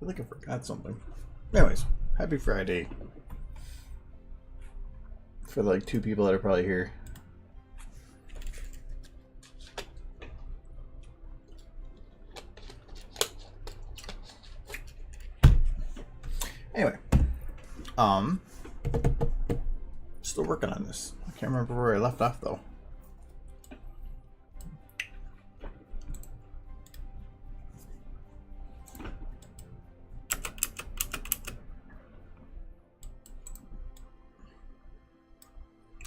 feel like I forgot something. Anyways, happy Friday. For like 2 people that are probably here. Anyway, still working on this. I can't remember where I left off though.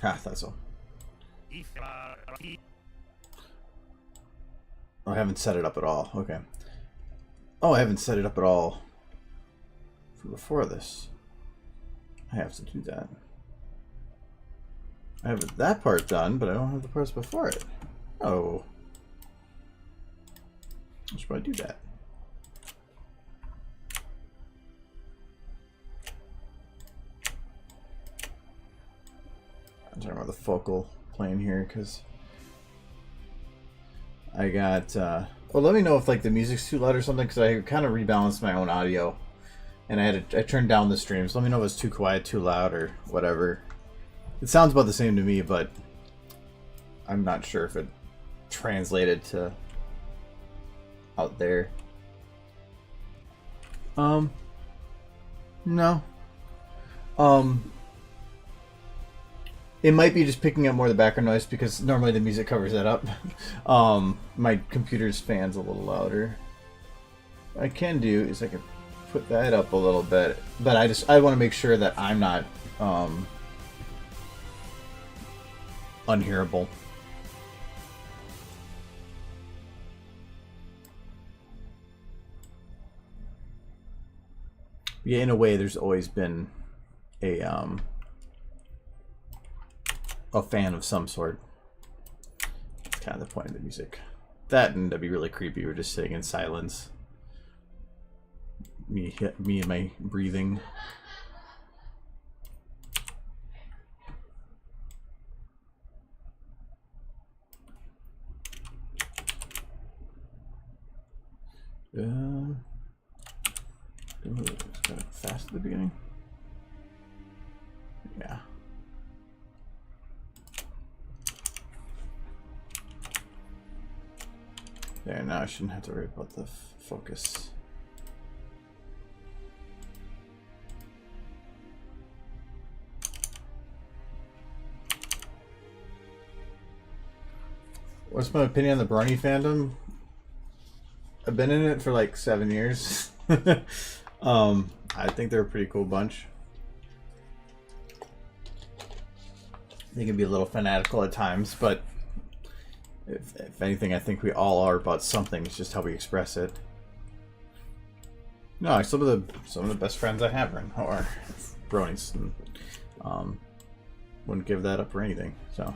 Ah, I thought so. Oh, I haven't set it up at all. Okay. Oh, I haven't set it up at all for before this. I have to do that. I have that part done, but I don't have the parts before it. Oh. I should probably do that. I'm talking about the focal plane here because I got well, let me know if like the music's too loud or something, because I kind of rebalanced my own audio and I turned down the streams. Let me know if it's too quiet, too loud, or whatever. It sounds about the same to me, but I'm not sure if it translated to out there. No. It might be just picking up more of the background noise because normally the music covers that up. My computer's fan's a little louder. What I can do is I can put that up a little bit, but I want to make sure that I'm not unhearable. Yeah, in a way, there's always been a fan of some sort. That's kind of the point of the music. That and that'd be really creepy. We're just sitting in silence. Me and my breathing. It's kind of fast at the beginning. Yeah. There, now I shouldn't have to worry about the focus. What's my opinion on the Brony fandom? I've been in it for like 7 years. I think they're a pretty cool bunch. They can be a little fanatical at times, but if anything, I think we all are about something. It's just how we express it. No, some of the best friends I have are bronies, and wouldn't give that up for anything. So.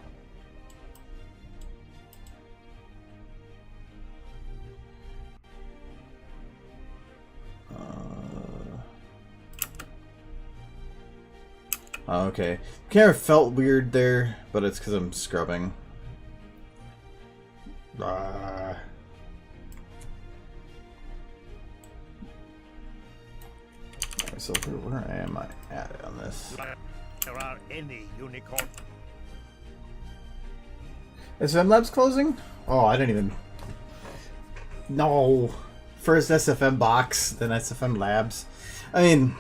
Okay, camera felt weird there, but it's because I'm scrubbing. So where am I at on this? There are any unicorn. SFM Labs closing? Oh, I didn't even. No, first SFM box, then SFM Labs. I mean,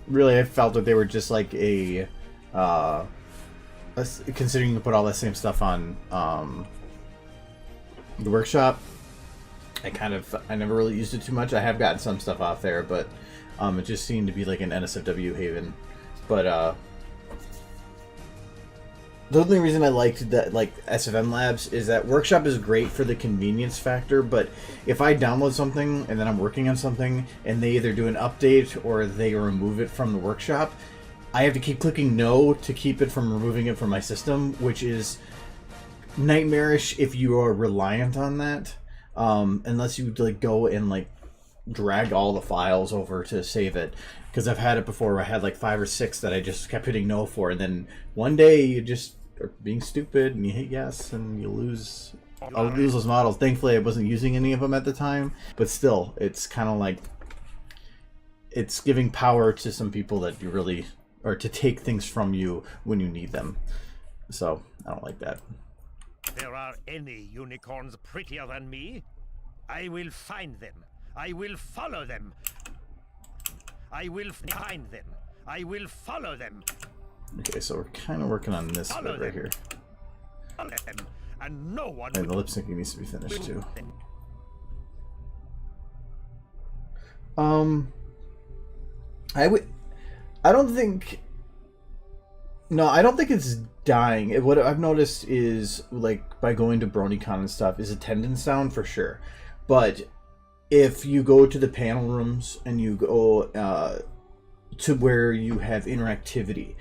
really, I felt that they were just like a considering to put all that same stuff on the workshop. I never really used it too much. I have gotten some stuff off there, but it just seemed to be like an NSFW haven. But the only reason I liked that, like SFM Labs, is that Workshop is great for the convenience factor, but if I download something and then I'm working on something and they either do an update or they remove it from the Workshop, I have to keep clicking no to keep it from removing it from my system, which is nightmarish if you are reliant on that. Unless you like go and like drag all the files over to save it. Because I've had it before where I had like 5 or 6 that I just kept hitting no for, and then one day you just are being stupid and you hit yes and you lose. I'll lose those models. Thankfully I wasn't using any of them at the time, but still, it's kind of like it's giving power to some people that you really, or to take things from you when you need them. So I don't like that. There are any unicorns prettier than me? I will find them. I will follow them. I will find them. I will follow them. Okay, so we're kind of working on this bit right here. Follow them, and no one. And the lip syncing needs to be finished too. I don't think it's dying. What I've noticed is, like, by going to BronyCon and stuff, is attendance down for sure. But if you go to the panel rooms and you go to where you have interactivity,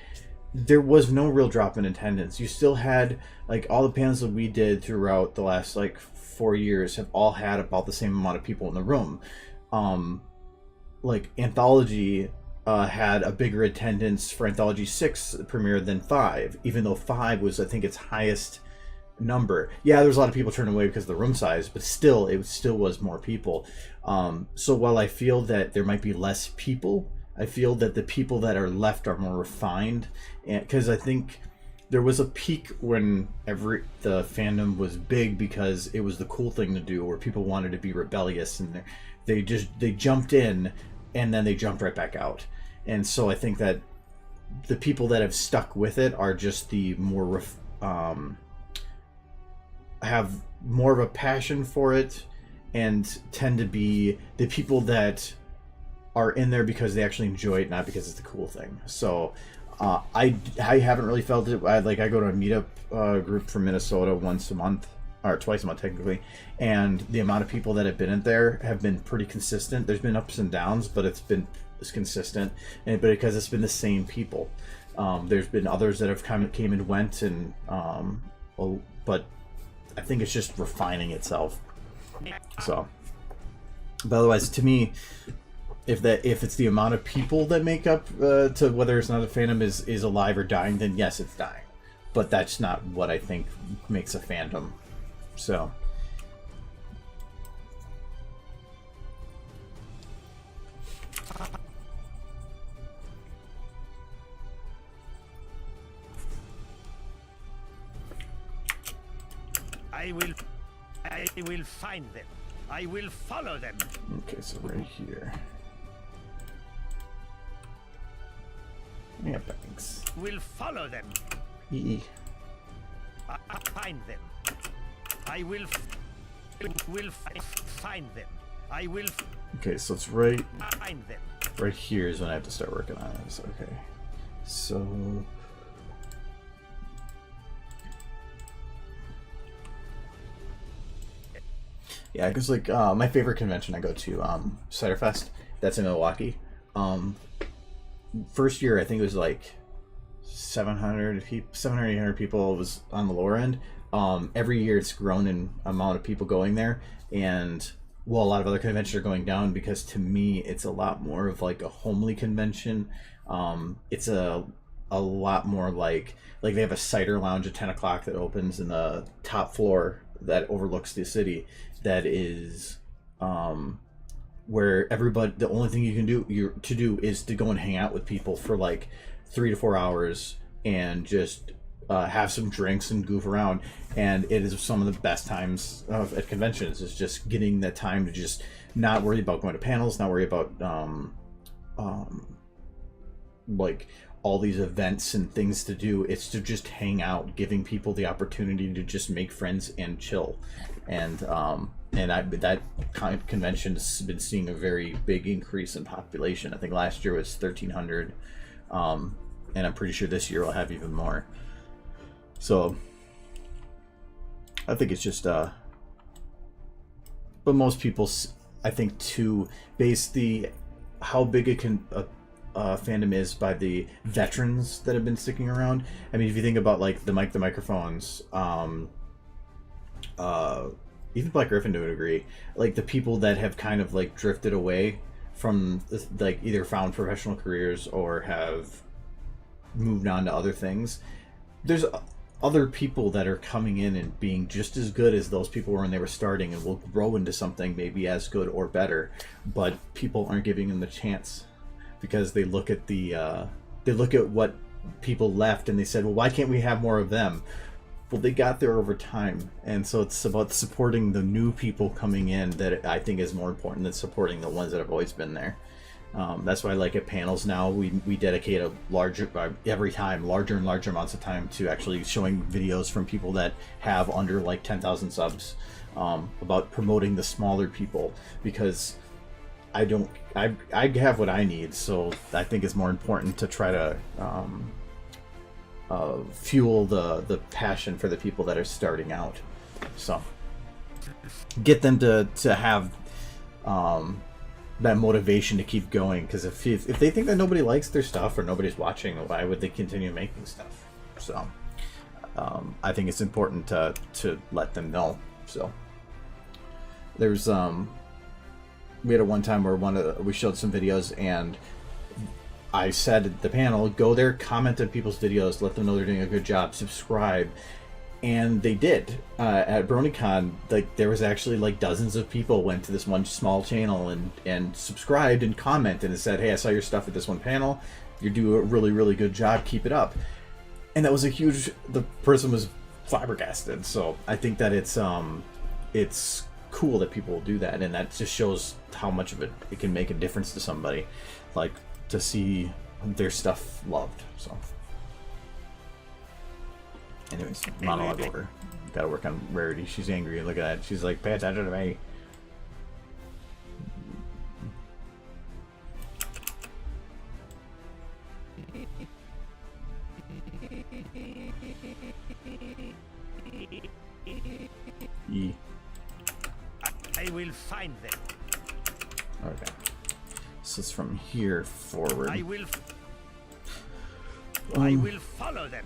there was no real drop in attendance. You still had, like, all the panels that we did throughout the last, like, 4 years have all had about the same amount of people in the room. Like, Anthology had a bigger attendance for Anthology 6 premiere than 5, even though 5 was, I think, its highest number. Yeah, there was a lot of people turning away because of the room size, but still, it still was more people. So while I feel that there might be less people, I feel that the people that are left are more refined, because I think there was a peak when the fandom was big because it was the cool thing to do, where people wanted to be rebellious, and they jumped in and then they jumped right back out. And so I think that the people that have stuck with it are just the more have more of a passion for it, and tend to be the people that are in there because they actually enjoy it, not because it's a cool thing. So I haven't really felt it. I go to a meetup group from Minnesota once a month, or twice a month technically, and the amount of people that have been in there have been pretty consistent. There's been ups and downs, but it's consistent, but because it's been the same people. There's been others that have came and went, and but I think it's just refining itself. So, but otherwise, to me, if it's the amount of people that make up to whether it's not a fandom is alive or dying, then yes, it's dying. But that's not what I think makes a fandom. So. I will find them. I will follow them. Okay, so right here. Yeah, thanks. Will follow them. I find them. I will find them. I will. Okay, so it's right. Find them. Right here is when I have to start working on this. Okay, so. Yeah, because like my favorite convention I go to, Ciderfest. That's in Milwaukee. First year I think it was like 700 people, 800 people was on the lower end. Every year it's grown in amount of people going there, and well, a lot of other conventions are going down because to me it's a lot more of like a homely convention. It's a lot more like they have a cider lounge at 10 o'clock that opens in the top floor that overlooks the city. That is where everybody, the only thing you can do is to go and hang out with people for like 3 to 4 hours and just have some drinks and goof around. And it is some of the best times at conventions, is just getting that time to just not worry about going to panels, not worry about like all these events and things to do. It's to just hang out, giving people the opportunity to just make friends and chill. And that kind of convention has been seeing a very big increase in population. I think last year was 1,300, and I'm pretty sure this year we'll have even more. So I think it's just but most people, I think, to base how big a fandom is by the veterans that have been sticking around. I mean, if you think about like the microphones, even Black Griffin to a degree, like the people that have kind of like drifted away from like either found professional careers or have moved on to other things, there's other people that are coming in and being just as good as those people were when they were starting, and will grow into something maybe as good or better, but people aren't giving them the chance. because they look at what people left and they said, well, why can't we have more of them? Well, they got there over time, and so it's about supporting the new people coming in that I think is more important than supporting the ones that have always been there. That's why, like, at panels now, we dedicate a larger and larger amounts of time to actually showing videos from people that have under like 10,000 subs, about promoting the smaller people, because I have what I need, so I think it's more important to try to fuel the passion for the people that are starting out. So get them to have that motivation to keep going, because if they think that nobody likes their stuff or nobody's watching, why would they continue making stuff? So I think it's important to let them know. So there's we had a one time where we showed some videos, and I said at the panel, go there, comment on people's videos, let them know they're doing a good job, subscribe. And they did. At BronyCon, like, there was actually like dozens of people went to this one small channel and subscribed and commented and said, hey, I saw your stuff at this one panel. You do a really, really good job. Keep it up. And that was the person was flabbergasted. So I think that it's cool that people will do that. And that just shows how much of it can make a difference to somebody. Like, to see their stuff loved. So anyways, monologue over. Gotta work on Rarity. She's angry. Look at that. She's like, pay attention to me. E. I will find them. Okay. So it's from here forward. I will follow them.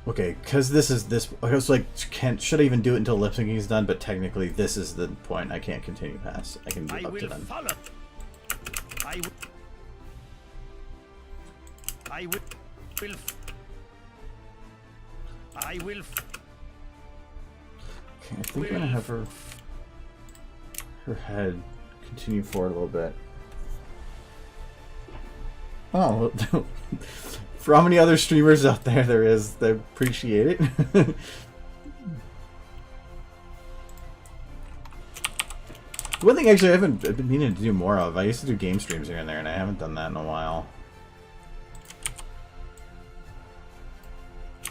Okay, because I was like, should I even do it until lip syncing is done? But technically, this is the point I can't continue past. I can do up to them. Follow. I will. Okay, I think I'm gonna have her head continue forward a little bit. Oh, for how many other streamers out there is, they appreciate it. One thing actually I've been meaning to do more of, I used to do game streams here and there, and I haven't done that in a while.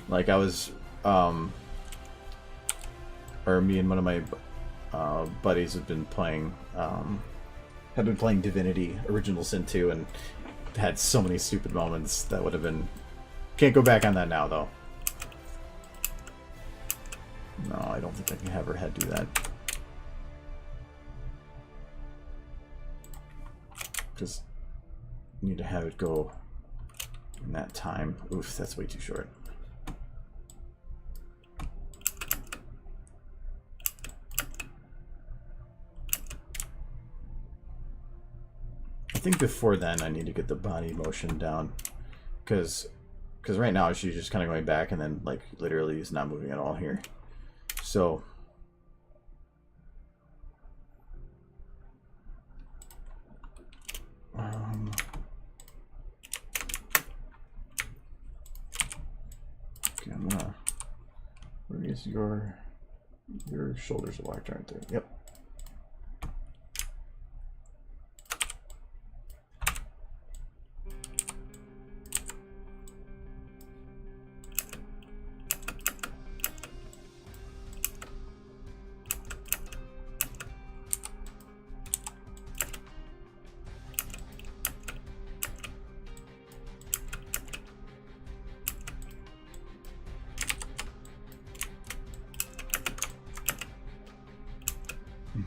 Like, I was, or me and one of my buddies have been playing Divinity Original Sin 2, and had so many stupid moments that would have been... Can't go back on that now, though. No, I don't think I can have her head do that. Just need to have it go in that time. Oof, that's way too short. I think before then I need to get the body motion down, because right now she's just kind of going back and then like literally is not moving at all here. So okay, I'm gonna, where is your shoulders are locked, aren't they? Yep.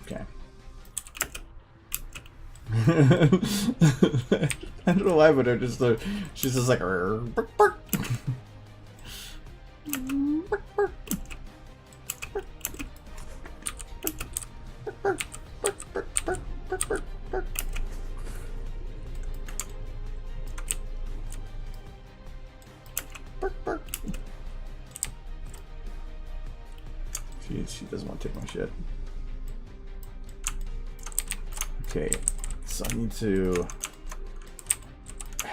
Okay. I don't know why, but she's just like bark, bark. She doesn't want to take my shit. Okay, so I need to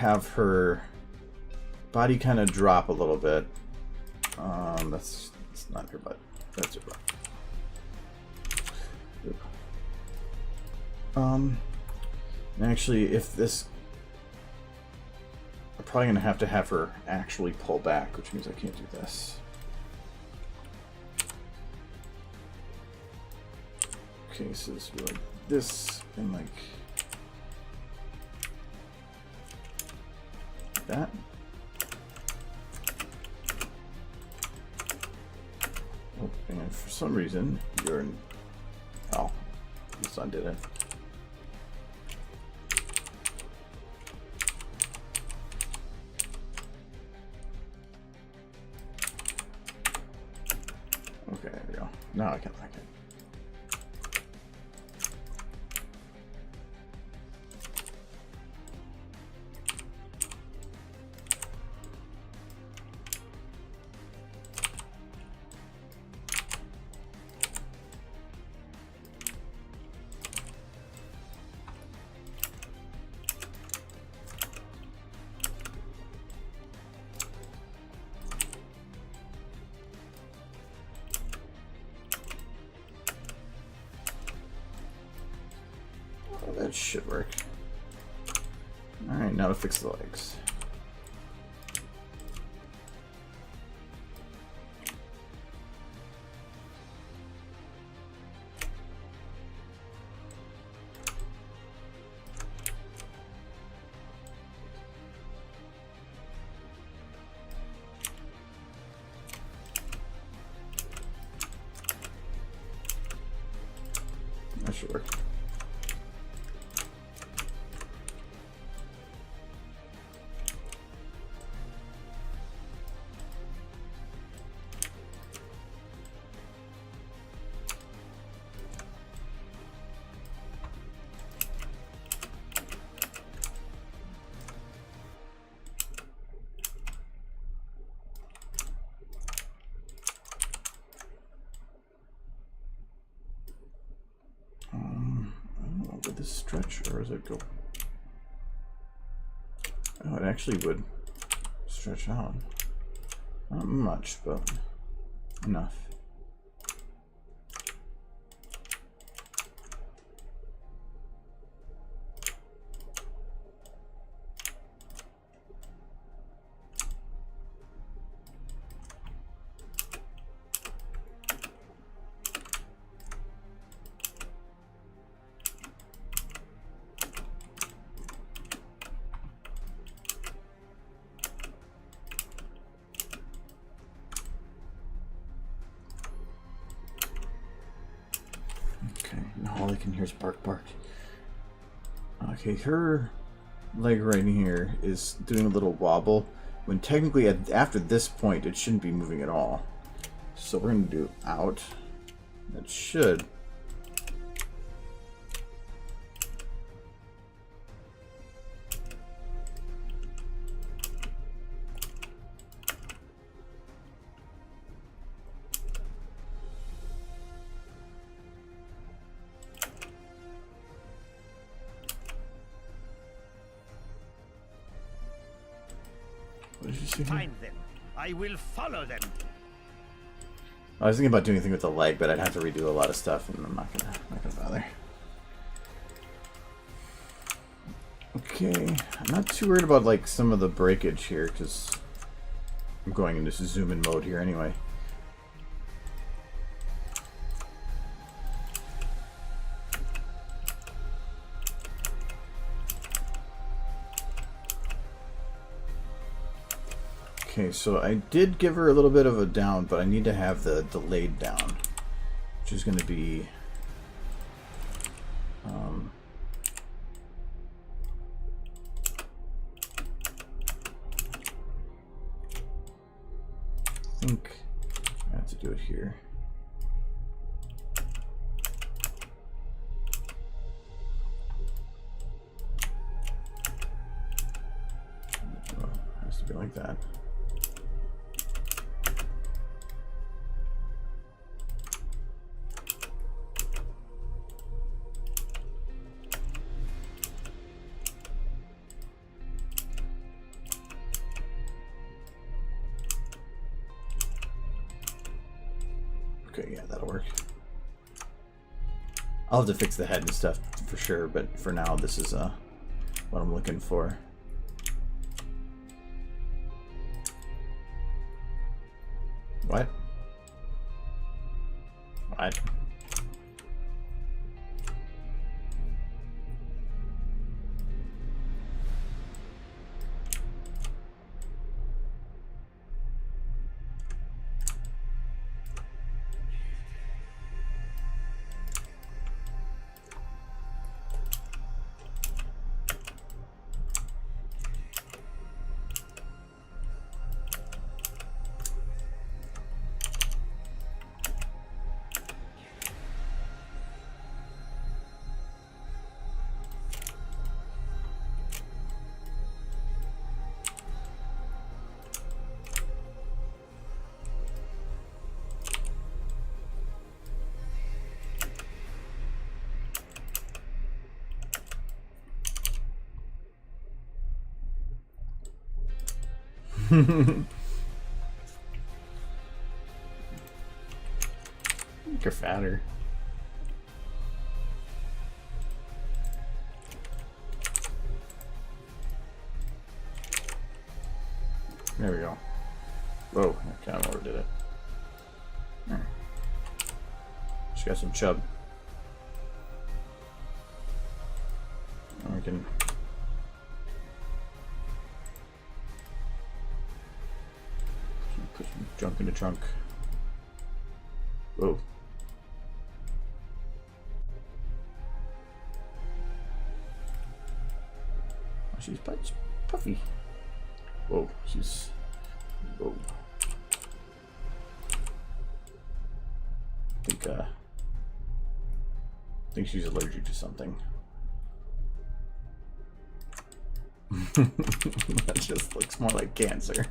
have her body kind of drop a little bit. That's not her butt. That's her butt. Actually, if this... I'm probably going to have her actually pull back, which means I can't do this. Okay, so this would be like this, and like that. Oh, and for some reason, you're in... Oh, this undid it. Okay, there we go. Now I can like it. That should work. Alright, now to fix the legs. That should work. Would this stretch, or does it go? Oh, it actually would stretch out. Not much, but enough. All I can hear is bark, bark. Okay, her leg right here is doing a little wobble, when technically after this point it shouldn't be moving at all. So we're going to do out. That should. What did you say? Find them. I will follow them. I was thinking about doing anything with the leg, but I'd have to redo a lot of stuff, and I'm not gonna bother. Okay, I'm not too worried about like some of the breakage here because I'm going into zoom in mode here anyway. Okay, so I did give her a little bit of a down, but I need to have the laid down, which is going to be I think I have to do it here. Oh, it has to be like that. Okay, yeah, that'll work. I'll have to fix the head and stuff for sure, but for now, this is what I'm looking for. What? What? Make her fatter. There we go. Whoa, I kind of overdid it. She got some chub. We can put some junk in the trunk. Whoa. Oh, she's puffy. Whoa, she's... Whoa. I think she's allergic to something. That just looks more like cancer.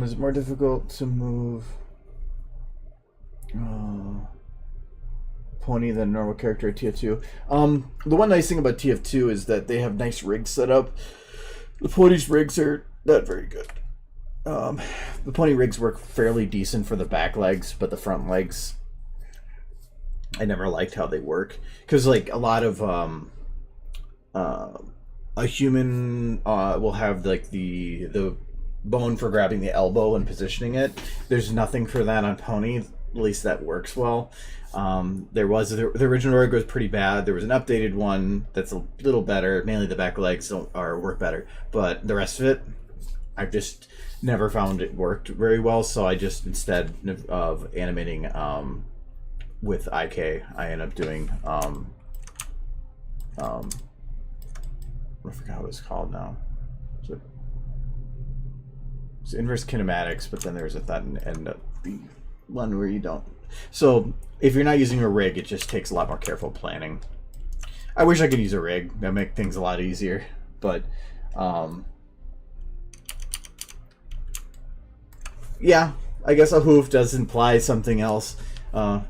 Is it more difficult to move pony than a normal character at TF2? The one nice thing about TF2 is that they have nice rigs set up. The pony's rigs are not very good. The pony rigs work fairly decent for the back legs, but the front legs, I never liked how they work. Because, like, a lot of a human will have, like, the bone for grabbing the elbow and positioning it. There's nothing for that on pony. At least that works well. There was the original rig was pretty bad. There was an updated one that's a little better. Mainly the back legs work better, but the rest of it, I've just never found it worked very well. So I just, instead of animating with IK, I end up doing I forgot what it's called now. It's inverse kinematics, but then there's that end up the one where you don't. So if you're not using a rig, it just takes a lot more careful planning. I wish I could use a rig. That'd make things a lot easier. But yeah, I guess a hoof does imply something else. I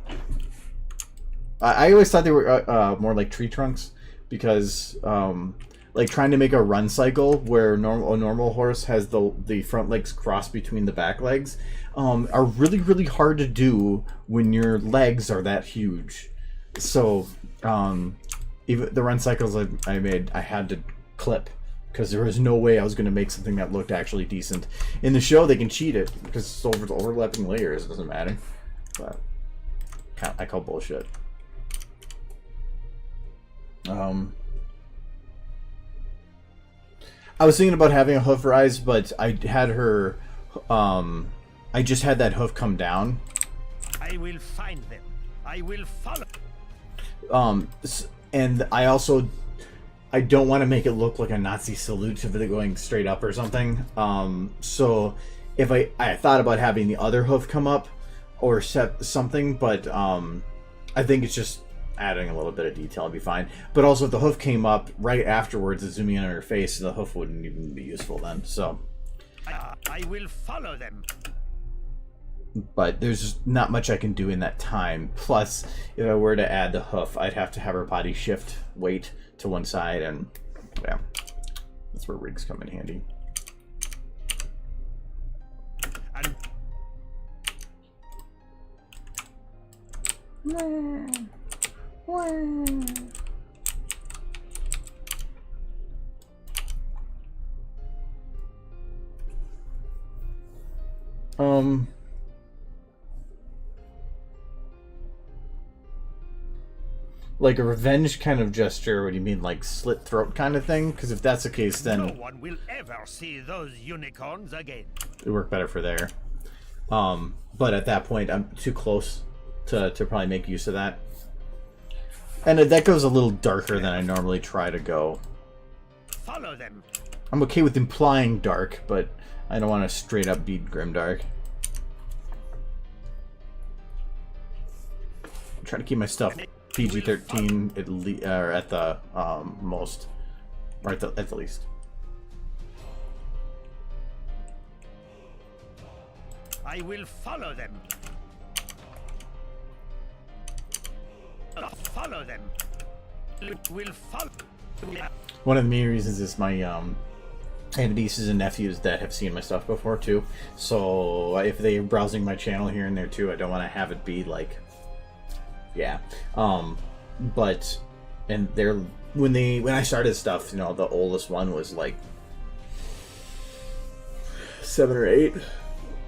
always thought they were more like tree trunks, because like trying to make a run cycle where a normal horse has the front legs cross between the back legs are really, really hard to do when your legs are that huge. So even the run cycles I made, I had to clip, because there was no way I was going to make something that looked actually decent. In the show, they can cheat it because it's over the overlapping layers. It doesn't matter. But I call bullshit. I was thinking about having a hoof rise, but I had her. I just had that hoof come down. I will find them. I will follow. And I also, I don't want to make it look like a Nazi salute if they're going straight up or something. So if I thought about having the other hoof come up or set something, but I think it's just adding a little bit of detail would be fine. But also if the hoof came up right afterwards, zooming in on her face, the hoof wouldn't even be useful then. So I will follow them. but there's not much I can do in that time. Plus, if I were to add the hoof, I'd have to have her body shift weight to one side, and yeah, that's where rigs come in handy. Like a revenge kind of gesture. What do you mean, like slit throat kind of thing? Because if that's the case, then no one will ever see those unicorns again. It would work better for there. But at that point, I'm too close to probably make use of that. And that goes a little darker than I normally try to go. Follow them. I'm okay with implying dark, but I don't want to straight up be grimdark. I try to keep my stuff PG-13 at least, or at the most, or at the least. I will follow them. Follow them. Will follow. One of the main reasons is my I have nieces and nephews that have seen my stuff before too. So if they're browsing my channel here and there too, I don't want to have it be like, yeah. But and they're when I started stuff, you know, the oldest one was like 7 or 8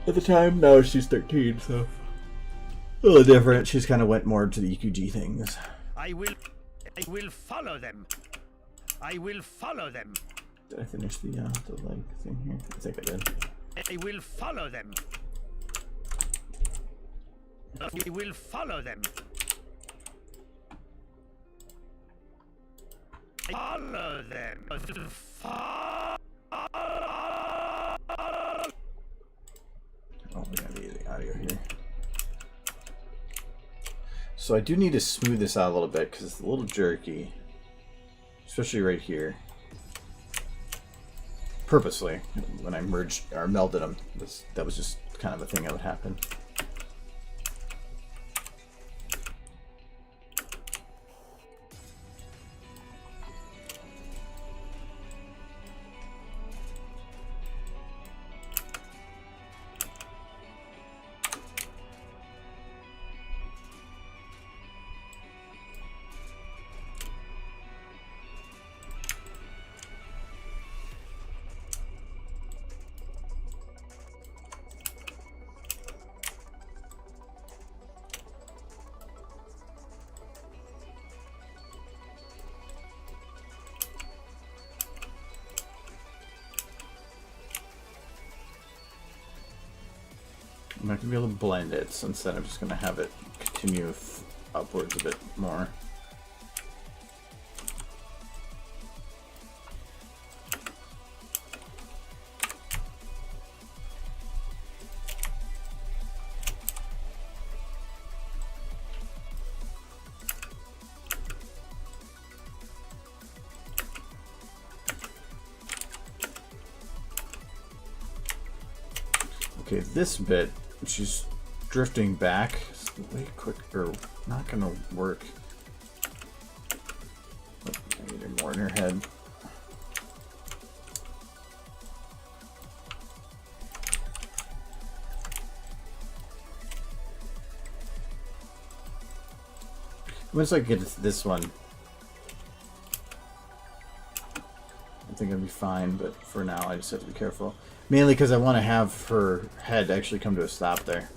at the time. Now she's 13, so a little different. She's kind of went more to the EQG things. I will follow them. I will follow them. Did I finish the leg thing here? I think I did. I will follow them. We will follow them. Follow them. Oh, we gotta get the audio here. So I do need to smooth this out a little bit because it's a little jerky, especially right here. Purposely, when I merged or melded them, that was just kind of a thing that would happen. I'm not going to be able to blend it, so instead I'm just going to have it continue upwards a bit more. Okay, this bit, she's drifting back. It's way quicker, not gonna work. Oh, I need her more in her head. Once I get to this one, I think I'll be fine, but for now I just have to be careful. Mainly because I want to have her head actually come to a stop there.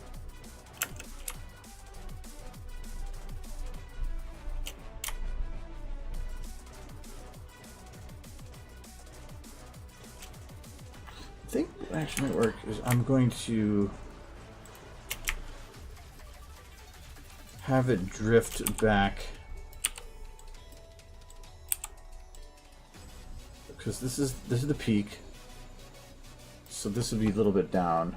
I think what actually might work is I'm going to have it drift back. Because this is the peak. So this would be a little bit down.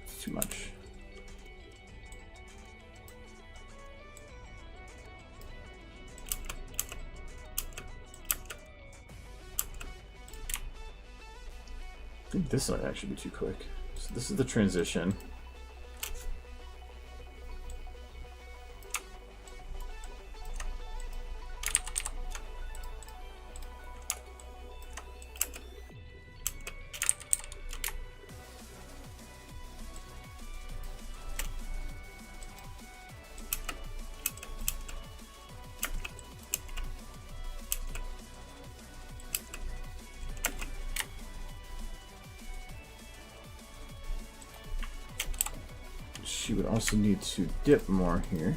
It's too much. think this might actually be too quick. So this is the transition. She would also need to dip more here.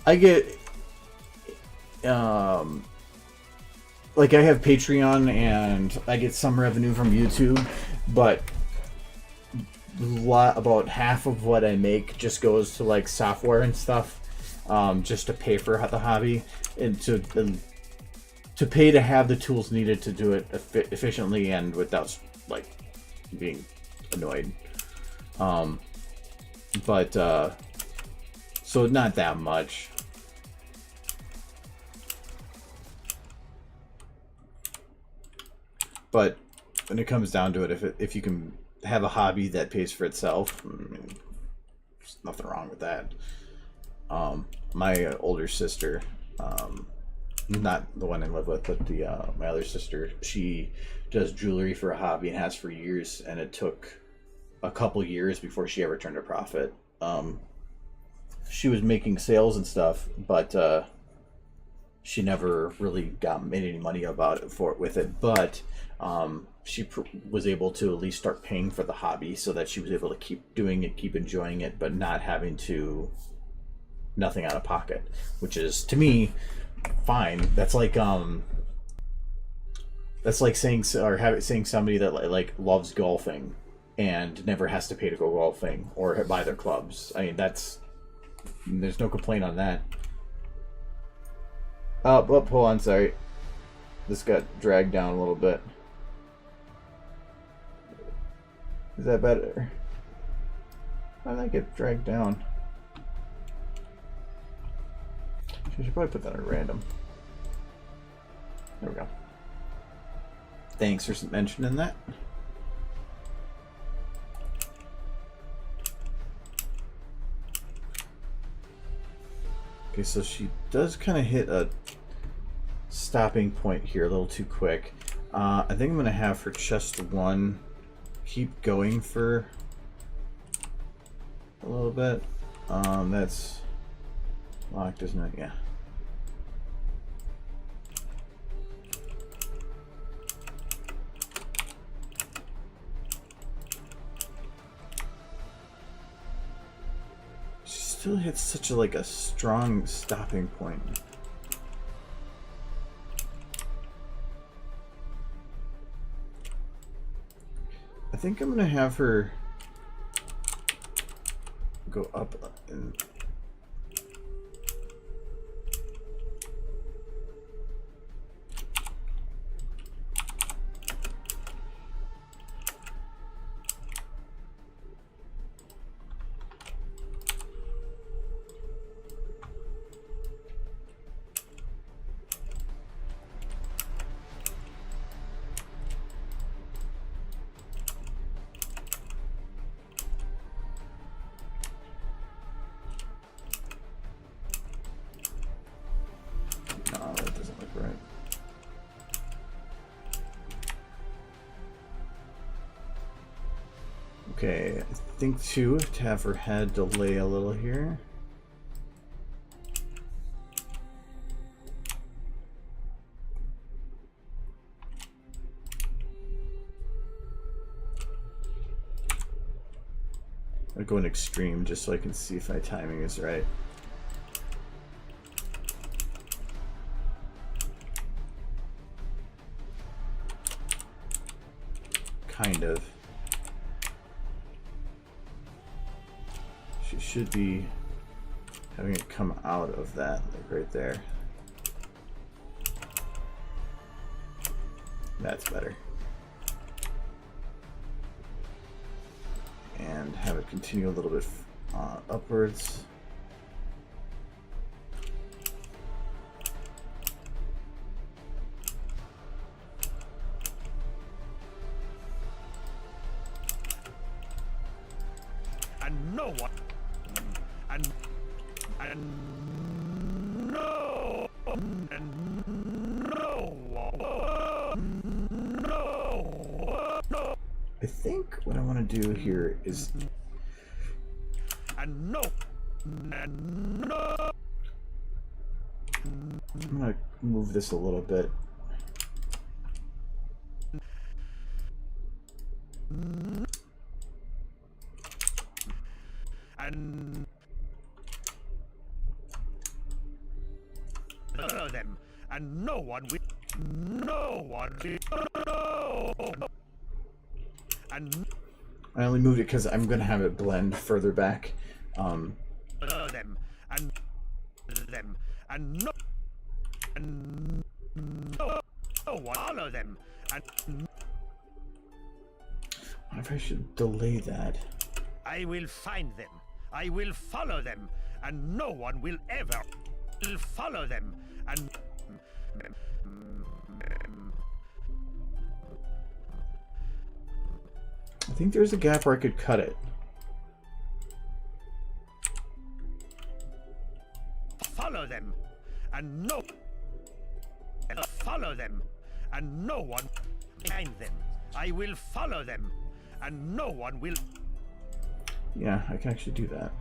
I get like I have Patreon and I get some revenue from YouTube, but about half of what I make just goes to like software and stuff, just to pay for the hobby and to pay to have the tools needed to do it efficiently and without like being annoyed. But so not that much. But when it comes down to it, if you can have a hobby that pays for itself, I mean, there's nothing wrong with that. My older sister, not the one I live with, but my other sister, she does jewelry for a hobby and has for years, and it took a couple years before she ever turned a profit. She was making sales and stuff, but she never really made any money with it. But she was able to at least start paying for the hobby, so that she was able to keep doing it, keep enjoying it, but not having nothing out of pocket, which is, to me, fine. That's like saying somebody that like loves golfing and never has to pay to go golfing or buy their clubs. I mean, there's no complaint on that. Oh, hold on, sorry. This got dragged down a little bit. Is that better? How did that get dragged down? I should probably put that at random. There we go. Thanks for mentioning that. Okay, so she does kind of hit a stopping point here a little too quick. I think I'm going to have her chest one keep going for a little bit. That's locked, isn't it? Yeah. Still hits such a strong stopping point. I think I'm gonna have her go up and okay, I think too, to have her head delay a little here. I'll go in extreme just so I can see if my timing is right. Kind of. She should be having it come out of that, like right there. That's better. And have it continue a little bit upwards. no one, and no, and no. I think what I want to do here is And no. I'm gonna move this a little bit. And follow them, and no one will, and I only moved it because I'm gonna have it blend further back. follow them, and no, one follow them, and I wonder if I should delay that. I will find them. I will follow them, and no one will ever follow them, and I think there's a gap where I could cut it. follow them, and no, follow them, and no one behind them. I will follow them, and no one will. Yeah, I can actually do that.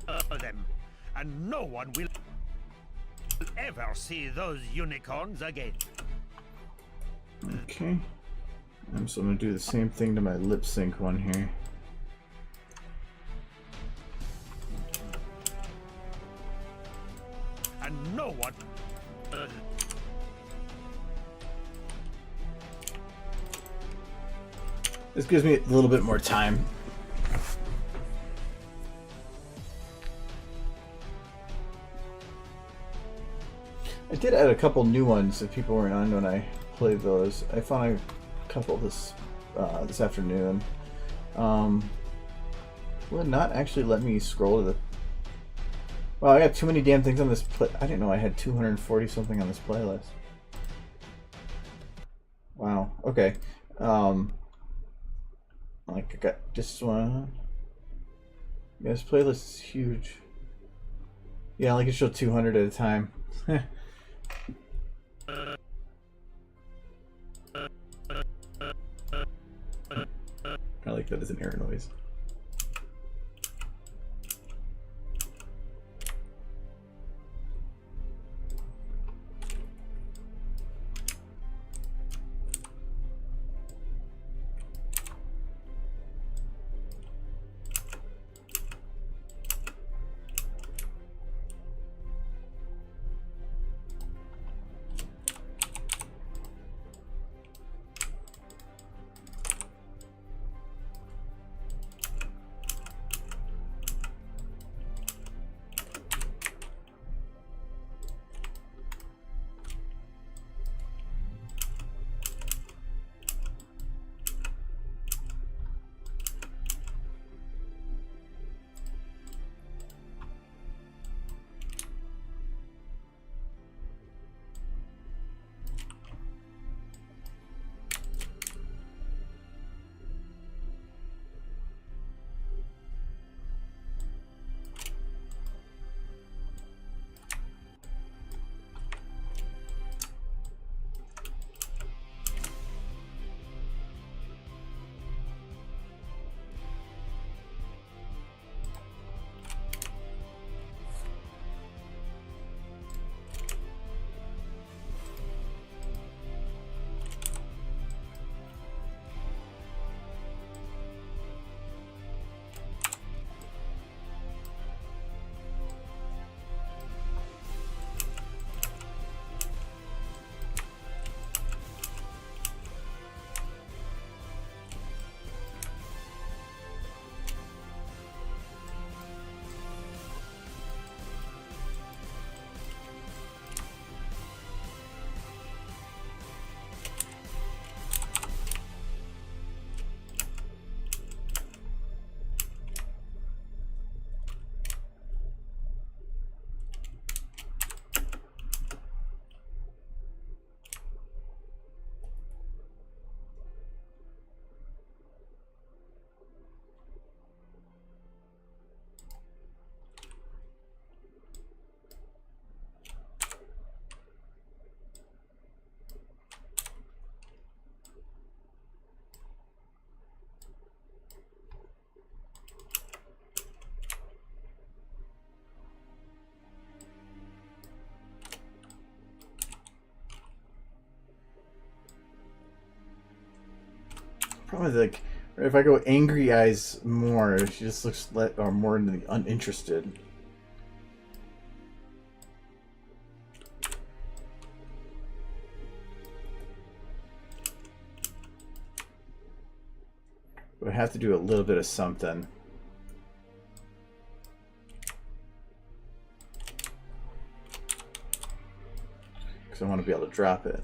Follow them, and no one will ever see those unicorns again. Okay. So I'm gonna do the same thing to my lip sync one here. And no one. This gives me a little bit more time. I did add a couple new ones if people weren't on when I played those. I found a couple this afternoon. Will it not actually let me scroll to the... Well, I got too many damn things on this I didn't know I had 240 something on this playlist. Wow, okay. Like, I got this one. Yeah, this playlist is huge. Yeah, I only can show 200 at a time. I like that as an air noise. Probably like, if I go angry eyes more, she just looks more uninterested. But I have to do a little bit of something. Because I want to be able to drop it.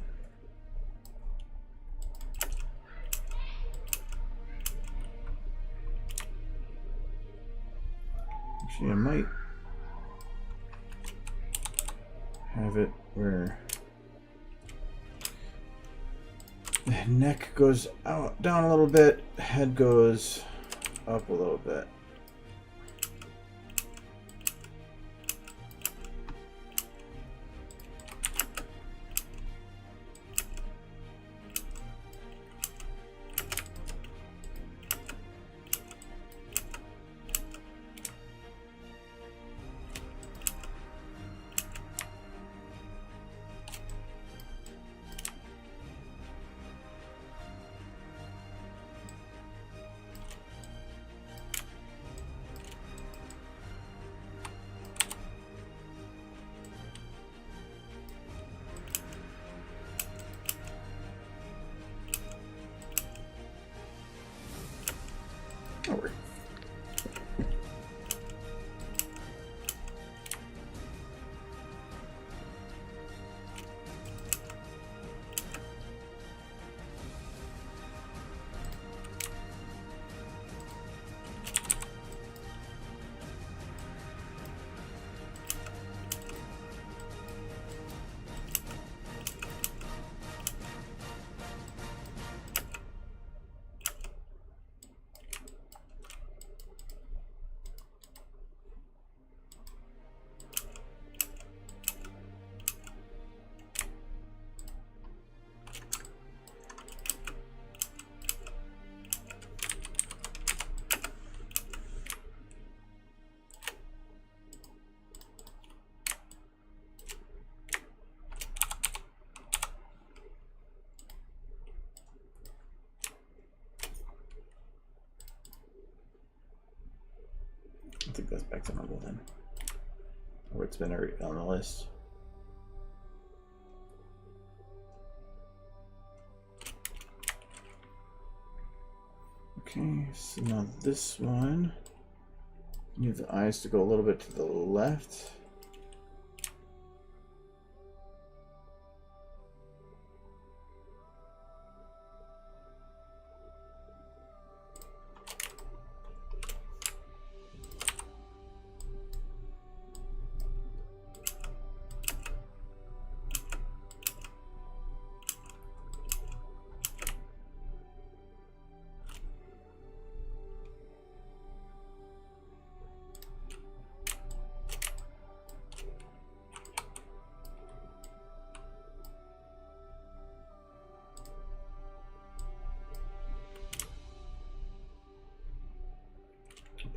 Actually, I might have it where the neck goes down a little bit, head goes up a little bit. Don't worry. I think that's back to normal then. Or it's been already on the list. Okay, so now this one, you need the eyes to go a little bit to the left.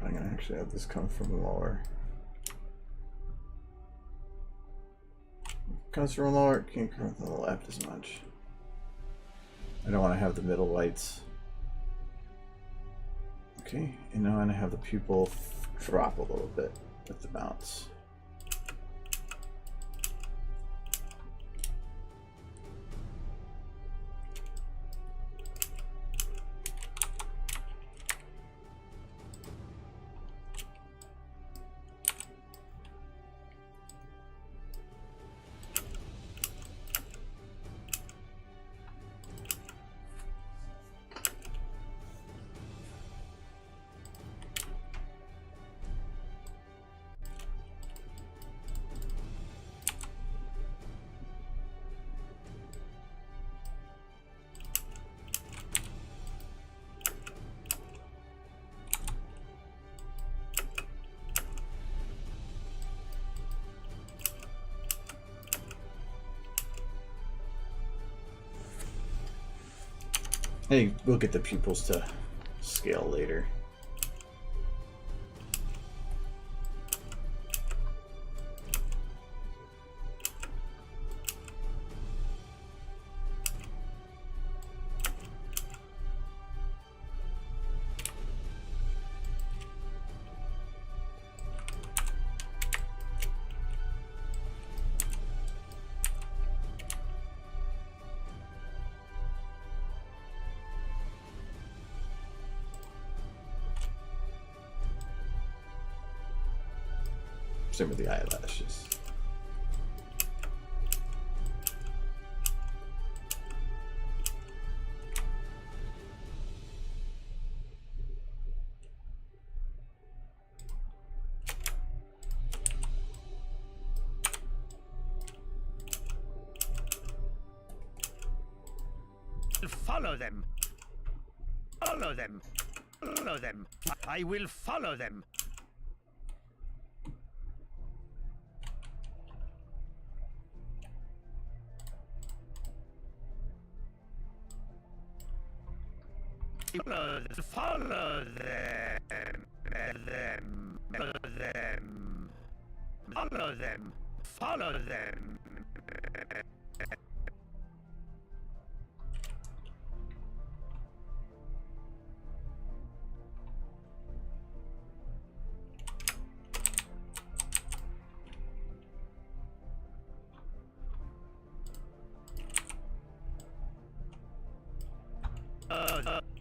I'm gonna actually have this come from lower. Comes from lower, can't come from the left as much. I don't want to have the middle lights. Okay, and now I'm gonna have the pupil drop a little bit with the bounce. Hey, we'll get the pupils to scale later. Same with the eyelashes. Follow them. Follow them. Follow them. I will follow them. Follow them. Follow them. Follow them. Follow them.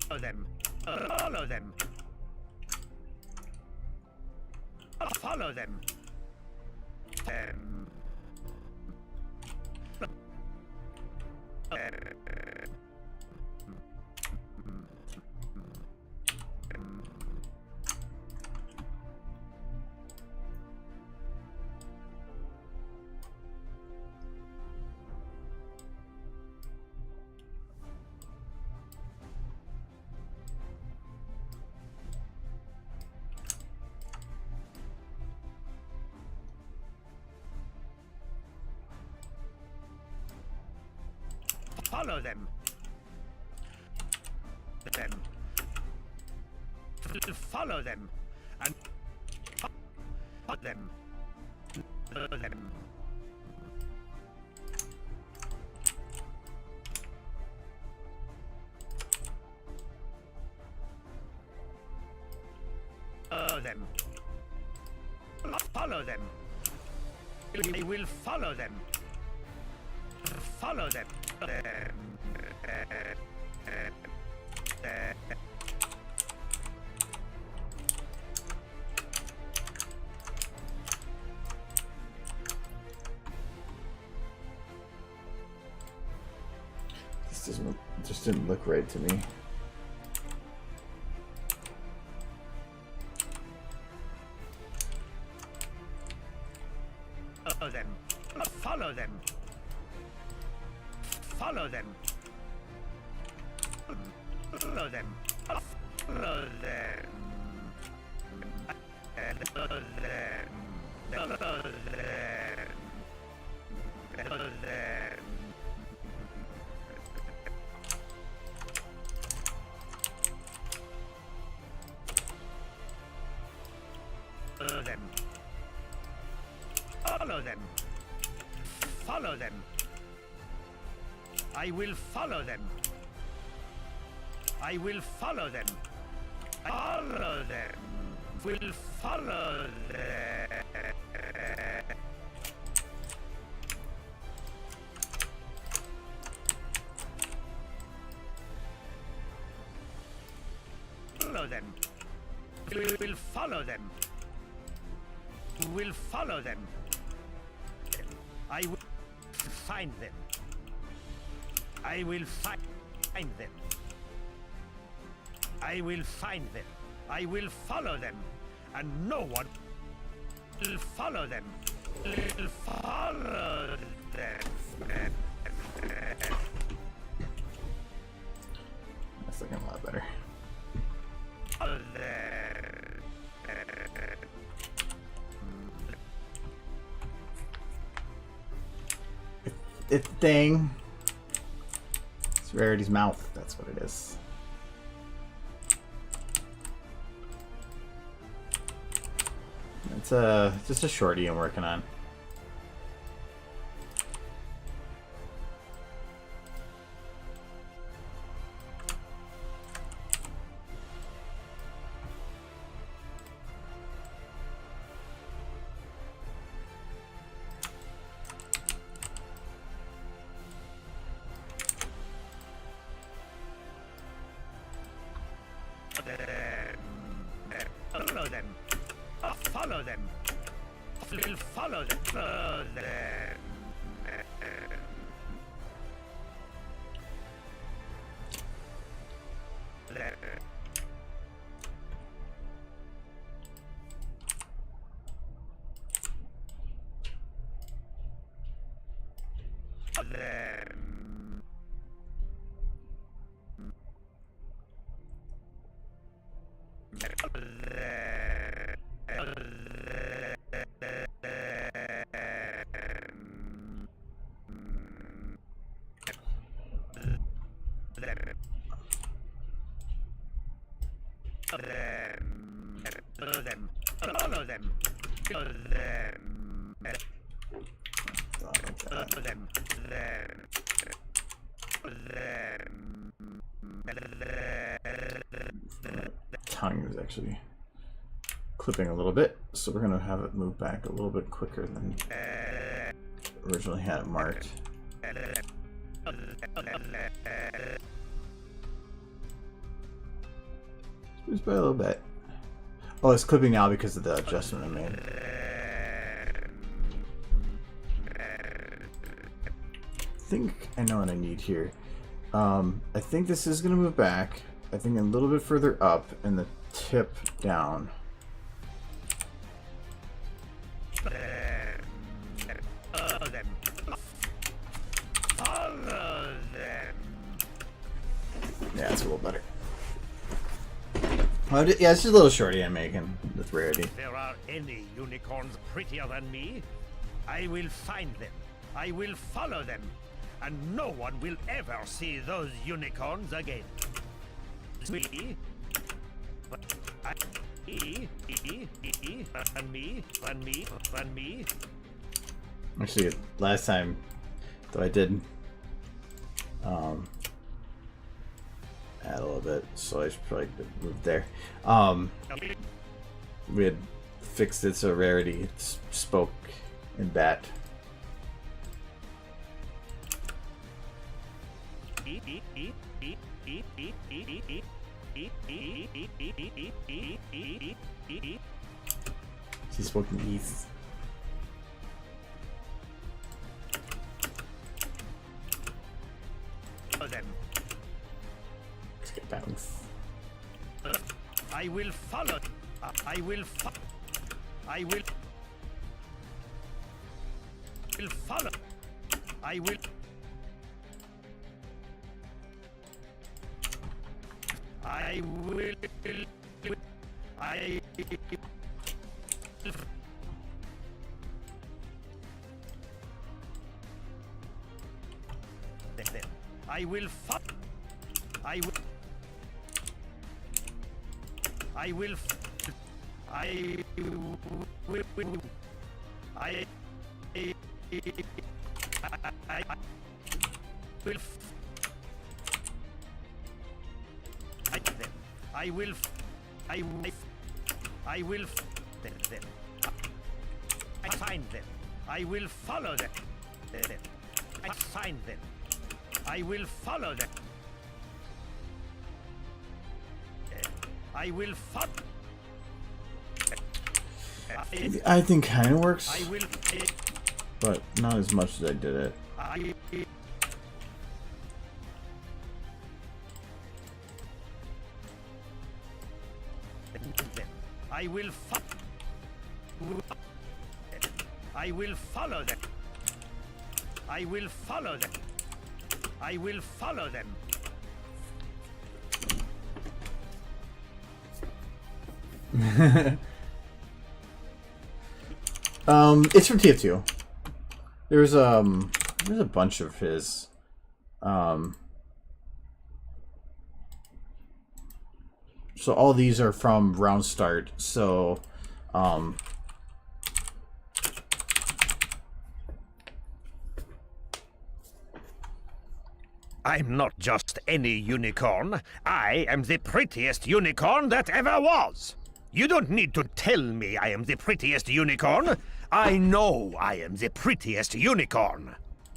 Follow them. Follow them. Follow them. Follow them. Follow them. And follow them. Follow them. Follow them. Follow them. We will follow them. Follow them. This just didn't look right to me. Follow them. Follow them. Follow them. Follow them. Follow them. Follow them. Follow them. Follow them. Follow them. Follow them. Follow them. I will follow them. I will follow them. Follow them. Will follow them. Follow them. We will follow them. Will follow them. I will find them. I will find them. I will find them. I will follow them. And no one will follow them. Will follow them. That's looking a lot better. Follow them. It's thing. It's Rarity's mouth. That's what it is. It's just a shorty I'm working on. Follow them. Follow them. will follow them. Follow them. Tongue is actually clipping a little bit, so we're gonna have it move back a little bit quicker than originally had it marked. Just by a little bit. Oh, it's clipping now because of the adjustment I made. I think I know what I need here. I think this is going to move back. I think a little bit further up and the tip down. Yeah, it's a little better. Oh, yeah, it's just a little shorty I'm making with rarity. If there are any unicorns prettier than me, I will find them. I will follow them. And no one will ever see those unicorns again. Me, and me. Actually, last time, though, I did add a little bit, so I should probably move there. We had fixed it so rarity spoke in bat. She spoke in east. Them. Let's get bounce. I will follow. I will follow. I will follow. I will. I will. I. I will follow. I will. I will. I will. I will. I will. I will them. I find them. I will follow them. I find them. I will follow them. I will follow. I think kind of works, I will. but not as much as I did it. I will I will follow them. I will follow them. I will follow them. It's from TF2. There's a bunch of his. So all these are from Round Start. So, I'm not just any unicorn. I am the prettiest unicorn that ever was. You don't need to tell me I am the prettiest unicorn. I know I am the prettiest unicorn.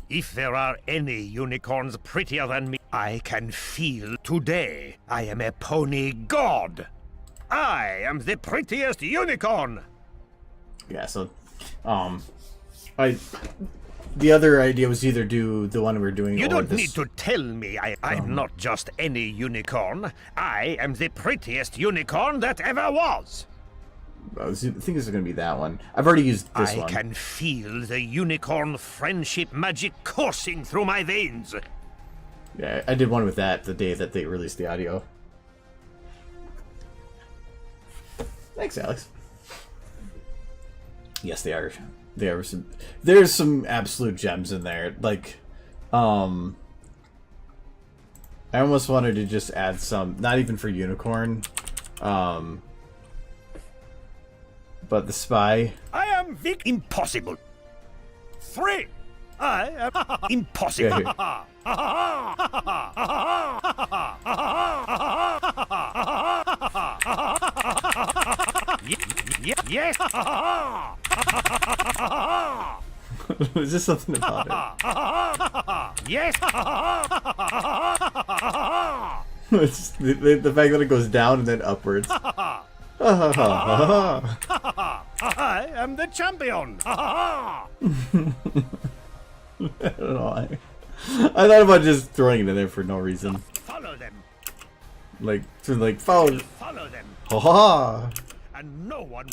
If there are any unicorns prettier than me, I can feel today I am a pony god. I am the prettiest unicorn. yeah. So The other idea was either do the one we were doing. You or don't this... need to tell me I'm not just any unicorn. I am the prettiest unicorn that ever was. I think this is going to be that one. I've already used this one. I can feel the unicorn friendship magic coursing through my veins. Yeah, I did one with that the day that they released the audio. Thanks, Alex. Yes, they are. There's some absolute gems in there. Like, I almost wanted to just add some, not even for unicorn, but the spy. I am Vic. Impossible. 3. I am impossible. Yes. Is this something about it? Yes. It's the fact that it goes down and then upwards. I am the champion. I don't know. I thought about just throwing it in there for no reason. Follow them. Like follow. Follow them. Ha ha. And no one.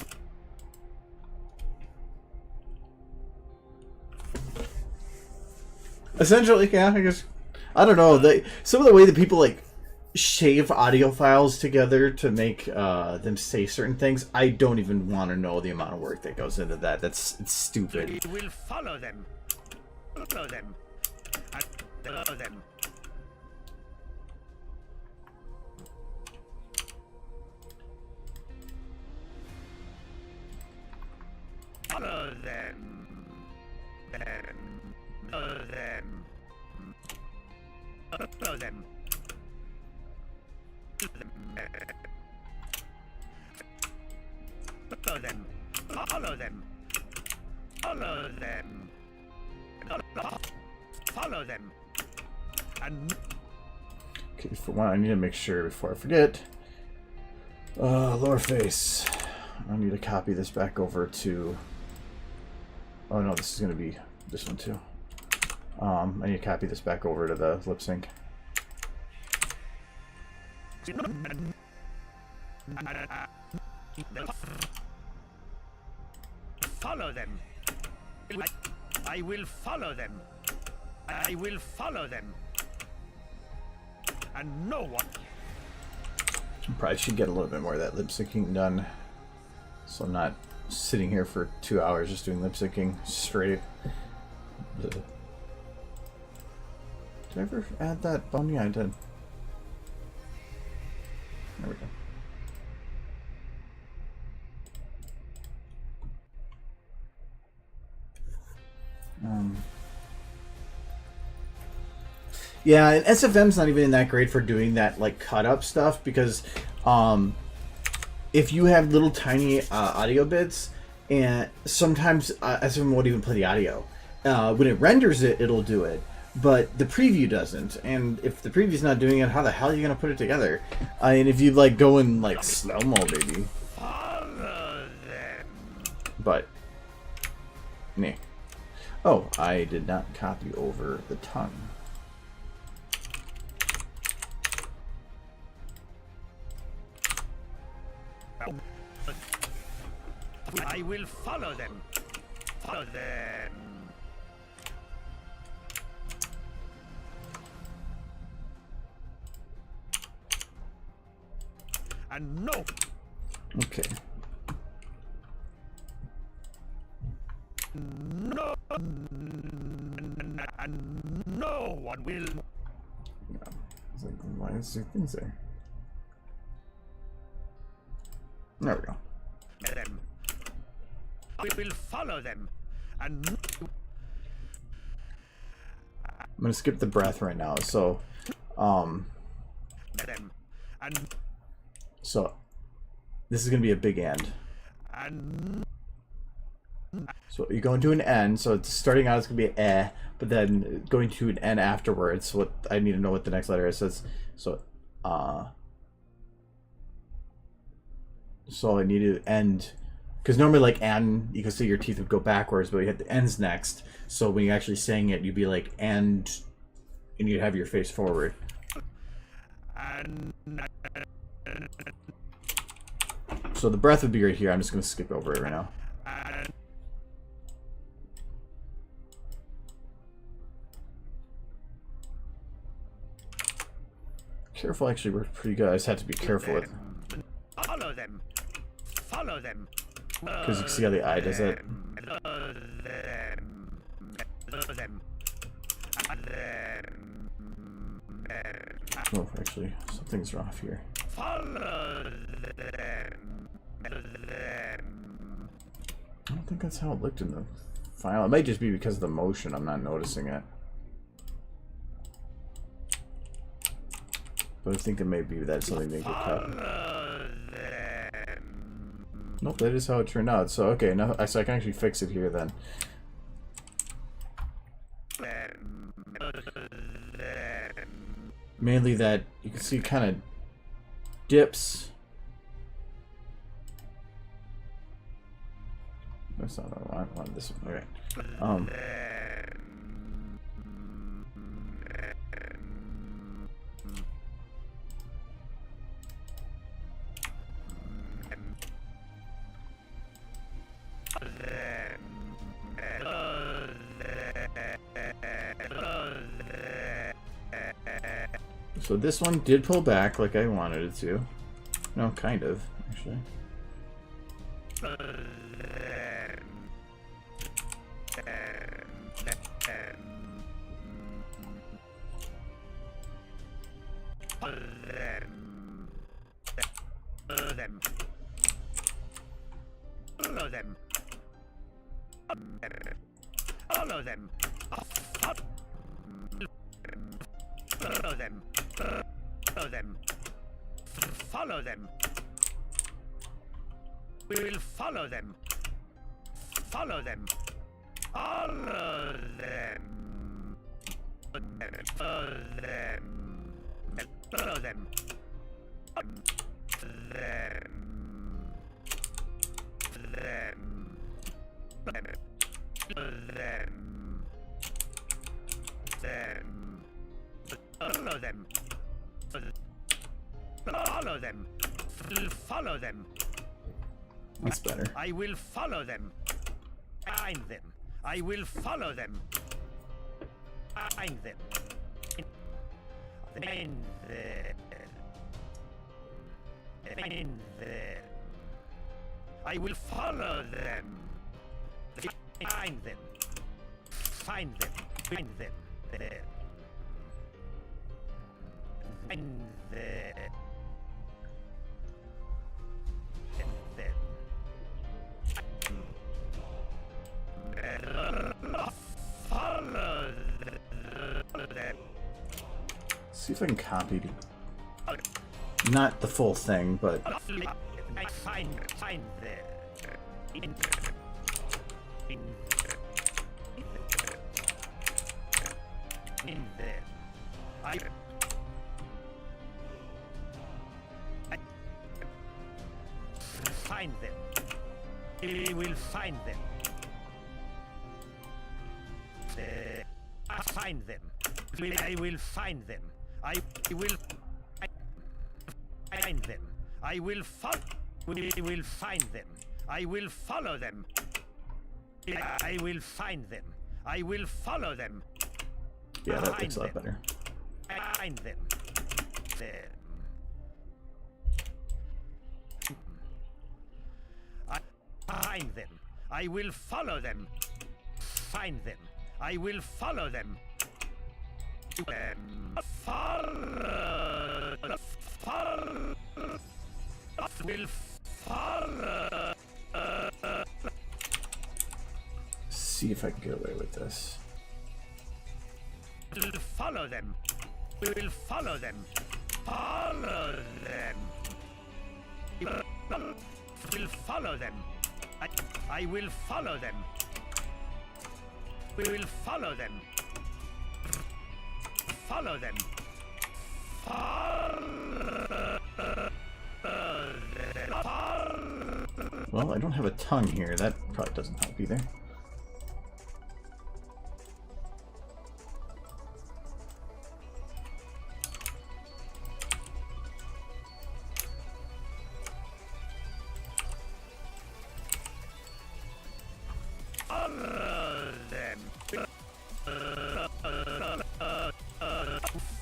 Essentially, yeah, I guess. I don't know. Some of the way that people like shave audio files together to make them say certain things, I don't even want to know the amount of work that goes into that. It's stupid. We will follow them. Follow them. And follow them. Follow them. Follow them. Follow them. Follow them. Follow them. Follow them. Follow them. And Okay, for one, I need to make sure before I forget. Lower face. I need to copy this back over to. Oh no, this is going to be this one too. I need to copy this back over to the lip sync. Follow them. I will follow them. I will follow them. And no one. Probably should get a little bit more of that lip syncing done, so I'm not sitting here for 2 hours just doing lip syncing straight. Did I ever add that bone? Yeah, I did. There we go. Yeah, and SFM's not even that great for doing that like cut up stuff because if you have little tiny audio bits, and sometimes SFM won't even play the audio. When it renders it, it'll do it, but the preview doesn't. And if the preview's not doing it, how the hell are you gonna put it together? And if you like go in like slow mo, baby. But, nah. Oh, I did not copy over the tongue. I will follow them. Follow them. And no. Okay. No. And no one will. Yeah. It's like, why is there things there? There we go. Them. We will follow them. And I'm gonna skip the breath right now. So, them. And so this is gonna be a big end. and So you're going to an N. So it's starting out, it's gonna be an eh, but then going to an N afterwards. So what I need to know what the next letter is. So I need to end Because normally, like, and you can see your teeth would go backwards, but you hit the ends next. So when you're actually saying it, you'd be like, and you'd have your face forward. So the breath would be right here. I'm just going to skip over it right now. Careful actually worked pretty good. I just had to be careful with. Follow them. Follow them. Because you can see how the eye does it. Oh, actually, something's off here. Follow them. I don't think that's how it looked in the file. It might just be because of the motion. I'm not noticing it. But I think it may be that something didn't get cut. Nope, that is how it turned out. So okay, now so I can actually fix it here then. Mainly that you can see kind of dips. That's not what I want. I want this one. Okay. So this one did pull back like I wanted it to. No, kind of, actually. Follow them. Follow them. Follow them. Follow them. We will follow them. Follow them. Follow them. Follow them. Follow them. Follow them. Follow them. Follow them. That's better. I will follow them. Find them. I will follow them. Find them. Find them. Find them. I will follow them. Find them. Find them. Find them. There. Find them. Follow them. See if I can copy. Not the full thing, but. Find them. In there. I find them. We will find them. I find them. I will find them. I will find them. I will follow. We will find them. I will follow them. I will find them. I will follow them. Yeah, that looks a lot better. Find them. There. I find them. I will follow them. Find them. I will follow them. Follow. Follow. Will follow. See if I can get away with this. We'll follow them. We will follow them. Follow them. We'll follow them. I will follow them. We will follow them. Follow them. Follow them. Well, I don't have a tongue here. That probably doesn't help either.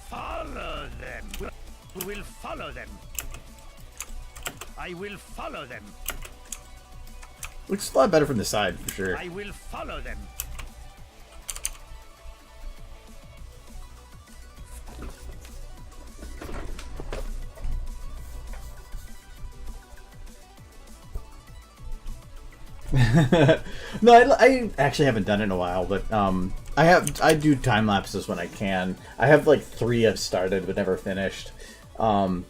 Follow them. We will follow them. I will follow them. Looks a lot better from the side, for sure. I will follow them. No, I actually haven't done it in a while, but I do time lapses when I can. I have like 3 I've started but never finished. But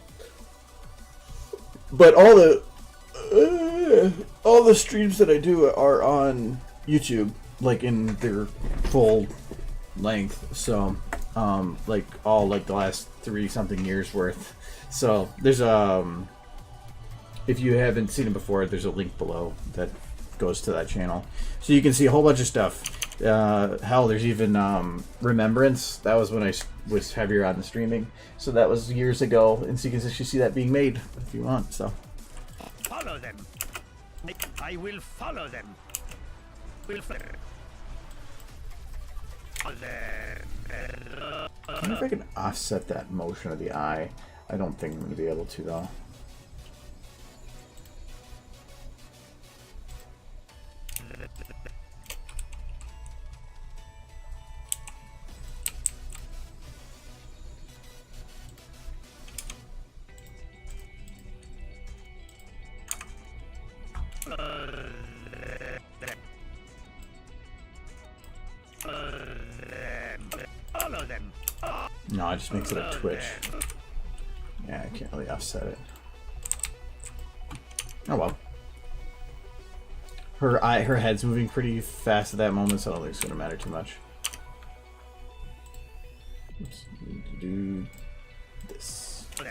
all the streams that I do are on YouTube, like in their full length. So like all like the last 3 something years worth. So there's if you haven't seen it before, there's a link below that goes to that channel, so you can see a whole bunch of stuff. Hell, there's even Remembrance. That was when I was heavier on the streaming, so that was years ago, and so you can actually see that being made if you want. So follow them. I will follow them. I wonder if I can offset that motion of the eye. I don't think I'm going to be able to though. Follow them. No, it just makes it a twitch. Yeah, I can't really offset it. Oh well. Her head's moving pretty fast at that moment, so I don't think it's gonna matter too much. Oops, need to do this. So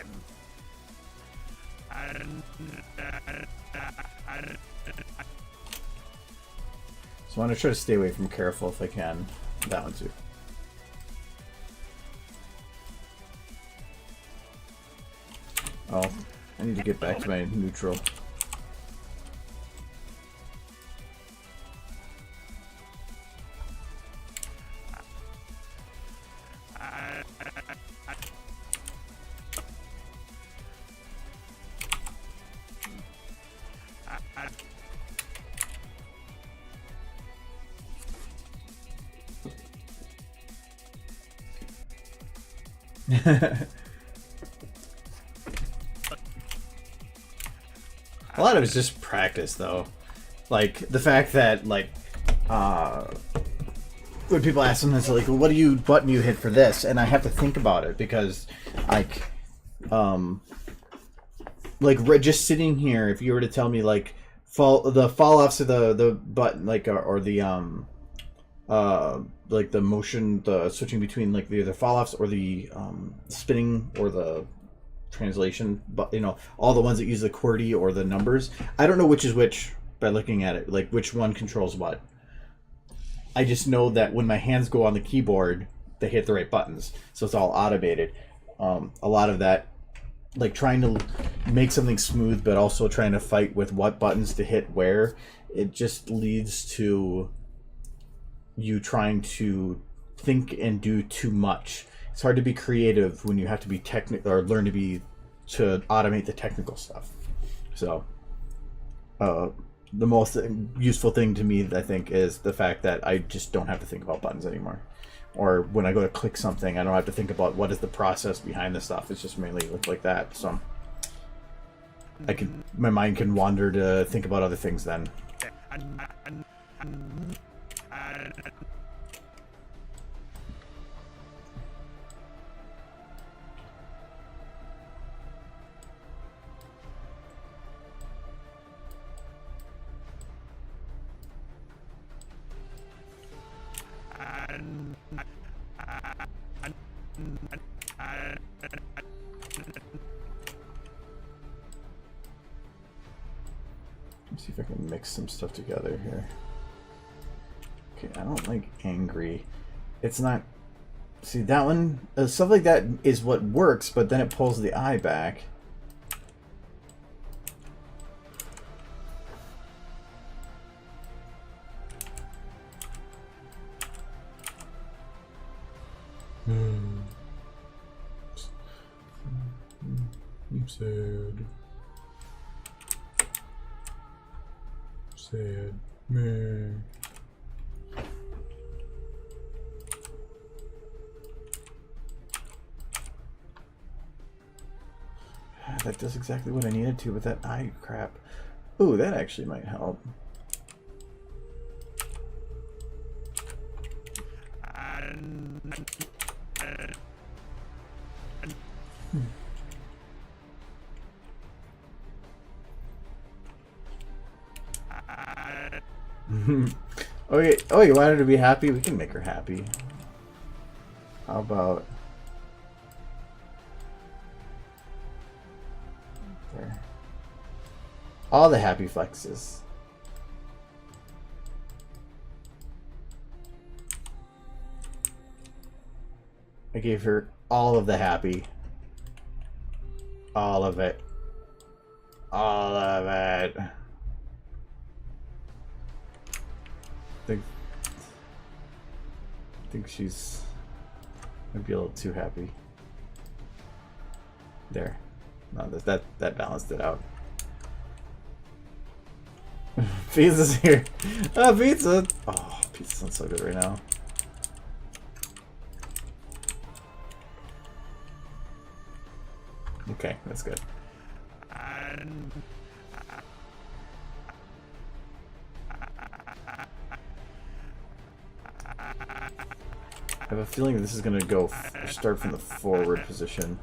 I want to try to stay away from careful if I can. That one too. Oh, I need to get back to my neutral. A lot of it's just practice, though. Like the fact that, like, when people ask them, it's like, well, what button do you hit for this? And I have to think about it because, like, just sitting here, if you were to tell me like the fall offs of the button, like, or the like the motion, the switching between like the fall offs or the spinning or the translation, but you know, all the ones that use the QWERTY or the numbers, I don't know which is which by looking at it, like which one controls what. I just know that when my hands go on the keyboard, they hit the right buttons, so it's all automated. A lot of that, like trying to make something smooth but also trying to fight with what buttons to hit where, it just leads to you trying to think and do too much. It's hard to be creative when you have to be technical or learn to automate the technical stuff. So the most useful thing to me, I think, is the fact that I just don't have to think about buttons anymore. Or when I go to click something, I don't have to think about what is the process behind the stuff. It's just mainly like that. So my mind can wander to think about other things then. Let's see if I can mix some stuff together here. Okay, I don't like angry. It's not... See, that one... stuff like that is what works, but then it pulls the eye back. I'm sad. Sad. Man. That does exactly what I needed to with that eye crap. Ooh, that actually might help. Okay. Oh, you wanted her to be happy? We can make her happy. How about... there. All the happy flexes. I gave her all of the happy. All of it. All of it. I think she's might be a little too happy. There. No, that balanced it out. Pizza's here. Oh, pizza. Oh, pizza sounds so good right now. Okay, that's good. I have a feeling this is going to go start from the forward position.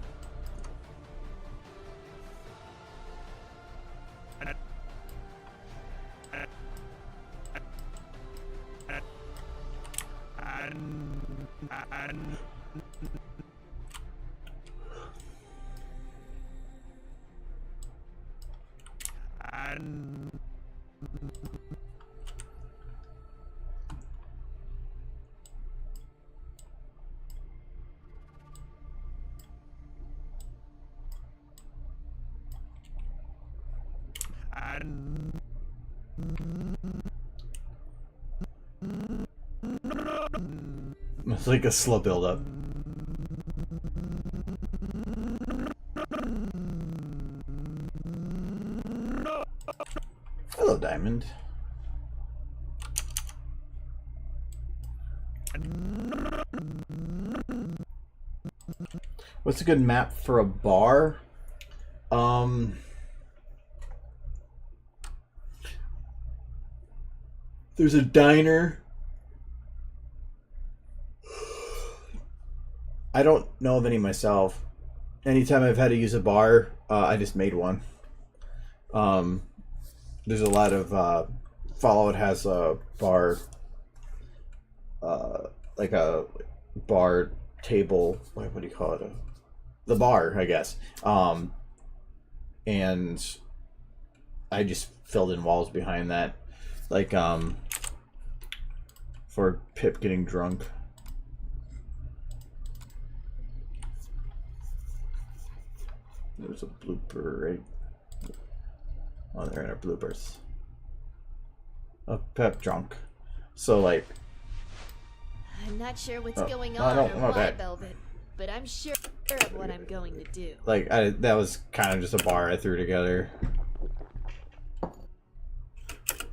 It's like a slow build up. Hello, Diamond. What's a good map for a bar? There's a diner. I don't know of any myself. Anytime I've had to use a bar, I just made one. There's a lot of Fallout has a bar, like a bar table. What do you call it? The bar, I guess. And I just filled in walls behind that, like for Pip getting drunk. There's a blooper, right? Oh, there are bloopers. A Pep drunk. So, like... I'm not sure what's going on or why, Velvet, but I'm sure of what I'm going to do. Like, that was kind of just a bar I threw together.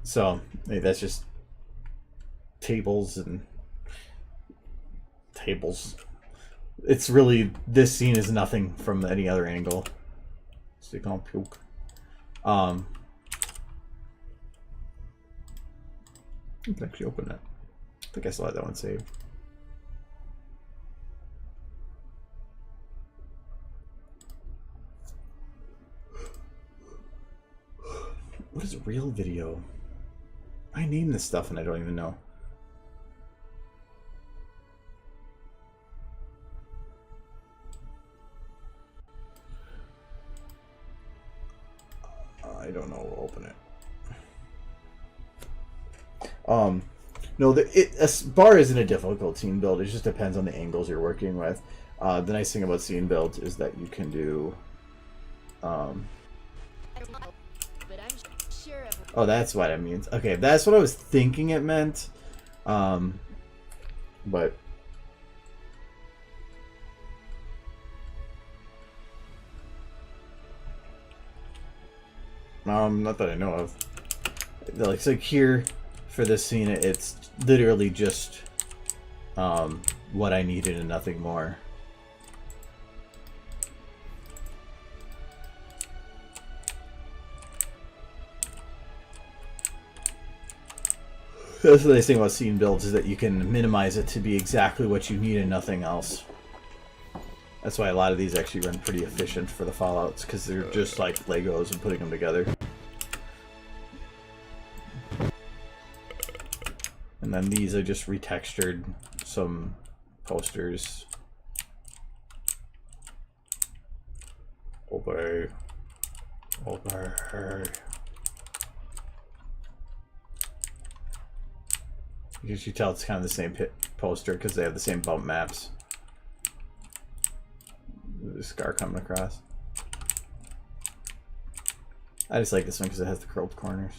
So, hey, that's just tables and... tables. It's really... this scene is nothing from any other angle. Stick on puke. You can actually open it. I think I still had that one saved. What is real video? I name this stuff and I don't even know. I don't know. We'll open it. No, a bar isn't a difficult scene build. It just depends on the angles you're working with. The nice thing about scene builds is that you can do. Oh, that's what it means. Okay, that's what I was thinking it meant. But. Not that I know of. Like here, for this scene, it's literally just what I needed and nothing more. That's the nice thing about scene builds, is that you can minimize it to be exactly what you need and nothing else. That's why a lot of these actually run pretty efficient for the Fallouts, because they're just like Legos and putting them together. And then these I just retextured some posters. Obey. Obey. You can tell it's kind of the same poster because they have the same bump maps. There's a scar coming across. I just like this one because it has the curled corners.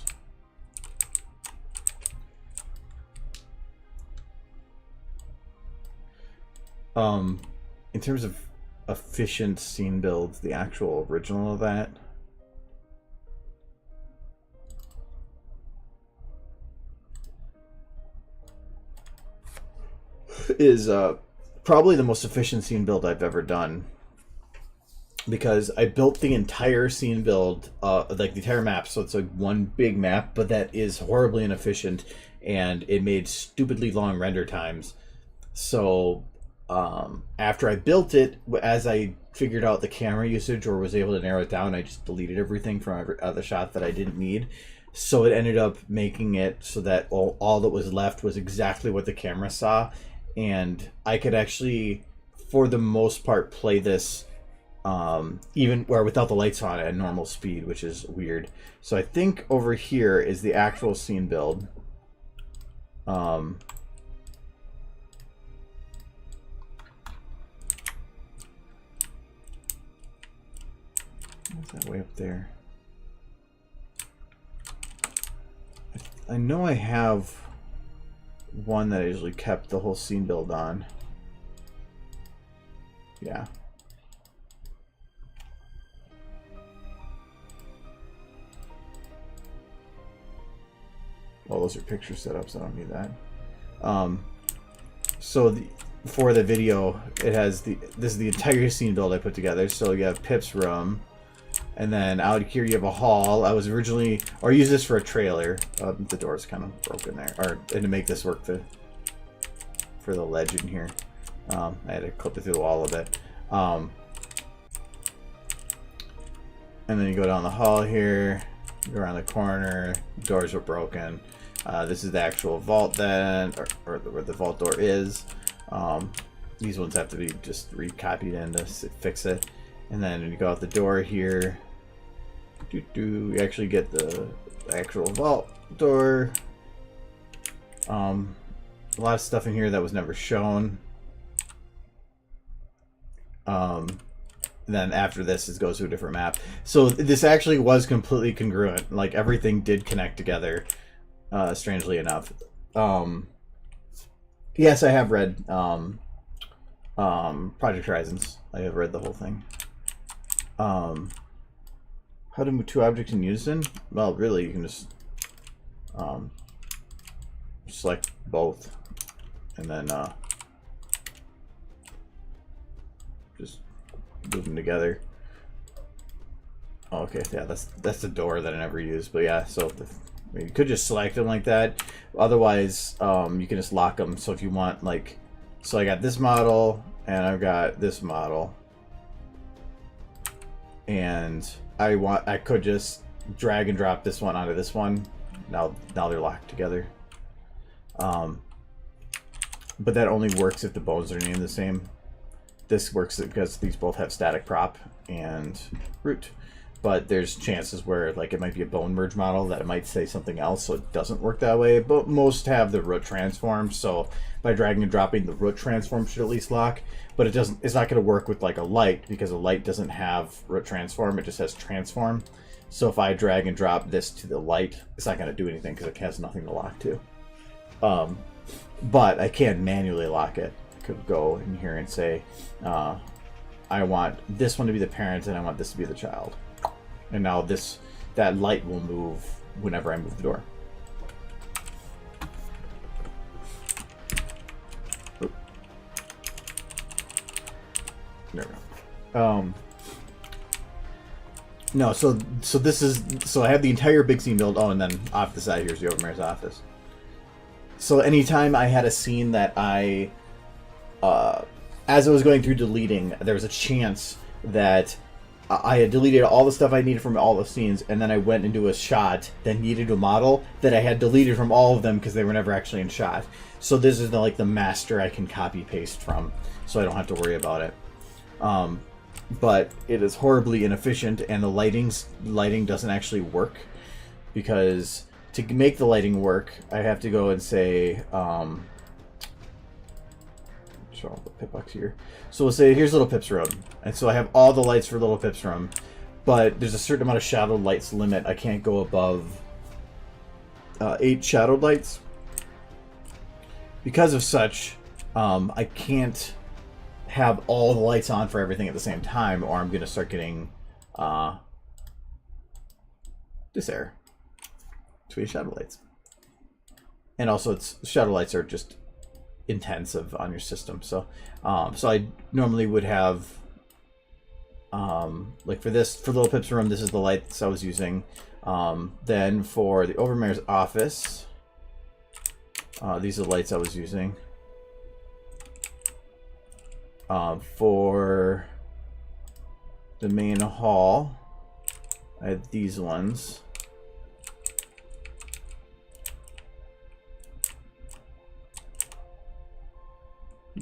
In terms of efficient scene builds, the actual original of that is probably the most efficient scene build I've ever done, because I built the entire scene build, like the entire map, so it's like one big map, but that is horribly inefficient, and it made stupidly long render times. So after I built it, as I figured out the camera usage or was able to narrow it down, I just deleted everything from every other shot that I didn't need. So it ended up making it so that all that was left was exactly what the camera saw, and I could actually, for the most part, play this even where without the lights on at normal speed, which is weird. So I think over here is the actual scene build. What's that way up there? I know I have one that I usually kept the whole scene build on. Yeah. Well, those are picture setups. I don't need that. So for the video, it has this is the entire scene build I put together. So you have Pip's room, and then out here you have a hall. I was originally, or use this for a trailer. The door's kind of broken there, and to make this work for the ledge in here, I had to clip it through the wall a bit. And then you go down the hall here, go around the corner. Doors were broken. This is the actual vault then, or where the vault door is. These ones have to be just recopied in to fix it. And then when you go out the door here, you actually get the actual vault door. A lot of stuff in here that was never shown. Then after this, it goes to a different map. So this actually was completely congruent. Like everything did connect together, strangely enough. Yes, I have read Project Horizons. I have read the whole thing. How to move two objects in unison? Well, really, you can just select both, and then just move them together. Oh, okay, yeah, that's the door that I never used. But yeah, so you could just select them like that. Otherwise, you can just lock them. So if you want, like, so I got this model and I've got this model, and I could just drag and drop this one onto this one. Now they're locked together. But that only works if the bones are named the same. This works because these both have static prop and root. but there's chances where like it might be a bone merge model that it might say something else, so it doesn't work that way. But most have the root transform, so by dragging and dropping, the root transform should at least lock. But it doesn't. It's not going to work with like a light, because a light doesn't have root transform. It just has transform. So if I drag and drop this to the light, it's not going to do anything because it has nothing to lock to. But I can manually lock it. I could go in here and say, I want this one to be the parent and I want this to be the child. And now that light will move whenever I move the door. Oop. There we go. No, so this is, so I have the entire big scene build. Oh, and then off the side here's the Overmare's office. So anytime I had a scene that as I was going through deleting, there was a chance that I had deleted all the stuff I needed from all the scenes, and then I went into a shot that needed a model that I had deleted from all of them because they were never actually in shot. So this is the master I can copy paste from, so I don't have to worry about it. But it is horribly inefficient, and the lighting doesn't actually work, because to make the lighting work, I have to go and say, show all the Pipbox here. So we'll say, here's Little Pip's room. And so I have all the lights for Little Pip's room, but there's a certain amount of shadowed lights limit. I can't go above 8 shadowed lights. Because of such, I can't have all the lights on for everything at the same time, or I'm going to start getting this error. Too many shadow lights. And also, shadow lights are just intensive on your system. So I normally would have like for Little Pip's room, this is the lights I was using. Then for the Overmare's office, these are the lights I was using. For the main hall, I had these ones.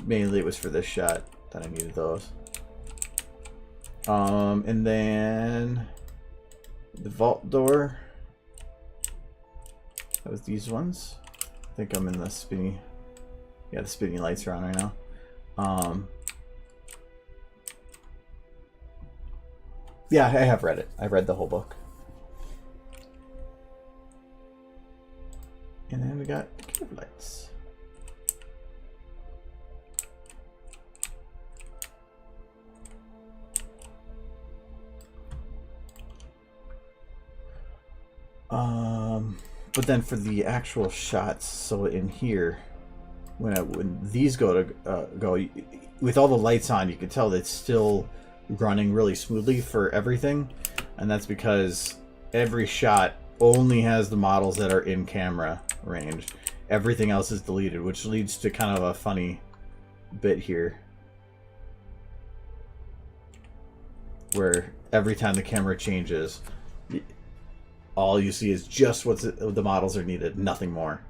Mainly it was for this shot that I needed those. And then the vault door, that was these ones. I think I'm in the spinny, yeah, the spinny lights are on right now. Yeah, I have read it. I've read the whole book. And then we got the cave lights. But then for the actual shots, so in here, when these go with all the lights on, you can tell that it's still running really smoothly for everything, and that's because every shot only has the models that are in camera range. Everything else is deleted, which leads to kind of a funny bit here, where every time the camera changes, all you see is just the models are needed, nothing more.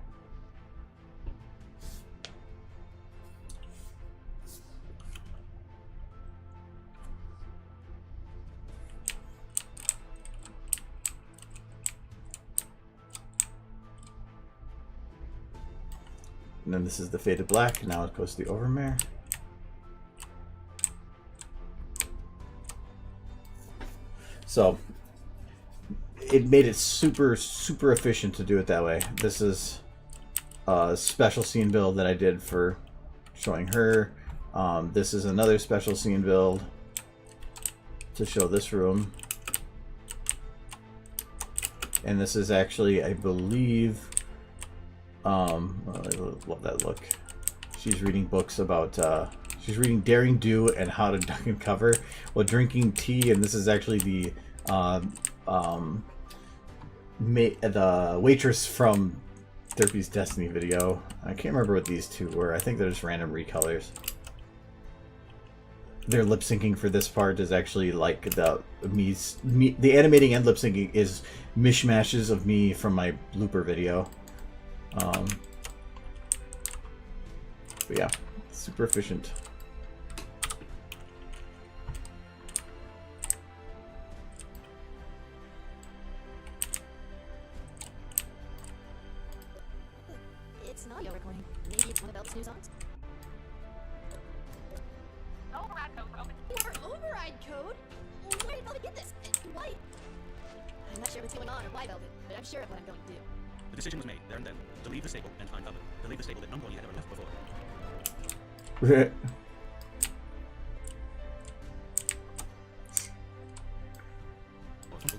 And then this is the faded black. Now it goes to the Overmare. So it made it super efficient to do it that way. This is a special scene build that I did for showing her. This is another special scene build to show this room. And this is actually, I believe, well, I love that look. She's reading books about, she's reading Daring Do and How to Duck and Cover while drinking tea, and this is actually the waitress from Therapy's Destiny video. I can't remember what these two were. I think they're just random recolors. Their lip syncing for this part is actually like the animating and lip syncing is mishmashes of me from my blooper video. But yeah, super efficient. an audio recording. Maybe it's one of Belt's new songs. Override code for open. Your override code? Where did Velvet get this? Why? I'm not sure what's going on or why, Velvet, but I'm sure of what I'm going to do. The decision was made there and then to leave the stable and find Velvet. To leave the stable that no pony had ever left before.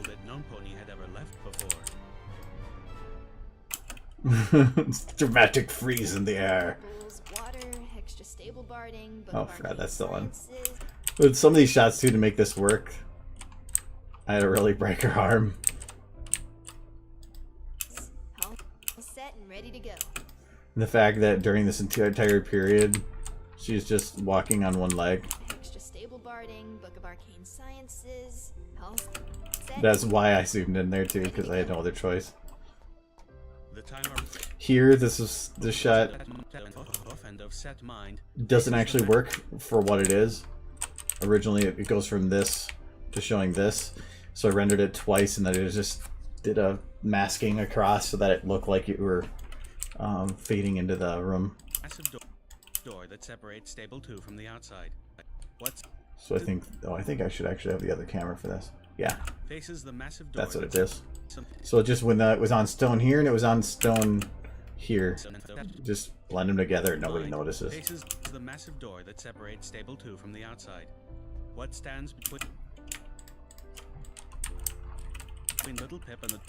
That no pony had ever left before. Dramatic freeze in the air. Water, extra stable barding, oh, God, that's the one. With some of these shots, too, to make this work, I had to really break her arm. All set and ready to go. And the fact that during this entire period, she's just walking on one leg. Extra stable barding, Book of Arcane Sciences. All set. That's why I zoomed in there, too, because I had no other choice. The timer. Here, this shot doesn't actually work for what it is. Originally, it goes from this to showing this, so I rendered it twice, and then it just did a masking across so that it looked like you were fading into the room. Massive door that separates stable 2 from the outside. What's so I think I should actually have the other camera for this. Yeah, faces the massive door. That's what it is. So just when it was on stone here and it was on stone here, just blend them together and nobody notices. Faces the massive door that separates stable 2 from the outside. What stands between Little Pip and the...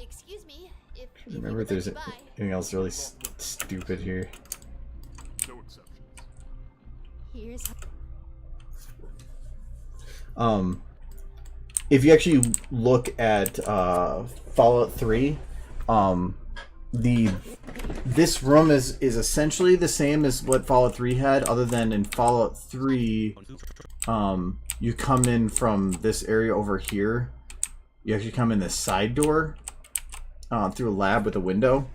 Excuse me, if Remember if there's anything else really stupid here. No exceptions. Here's... If you actually look at Fallout 3, this room is essentially the same as what Fallout 3 had, other than in Fallout 3, you come in from this area over here. You actually come in this side door through a lab with a window.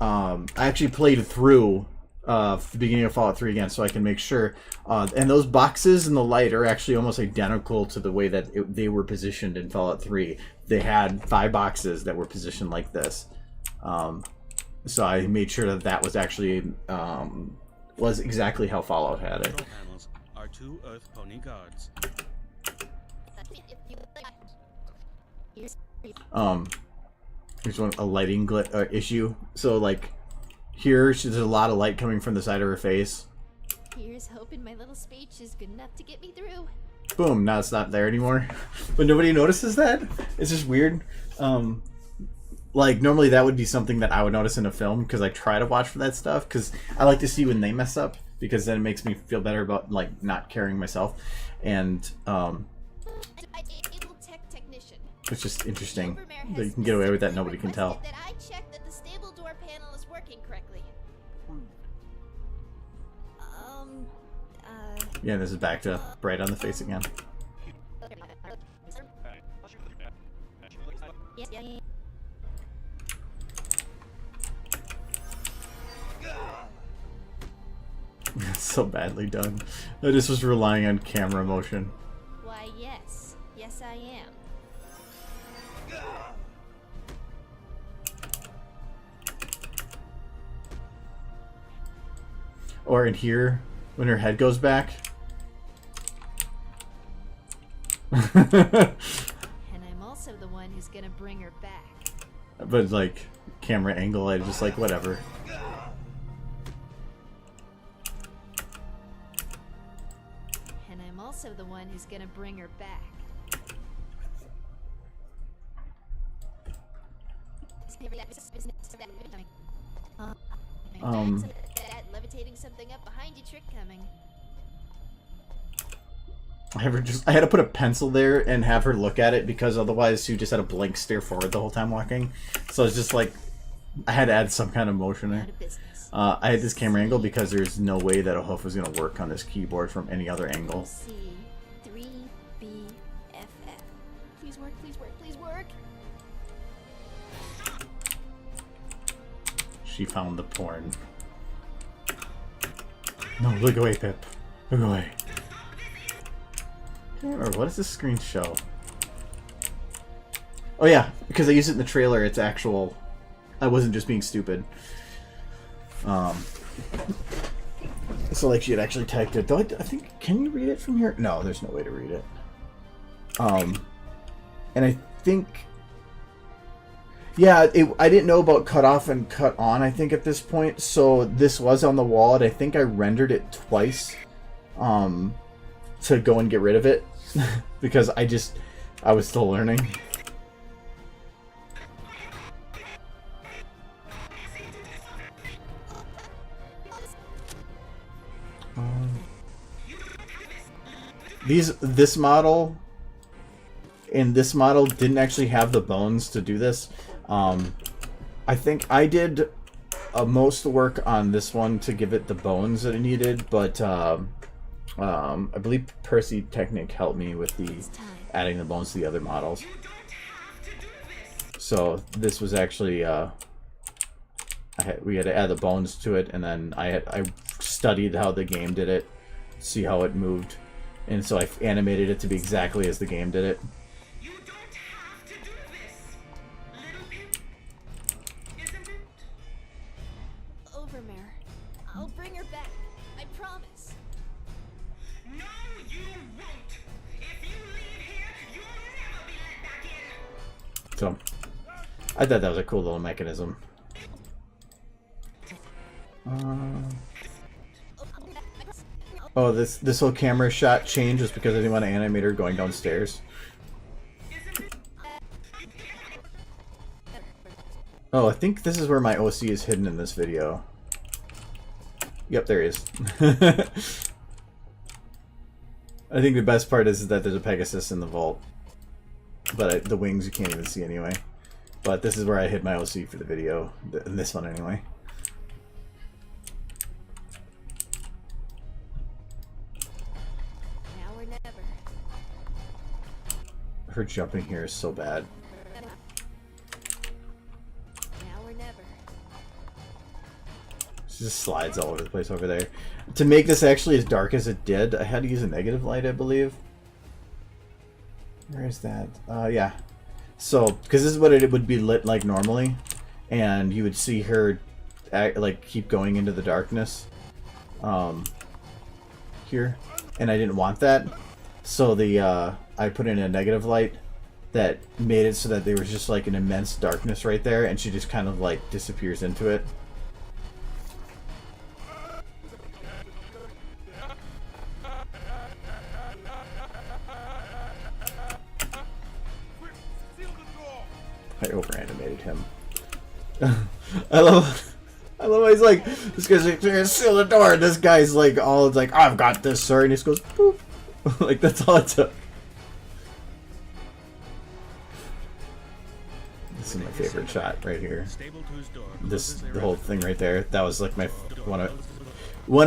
I actually played through the beginning of Fallout 3 again, so I can make sure. And those boxes in the light are actually almost identical to the way that they were positioned in Fallout 3. They had 5 boxes that were positioned like this. So I made sure that was actually was exactly how Fallout had it. Panels are 2 Earth Pony guards. Here's a lighting issue. So like here, there's a lot of light coming from the side of her face. Here's hoping my little speech is good enough to get me through. Boom, now it's not there anymore. But nobody notices that? It's just weird. Like, normally that would be something that I would notice in a film, because I try to watch for that stuff, because I like to see when they mess up, because then it makes me feel better about, like, not caring myself. And, it's just interesting that you can get away with that, nobody can tell. That I check that the stable door panel is working correctly. Yeah, this is back to bright on the face again. So badly done. I just was relying on camera motion. Why, yes. Yes, I am. Or in here, when her head goes back. And I'm also the one who's gonna bring her back. But like, camera angle, I just like, whatever. And I'm also the one who's gonna bring her back. That levitating something up behind you trick coming. I had to put a pencil there and have her look at it, because otherwise she just had a blank stare forward the whole time walking. So it's just like, I had to add some kind of motion there. I had this camera angle because there's no way that a hoof was going to work on this keyboard from any other angle. C3BFF. Please work, please work, please work. She found the porn. No, look away, Pip. Look away. I can't remember, what does this screen show? Oh yeah, because I used it in the trailer. It's actual. I wasn't just being stupid. So like she had actually typed it. Though I think, can you read it from here? No, there's no way to read it. And I think, yeah, I didn't know about cut off and cut on, I think, at this point. So this was on the wall, and I think I rendered it twice to go and get rid of it because I was still learning. This model and this model didn't actually have the bones to do this. I think I did most work on this one to give it the bones that it needed, but I believe Percy Technic helped me with adding the bones to the other models. So this was actually we had to add the bones to it, and then I studied how the game did it, see how it moved, and so I animated it to be exactly as the game did it. You don't have to do this, little pimp. Isn't it? Overmare. I'll bring her back. I promise. No, you won't. If you leave here, you'll never be let back in. So I thought that was a cool little mechanism. Oh, this whole camera shot change was because I didn't want to animate her going downstairs. Oh, I think this is where my OC is hidden in this video. Yep, there he is. I think the best part is that there's a Pegasus in the vault. But the wings you can't even see anyway. But this is where I hid my OC for the video. In this one anyway. Now or never. Her jumping here is so bad. Now or never. She just slides all over the place over there. To make this actually as dark as it did, I had to use a negative light, I believe. Where is that? Yeah. So, because this is what it would be lit like normally, and you would see her like keep going into the darkness here, and I didn't want that, so I put in a negative light that made it so that there was just like an immense darkness right there, and she just kind of like disappears into it. I over-animated him. I love how he's like, this guy's like, seal the door, and this guy's like, all like, I've got this, sir, and he just goes, poof. Like, that's all it took. This is my favorite shot right here. The whole thing right there. That was like my one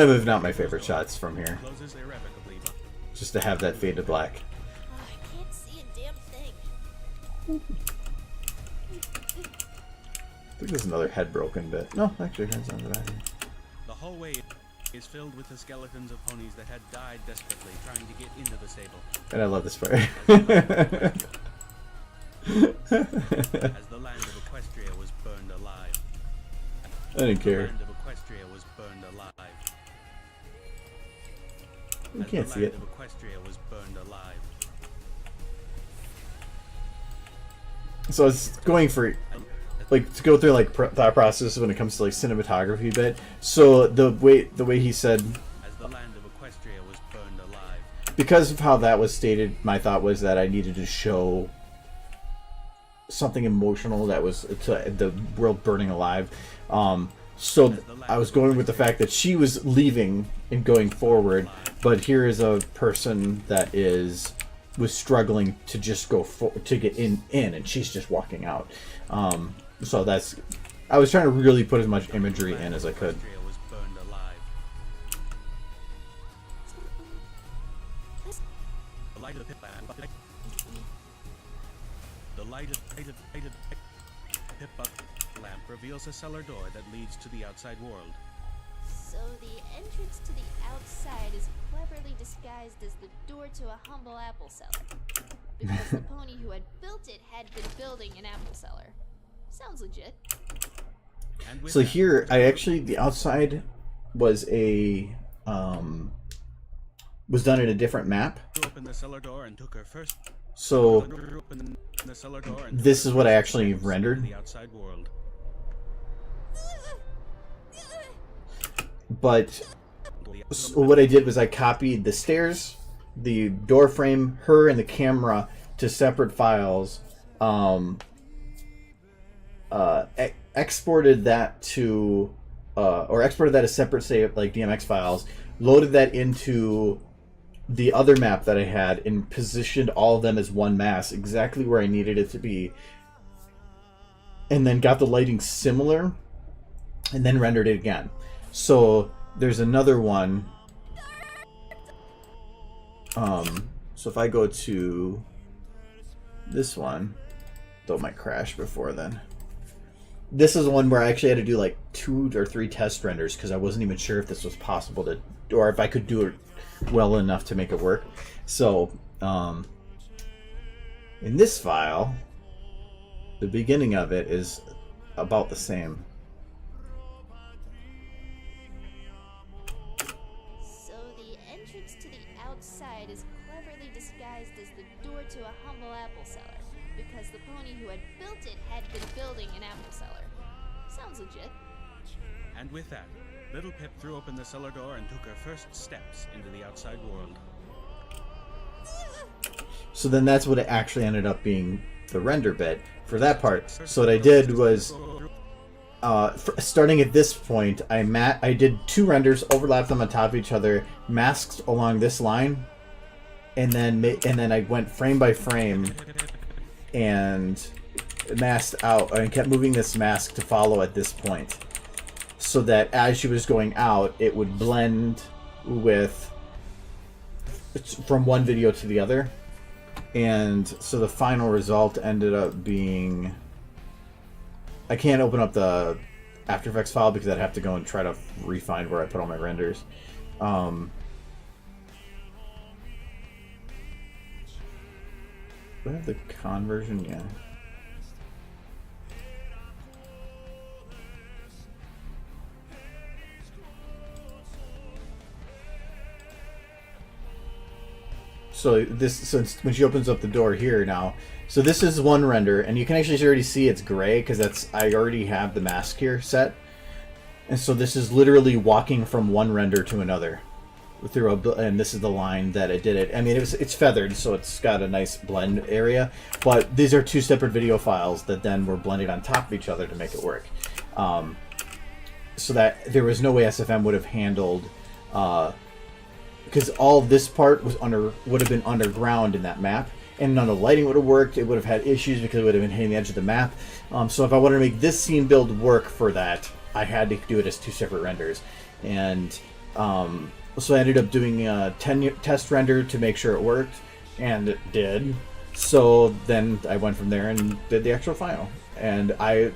of if not my favorite shots from here. Just to have that fade to black. Oh, I can't see a damn thing. I think there's another head broken bit. No, actually, it's on the back here. The hallway is filled with the skeletons of ponies that had died desperately trying to get into the stable. And I love this part. As the land of Equestria was burned alive. I didn't The care. land of Equestria was burned alive. You As can't the see land it. of Equestria was burned alive. So it's going for, like, to go through like thought process when it comes to like cinematography bit. So the way he said, As the land of Equestria was burned alive. because of how that was stated, my thought was that I needed to show something emotional that was to the world burning alive. So I was going with the fact that she was leaving and going forward, but here is a person that was struggling to just go to get in, and she's just walking out. So I was trying to really put as much imagery in as I could. Equestria was burned alive. The light of the light of Pip lamp reveals a cellar door that leads to the outside world. So the entrance to the outside is cleverly disguised as the door to a humble apple cellar. Because the pony who had built it had had been building an apple cellar. Sounds legit. And with So that, here, I actually, the outside was a was done in a different map. opened the cellar door and took her first. So Opened the cellar door and this took is her what I first actually steps rendered. into the outside world. But so what I did was I copied the stairs, the door frame, her, and the camera to separate files. Exported that to, or exported that as separate, say, like DMX files. Loaded that into the other map that I had and positioned all of them as one mass, exactly where I needed it to be. And then got the lighting similar, and then rendered it again. So there's another one. So if I go to this one, though it might crash before then. This is one where I actually had to do like 2 or 3 test renders because I wasn't even sure if this was possible to, or if I could do it well enough to make it work. So in this file, the beginning of it is about the same. So the entrance to the outside is cleverly disguised as the door to a humble apple cellar, because the pony who had built it had been building an apple cellar. Sounds legit. And with that, little Pip threw open the cellar door and took her first steps into the outside world. So then that's what it actually ended up being, the render bit for that part. So what I did was, starting at this point, I did 2 renders, overlapped them on top of each other, masked along this line, and then I went frame by frame and masked out, and kept moving this mask to follow at this point, so that as she was going out, it would blend with from one video to the other. And so the final result ended up being, I can't open up the After Effects file because I'd have to go and try to refine where I put all my renders. Do I have the conversion? Yeah. So when she opens up the door here now, so this is one render, and you can actually already see it's gray because I already have the mask here set, and so this is literally walking from one render to another and this is the line that it did it. I mean, it's feathered, so it's got a nice blend area, but these are 2 separate video files that then were blended on top of each other to make it work. So that there was no way SFM would have handled. Because all this part would have been underground in that map, and none of the lighting would have worked. It would have had issues because it would have been hitting the edge of the map. So if I wanted to make this scene build work for that, I had to do it as 2 separate renders. And so I ended up doing a test render to make sure it worked, and it did. So then I went from there and did the actual final, and that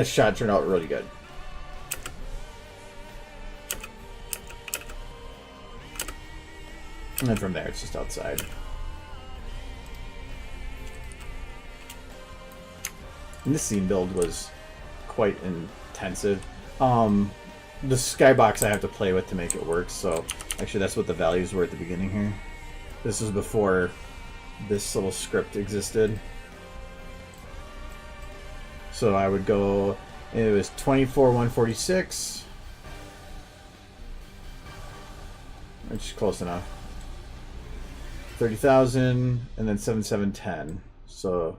shot turned out really good. And then from there, it's just outside. And this scene build was quite intensive. The skybox I have to play with to make it work, so actually that's what the values were at the beginning here. This was before this little script existed. So I would go, it was 24,146, which is close enough. 30,000, and then 7,710. So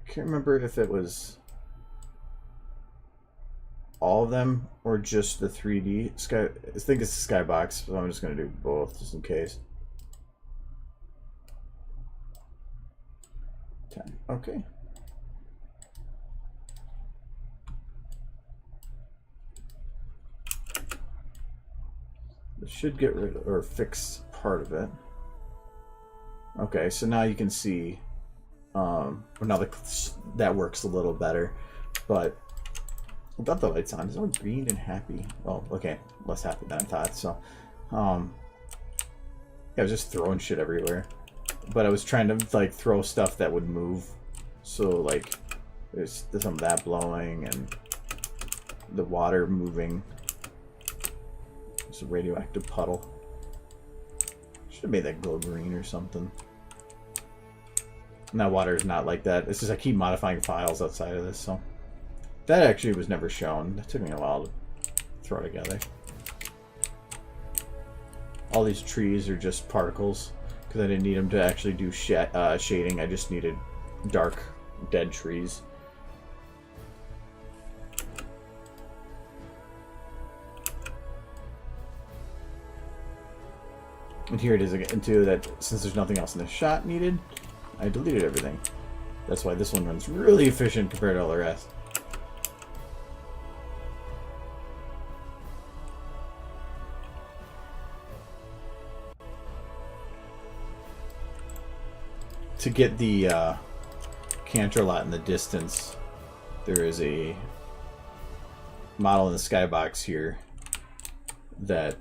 I can't remember if it was all of them or just the 3D sky. I think it's the skybox, so I'm just going to do both just in case. 10. Okay. It should get rid of, or fix part of it. Okay, so now you can see, well, now that works a little better, but without the lights on, it's all green and happy. Well, okay, less happy than I thought, so, I was just throwing shit everywhere. But I was trying to like throw stuff that would move. So like there's some of that blowing and the water moving. It's a radioactive puddle. Should have made that glow green or something. And that water is not like that. It's just I keep modifying files outside of this, so that actually was never shown. That took me a while to throw together. All these trees are just particles because I didn't need them to actually do shading. I just needed dark, dead trees. And here it is again too, that since there's nothing else in the shot needed, I deleted everything. That's why this one runs really efficient compared to all the rest. To get the canter lot in the distance, there is a model in the skybox here that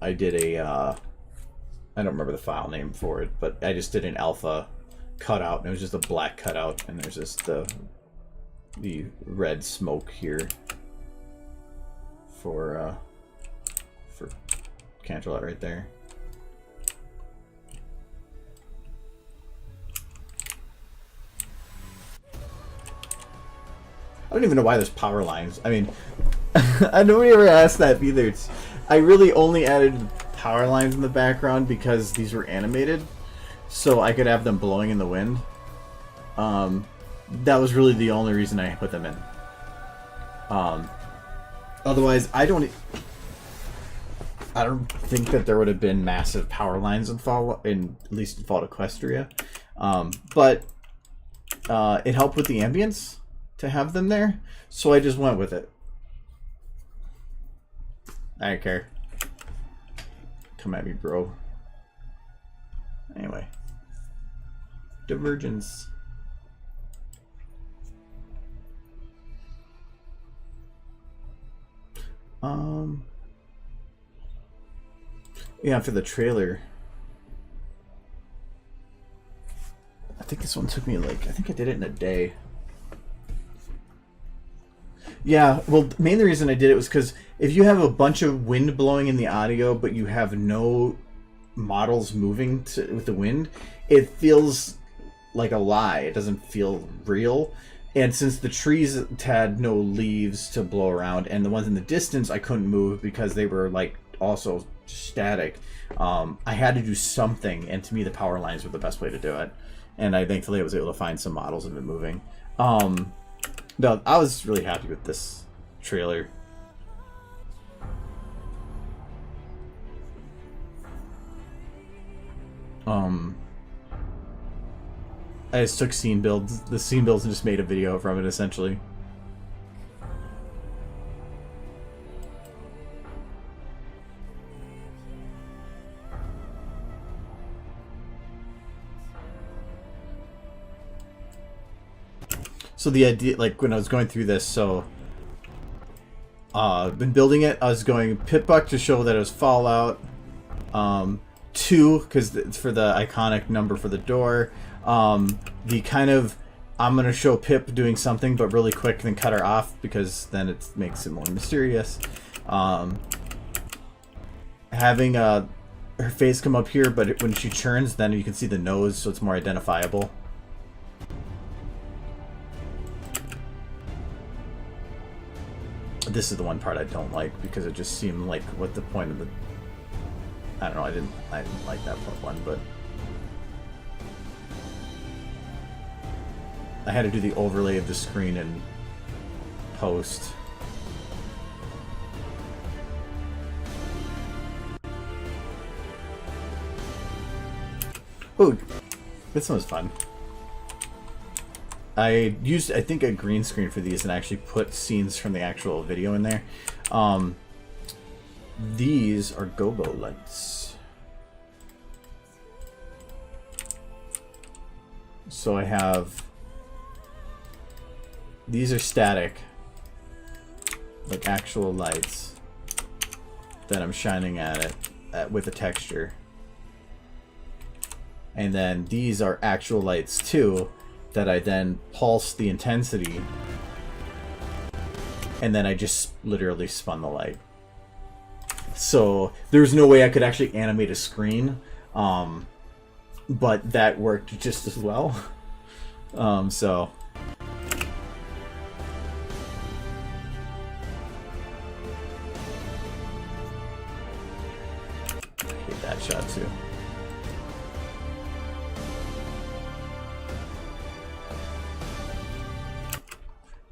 I did a, I don't remember the file name for it, but I just did an alpha cutout, and it was just a black cutout, and there's just the red smoke here for Canterlot right there. I don't even know why there's power lines. I mean, nobody ever asked that either. I really only added power lines in the background because these were animated, so I could have them blowing in the wind. That was really the only reason I put them in. Otherwise, I don't think that there would have been massive power lines in Fall, at least in Fall Equestria. But it helped with the ambience to have them there, so I just went with it. I don't care. Come at me, bro. Anyway. Divergence. Yeah, for the trailer. I think this one took me like, I think I did it in a day. Yeah, well, the main reason I did it was because if you have a bunch of wind blowing in the audio, but you have no models moving with the wind, it feels like a lie. It doesn't feel real. And since the trees had no leaves to blow around, and the ones in the distance I couldn't move because they were like also static, I had to do something, and to me the power lines were the best way to do it. And I thankfully I was able to find some models of it moving. No, I was really happy with this trailer. I just took scene builds, the scene builds, and just made a video from it, essentially. So the idea, like when I was going through this, so been building it, I was going Pitbuck to show that it was Fallout, 2 because it's for the iconic number for the door, the kind of I'm gonna show Pip doing something but really quick, then cut her off because then it makes it more mysterious, having her face come up here, but when she turns then you can see the nose, so it's more identifiable. This is the one part I don't like because it just seemed like what the point of the, I don't know, I didn't like that one, but I had to do the overlay of the screen in post. Ooh, this one was fun. I used, I think, a green screen for these and actually put scenes from the actual video in there. These are go-go lights. So I have, these are static, like actual lights that I'm shining at it with a texture. And then these are actual lights too, that I then pulse the intensity. And then I just literally spun the light. So there's no way I could actually animate a screen. But that worked just as well. So... that shot too.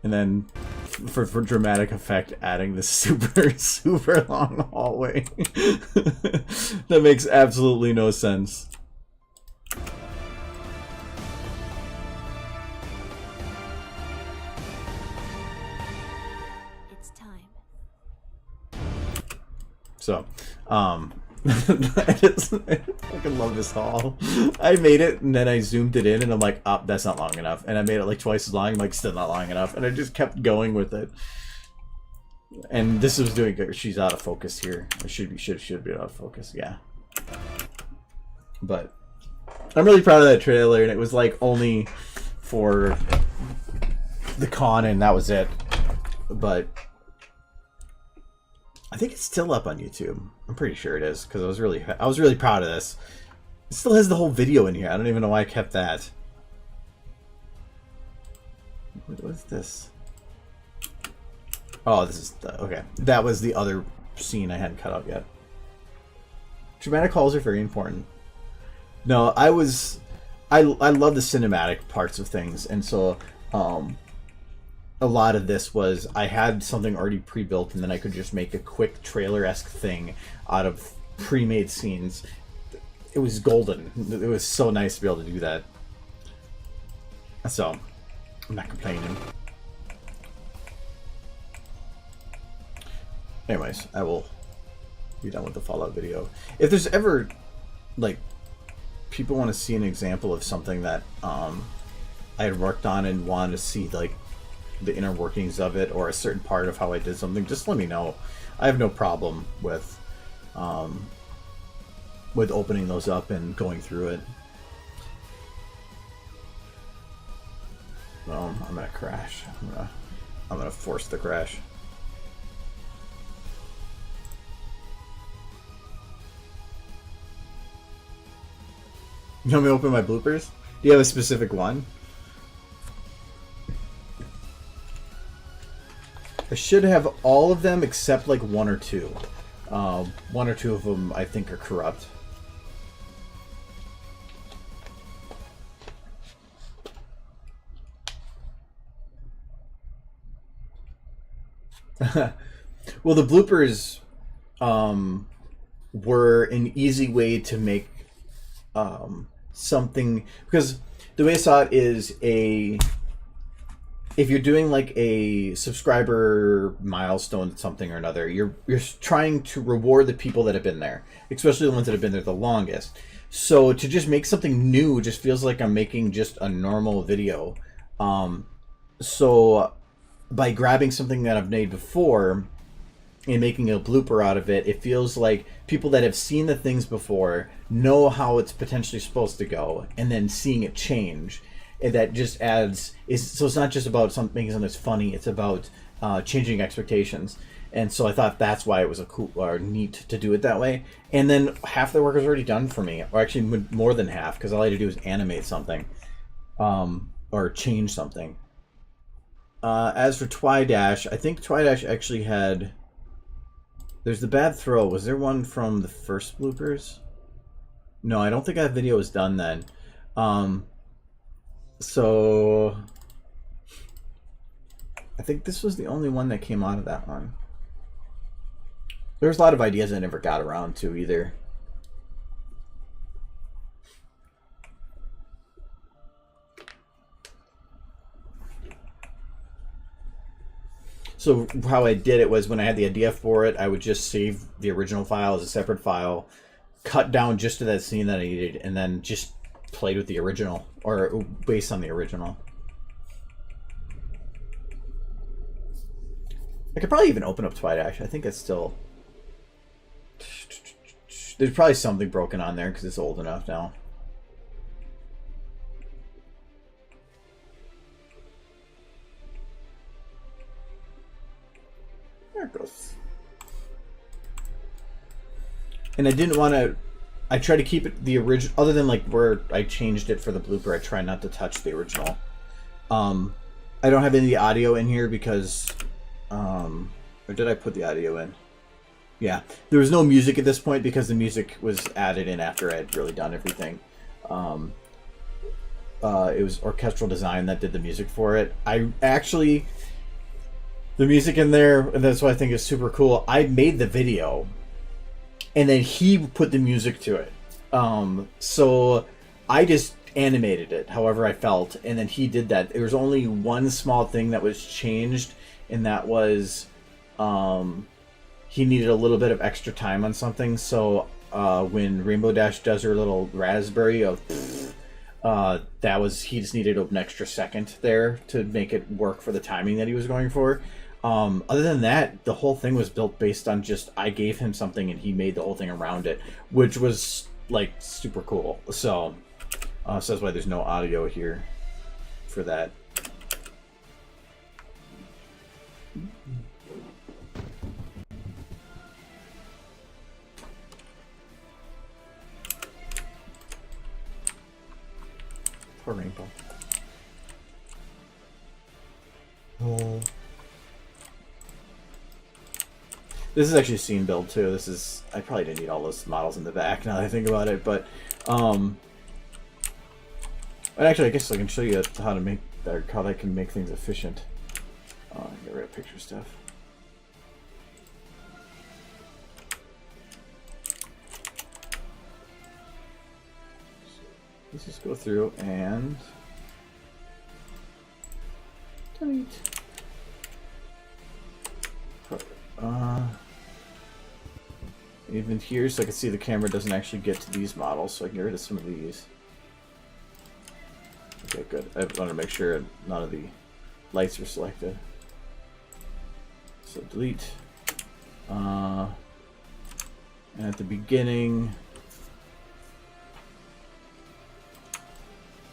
And then for dramatic effect, adding this super long hallway. That makes absolutely no sense. It's time. So, I fucking love this hall. I made it and then I zoomed it in and I'm like, oh, that's not long enough. And I made it like twice as long. I'm like, still not long enough. And I just kept going with it. And this was doing good. She's out of focus here. It should be out of focus. Yeah. But I'm really proud of that trailer, and it was like only for the con and that was it. But I think it's still up on YouTube. I'm pretty sure it is because I was really proud of this. It still has the whole video in here. I don't even know why I kept that. What was this? Oh, this is okay. That was the other scene I hadn't cut out yet. Dramatic halls are very important. No, I love the cinematic parts of things, and so a lot of this was I had something already pre-built and then I could just make a quick trailer-esque thing out of pre-made scenes. It was golden. It was so nice to be able to do that. So, I'm not complaining. Anyways, I will be done with the Fallout video. If there's ever, like, people want to see an example of something that I had worked on and wanted to see, like, the inner workings of it or a certain part of how I did something, just let me know. I have no problem with opening those up and going through it. Well, I'm gonna crash. I'm gonna force the crash. You want me to open my bloopers? Do you have a specific one? I should have all of them except like one or two. One or two of them I think are corrupt. Well, the bloopers were an easy way to make something, because the way I saw it is if you're doing like a subscriber milestone something or another, you're trying to reward the people that have been there, especially the ones that have been there the longest. So to just make something new just feels like I'm making just a normal video. So by grabbing something that I've made before and making a blooper out of it, it feels like people that have seen the things before know how it's potentially supposed to go, and then seeing it change. And that just adds, so it's not just about making something that's funny, it's about changing expectations. And so I thought that's why it was a cool or neat to do it that way. And then half the work is already done for me, or actually more than half, because all I had to do is animate something or change something. As for Twidash, I think Twidash actually had... There's the bad throw. Was there one from the first bloopers? No, I don't think that video was done then. So I think this was the only one that came out of that one. There's a lot of ideas I never got around to either. So how I did it was when I had the idea for it, I would just save the original file as a separate file, cut down just to that scene that I needed, and then just played with the original, or based on the original. I could probably even open up Twidash. I think it's still... There's probably something broken on there because it's old enough now. and I didn't want to. I try to keep it the original, other than like where I changed it for the blooper. I try not to touch the original. I don't have any audio in here because, or did I put the audio in? Yeah, there was no music at this point because the music was added in after I had really done everything. It was orchestral design that did the music for it. I actually, the music in there, and that's what I think is super cool. I made the video, and then he put the music to it. So I just animated it however I felt, and then he did that. There was only one small thing that was changed, and that was he needed a little bit of extra time on something. So when Rainbow Dash does her little raspberry of that was, he just needed an extra second there to make it work for the timing that he was going for. Other than that, the whole thing was built based on just, I gave him something and he made the whole thing around it, which was like super cool. So that's why there's no audio here for that. Poor Rainbow. Oh. This is actually a scene build too. This is, I probably didn't need all those models in the back now that I think about it, but actually I guess I can show you how to make, or how I can make things efficient. Get rid of picture stuff. So let's just go through and delete. Even here, so I can see the camera doesn't actually get to these models, so I can get rid of some of these. Okay, good. I want to make sure none of the lights are selected. So delete. And at the beginning,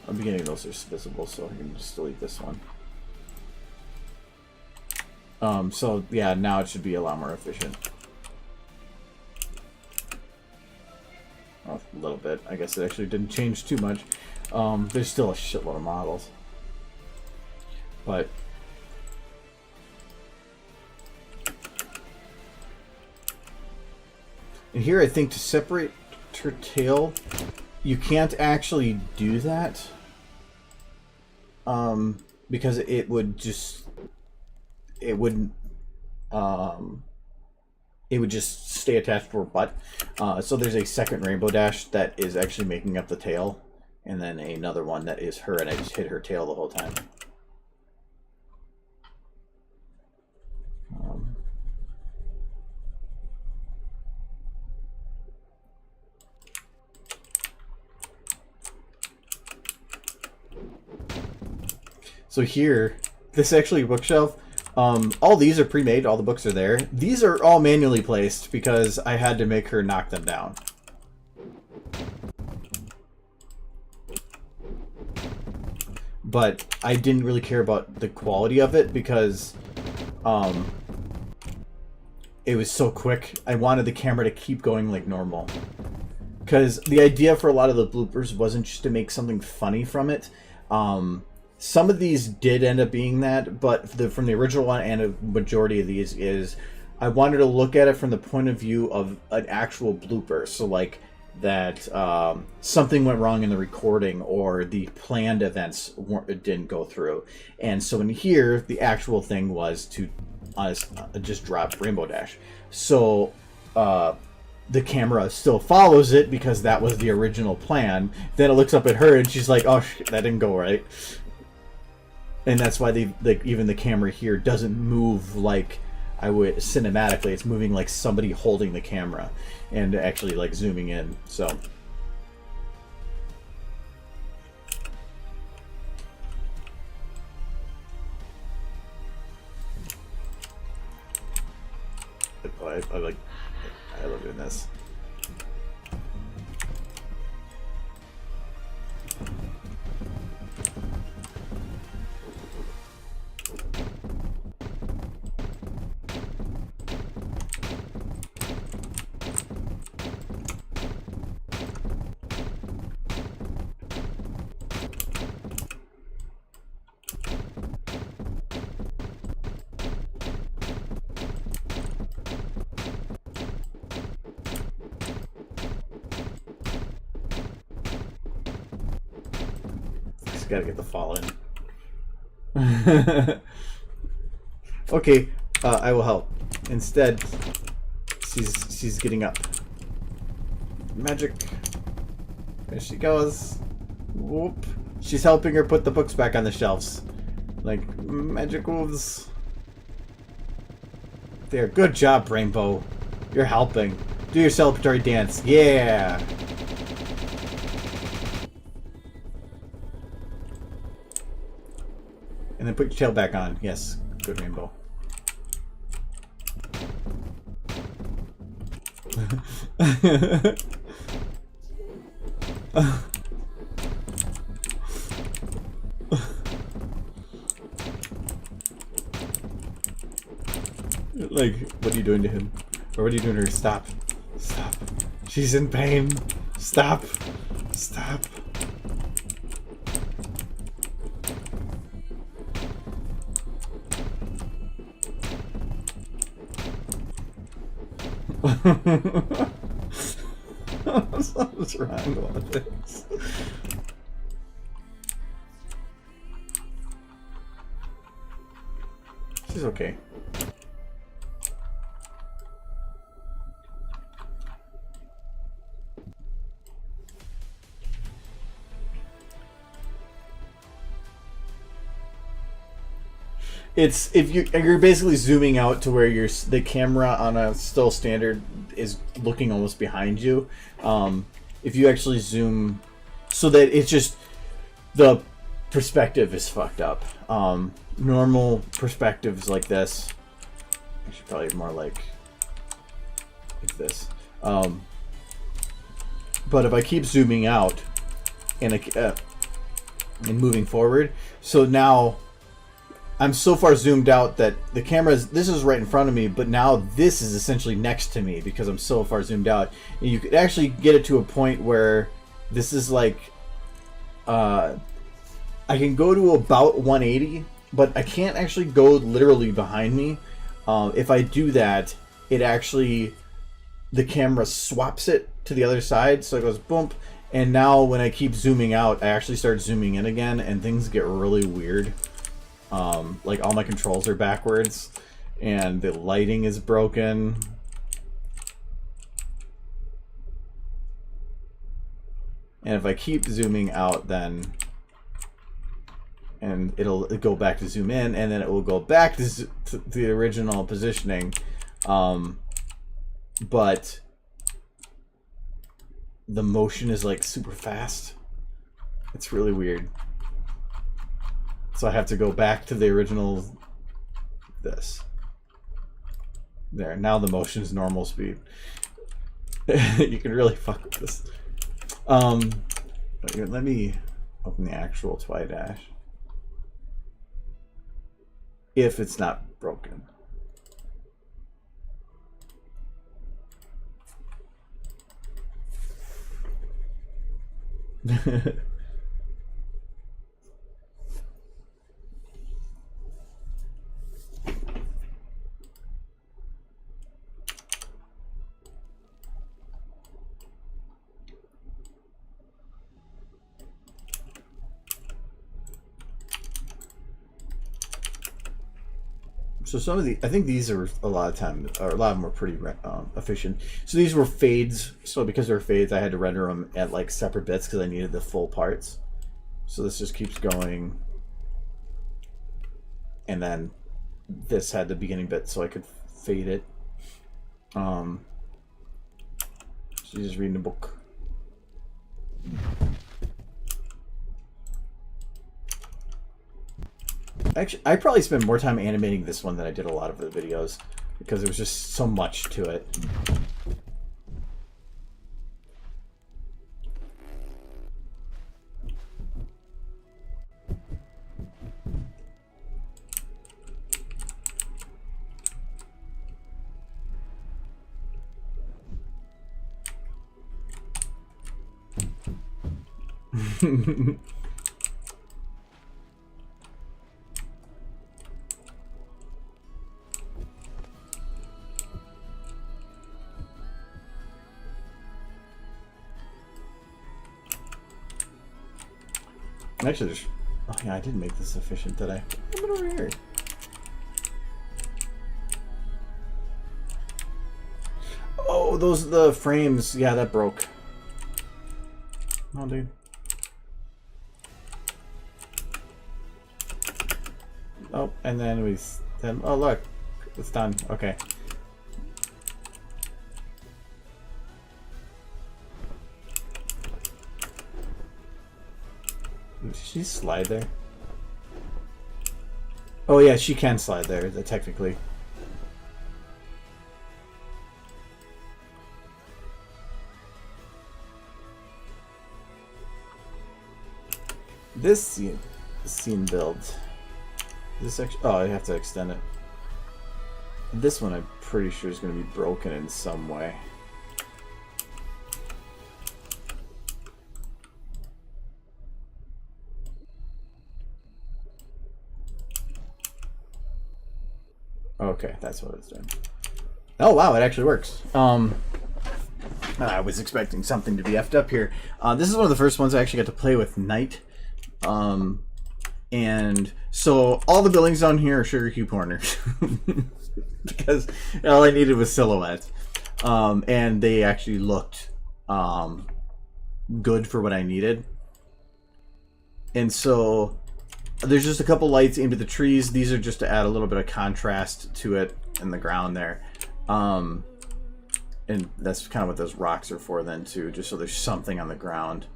those are visible, so I can just delete this one. So yeah, now it should be a lot more efficient. Well, a little bit. I guess it actually didn't change too much. There's still a shitload of models. But and here I think to separate her tail, you can't actually do that. Because it would just, it would just stay attached to her butt. So there's a second Rainbow Dash that is actually making up the tail, and then another one that is her, and I just hit her tail the whole time. So here, this is actually a bookshelf. All these are pre-made, all the books are there. These are all manually placed because I had to make her knock them down. But I didn't really care about the quality of it because it was so quick. I wanted the camera to keep going like normal. Because the idea for a lot of the bloopers wasn't just to make something funny from it. Some of these did end up being that, but from the original one and a majority of these is I wanted to look at it from the point of view of an actual blooper. So like that something went wrong in the recording or the planned events didn't go through. And so in here, the actual thing was to just drop Rainbow Dash. So the camera still follows it because that was the original plan. Then it looks up at her and she's like, oh, shit, that didn't go right. And that's why even the camera here doesn't move like I would cinematically. It's moving like somebody holding the camera and actually like zooming in. So I love doing this. Just gotta get the fall in. Okay, I will help. Instead, she's getting up. Magic. There she goes. Whoop. She's helping her put the books back on the shelves. Like, magic moves. There. Good job, Rainbow. You're helping. Do your celebratory dance. Yeah! And then put your tail back on. Yes. Good, Rainbow. Like, what are you doing to him? Or what are you doing to her? Stop. Stop. She's in pain. Stop. Stop. What's wrong with this? She's okay. It's if you're basically zooming out to where the camera on a still standard is looking almost behind you. If you actually zoom so that it's just the perspective is fucked up. Normal perspectives like this. Actually, probably more like this. But if I keep zooming out and moving forward, so now I'm so far zoomed out that the this is right in front of me, but now this is essentially next to me because I'm so far zoomed out. And you could actually get it to a point where this is like, I can go to about 180, but I can't actually go literally behind me. If I do that, it actually, the camera swaps it to the other side, so it goes boom. And now when I keep zooming out, I actually start zooming in again, and things get really weird. Like all my controls are backwards and the lighting is broken. And if I keep zooming out, then it'll go back to zoom in, and then it will go back to the original positioning. But the motion is like super fast. It's really weird. So I have to go back to the original, this. There, now the motion is normal speed. You can really fuck with this. Let me open the actual Twi-Dash. If it's not broken. So some of I think these are a lot of them were pretty efficient. So these were fades. So because they're fades, I had to render them at like separate bits because I needed the full parts. So this just keeps going, and then this had the beginning bit, so I could fade it. So you're just reading a book. Actually, I probably spent more time animating this one than I did a lot of the videos because there was just so much to it. Actually, there's... Oh yeah, I didn't make this efficient, did I? Come over here. Oh, those are the frames. Yeah, that broke. Oh, dude. Oh, and then we... Then, oh, look. It's done. Okay. Did she slide there? Oh, yeah, she can slide there, technically. This scene build. This actually, oh, I have to extend it. This one I'm pretty sure is going to be broken in some way. Okay, that's what it's doing. Oh wow, it actually works. I was expecting something to be effed up here. This is one of the first ones I actually got to play with night. And so all the buildings down here are sugar cube corners because all I needed was silhouettes, and they actually looked good for what I needed. And so there's just a couple lights aimed at the trees. These are just to add a little bit of contrast to it in the ground there, and that's kind of what those rocks are for then too, just so there's something on the ground.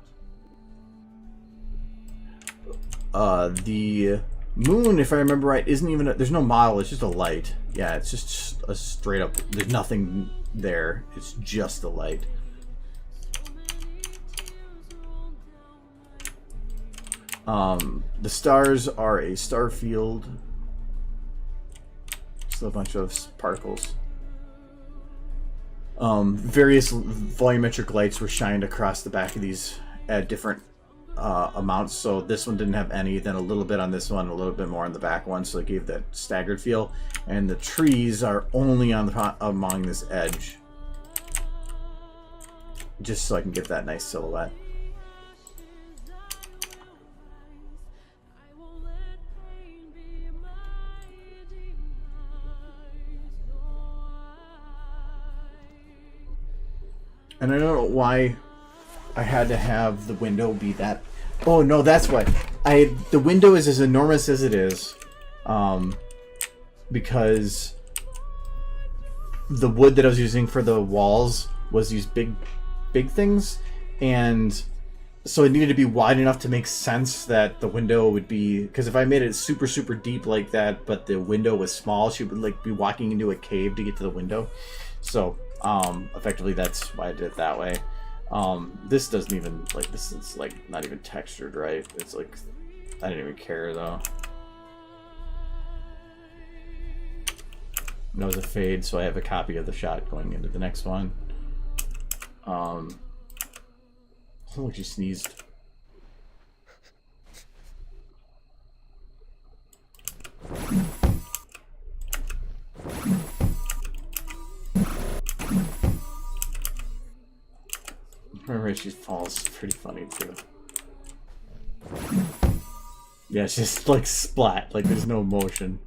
The moon, if I remember right, isn't even there's no model, it's just a light. Yeah, it's just a straight up, there's nothing there, it's just a light. The stars are a star field, just a bunch of sparkles. Various volumetric lights were shined across the back of these at different amounts. So this one didn't have any, then a little bit on this one, a little bit more on the back one, so it gave that staggered feel. And the trees are only on the along this edge, just so I can get that nice silhouette. And I don't know why I had to have the window be that. Oh no, that's why. The window is as enormous as it is, because the wood that I was using for the walls was these big things, and so it needed to be wide enough to make sense that the window would be. Because if I made it super deep like that, but the window was small, she would like be walking into a cave to get to the window. So effectively that's why I did it that way. This doesn't even, like, this is like not even textured right. It's like, I didn't even care though. And that was a fade, so I have a copy of the shot going into the next one. Oh look, she sneezed. Remember, she falls pretty funny too. Yeah, it's just like splat, like there's no motion.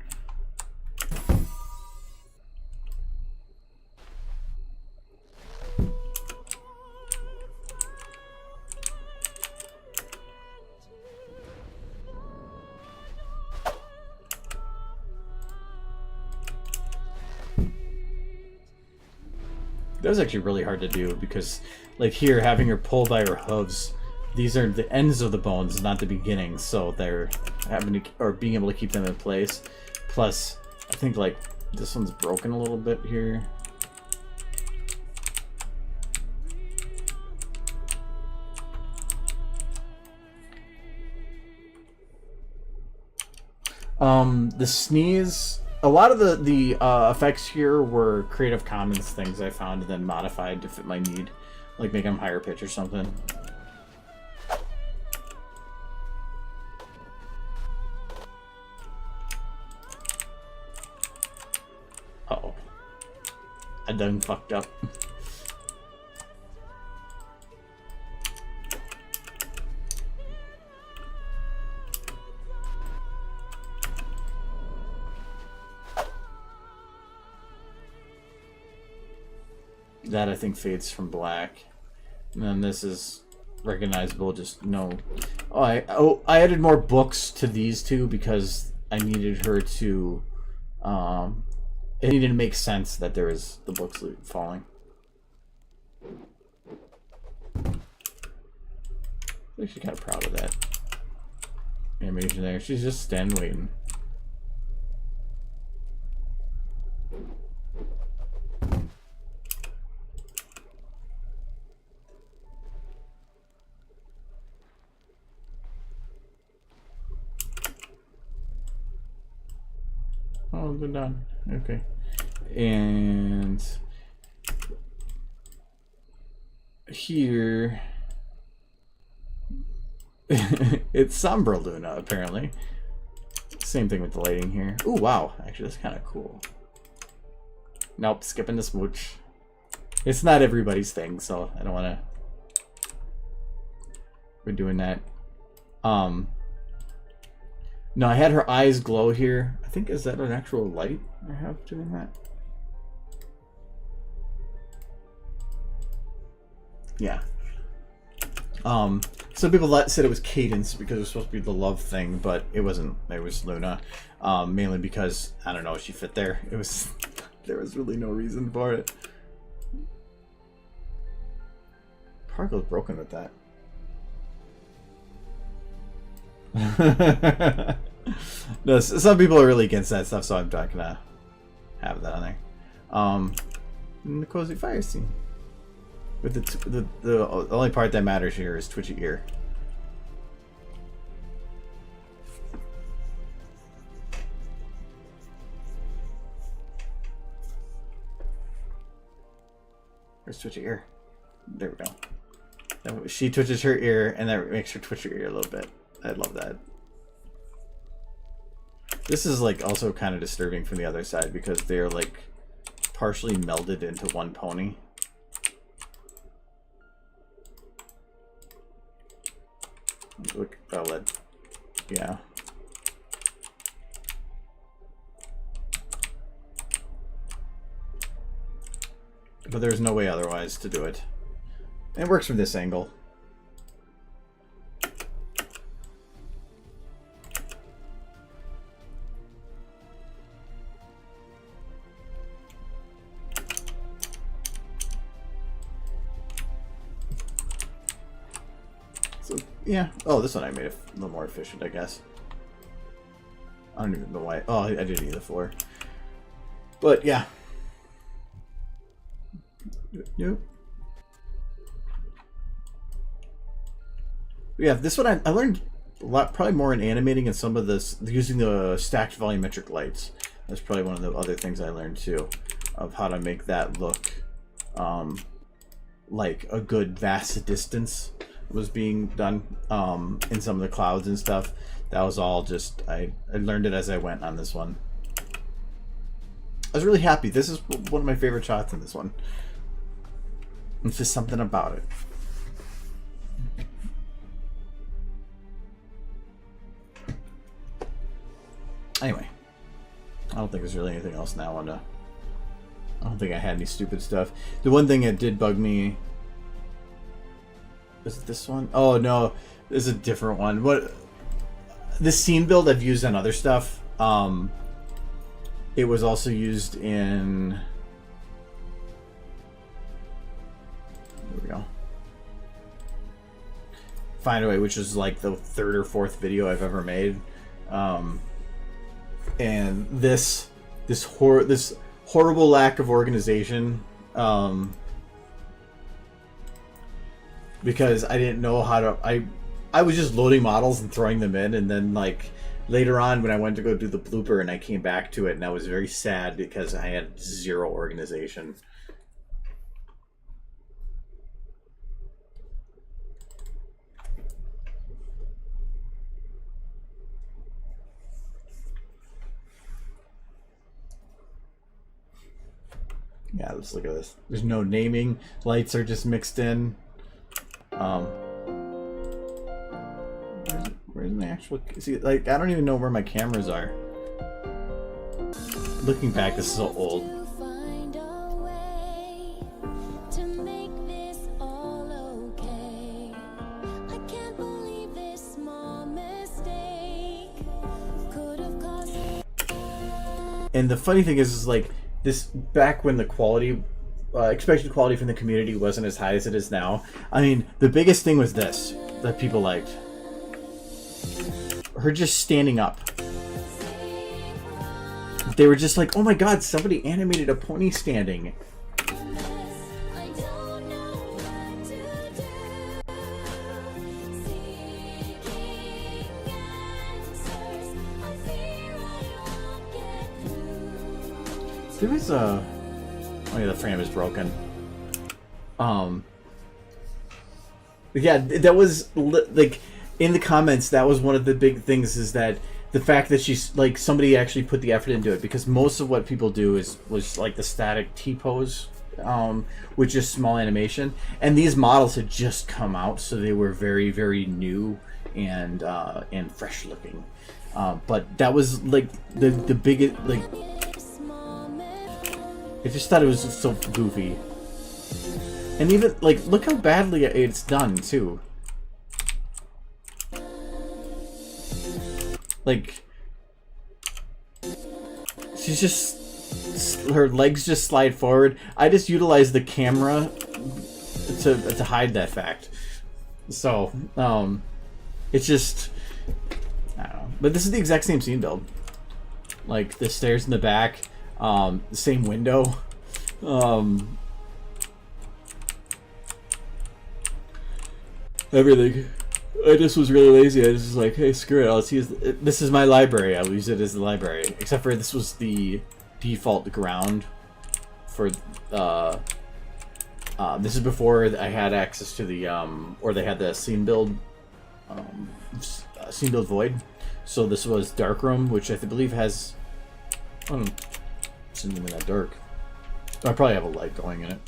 That was actually really hard to do because, like here, having her pull by her hooves, these are the ends of the bones, not the beginning, so they're having to, or being able to keep them in place. Plus, I think like this one's broken a little bit here. The sneeze. A lot of the effects here were Creative Commons things I found and then modified to fit my need, like make them higher pitch or something. Uh-oh. I done fucked up. that I think fades from black. And then this is recognizable, just no. I added more books to these two because I needed her to, it needed to make sense that there is the books falling. I'm actually kind of proud of that animation there. She's just standing waiting. Oh, they're done. Okay. And here it's Sombra Luna, apparently. Same thing with the lighting here. Ooh, wow. Actually, that's kind of cool. Nope, skipping the smooch. It's not everybody's thing, so I don't want to... We're doing that. No, I had her eyes glow here. I think, is that an actual light I have doing that? Yeah. Some people said it was Cadence because it was supposed to be the love thing, but it wasn't. It was Luna. Mainly because, I don't know, she fit there. It was... There was really no reason for it. Pargo's broken with that. No, some people are really against that stuff, so I'm not gonna have that on there. And the cozy fire scene. With the only part that matters here is twitchy ear. Where's twitchy ear? There we go. She twitches her ear, and that makes her twitch her ear a little bit. I love that. This is like also kind of disturbing from the other side because they're like partially melded into one pony. Look, OLED. Yeah. But there's no way otherwise to do it. It works from this angle. So, yeah. Oh, this one I made a little more efficient, I guess. I don't even know why. Oh, I didn't either for. But, yeah. Nope. Yeah, this one I learned a lot, probably more in animating and some of this using the stacked volumetric lights. That's probably one of the other things I learned too, of how to make that look like a good vast distance was being done in some of the clouds and stuff. That was all just I learned it as I went on this one. I was really happy. This is one of my favorite shots in this one. It's just something about it. Anyway, I don't think there's really anything else now on the... I don't think I had any stupid stuff. The one thing that did bug me... Is it this one? Oh, no. This is a different one. What? This scene build I've used on other stuff. It was also used in... There we go. Find a Way, which is like the third or fourth video I've ever made. And this horrible lack of organization, because I didn't know how to. I was just loading models and throwing them in, and then like later on when I went to go do the blooper and I came back to it, and I was very sad because I had zero organization. Yeah, let's look at this. There's no naming. Lights are just mixed in. Where's my actual... See, like, I don't even know where my cameras are. Looking back, this is so old. And the funny thing is like this back when the quality, expected quality from the community wasn't as high as it is now. I mean, the biggest thing was this that people liked. Her just standing up. They were just like, oh my god, somebody animated a pony standing. There was a... Oh yeah, the frame is broken. Yeah, that was like in the comments. That was one of the big things, is that the fact that she's like somebody actually put the effort into it, because most of what people do was like the static T pose, with just small animation, and these models had just come out, so they were very, very new and fresh looking. But that was like the biggest like. I just thought it was just so goofy. And even, like, look how badly it's done, too. Like, she's just, her legs just slide forward. I just utilized the camera to hide that fact. So, it's just, I don't know. But this is the exact same scene build. Like, the stairs in the back, the same window. Everything. I just was really lazy. I was just like, hey, screw it. I'll use this is my library. I'll use it as the library. Except for this was the default ground for this is before I had access to the or they had the scene build void. So this was Darkroom, which I believe has it's not even that dark. I probably have a light going in it.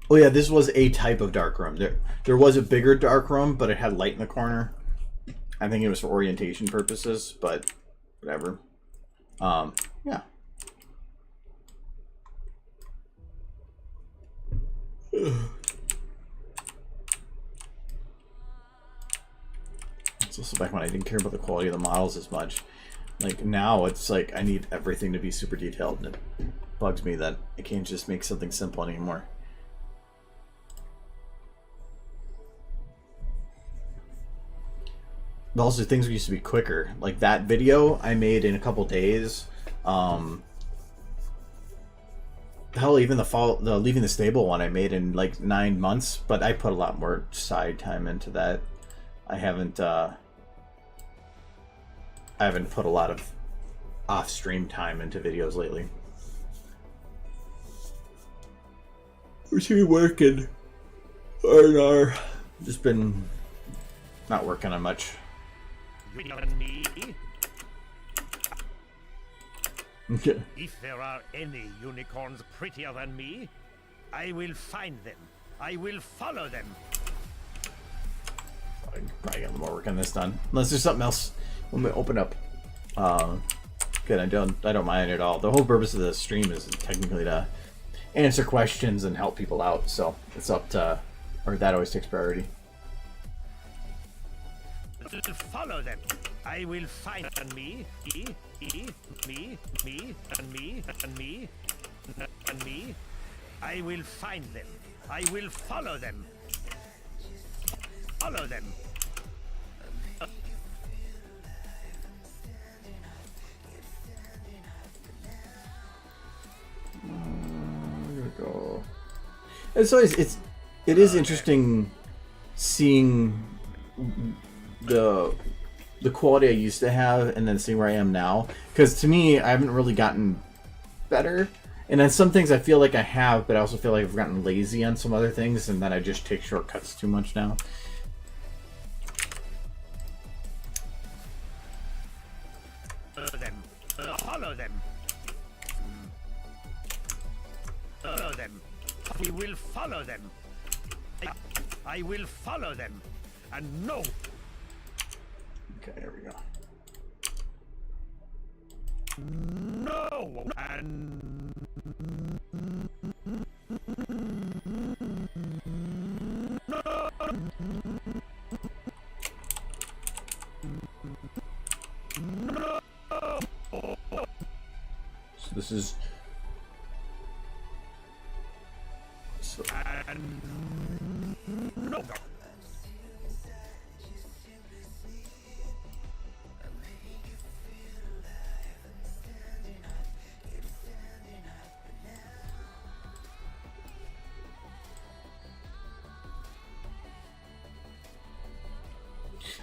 Oh yeah, this was a type of dark room. There was a bigger dark room, but it had light in the corner. I think it was for orientation purposes, but whatever. Yeah. It's also back when I didn't care about the quality of the models as much. Like now, it's like I need everything to be super detailed, and it bugs me that I can't just make something simple anymore. But also, things used to be quicker. Like that video I made in a couple days. Hell, even the leaving the stable one I made in like 9 months. But I put a lot more side time into that. I haven't put a lot of off-stream time into videos lately. We're too working. R&R. Just been not working on much. Okay. If there are any unicorns prettier than me, I will find them. I will follow them. I'm probably get more work on this done. Unless there's something else when we open up. Good, I don't mind at all. The whole purpose of the stream is technically to answer questions and help people out, so it's up to, or that always takes priority. Follow them. I will find me, and me. I will find them. I will follow them. Follow them. Go. It's always it is interesting seeing the quality I used to have and then seeing where I am now, because to me I haven't really gotten better, and then some things I feel like I have, but I also feel like I've gotten lazy on some other things, and then I just take shortcuts too much now. Follow them. Follow them. Follow them. We will follow them. I will follow them. And no. Okay, here we go. No. And no. This is... So... No.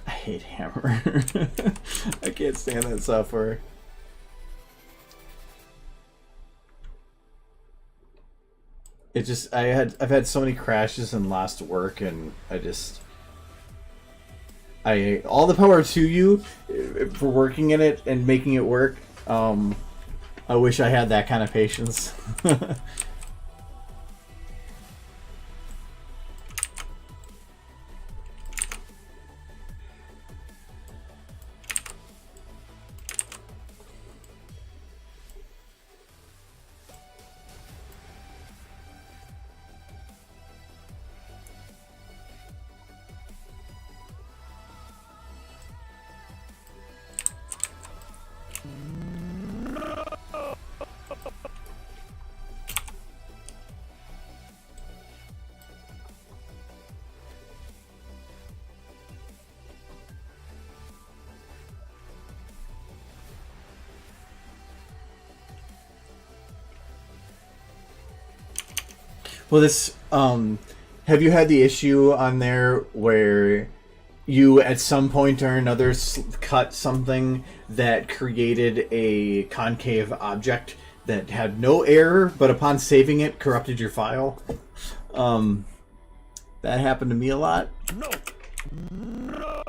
I hate Hammer. I can't stand that software. It just I've had so many crashes and lost work, and all the power to you for working in it and making it work. I wish I had that kind of patience. Well, this, have you had the issue on there where you, at some point or another, cut something that created a concave object that had no error, but upon saving it, corrupted your file? That happened to me a lot. No. No.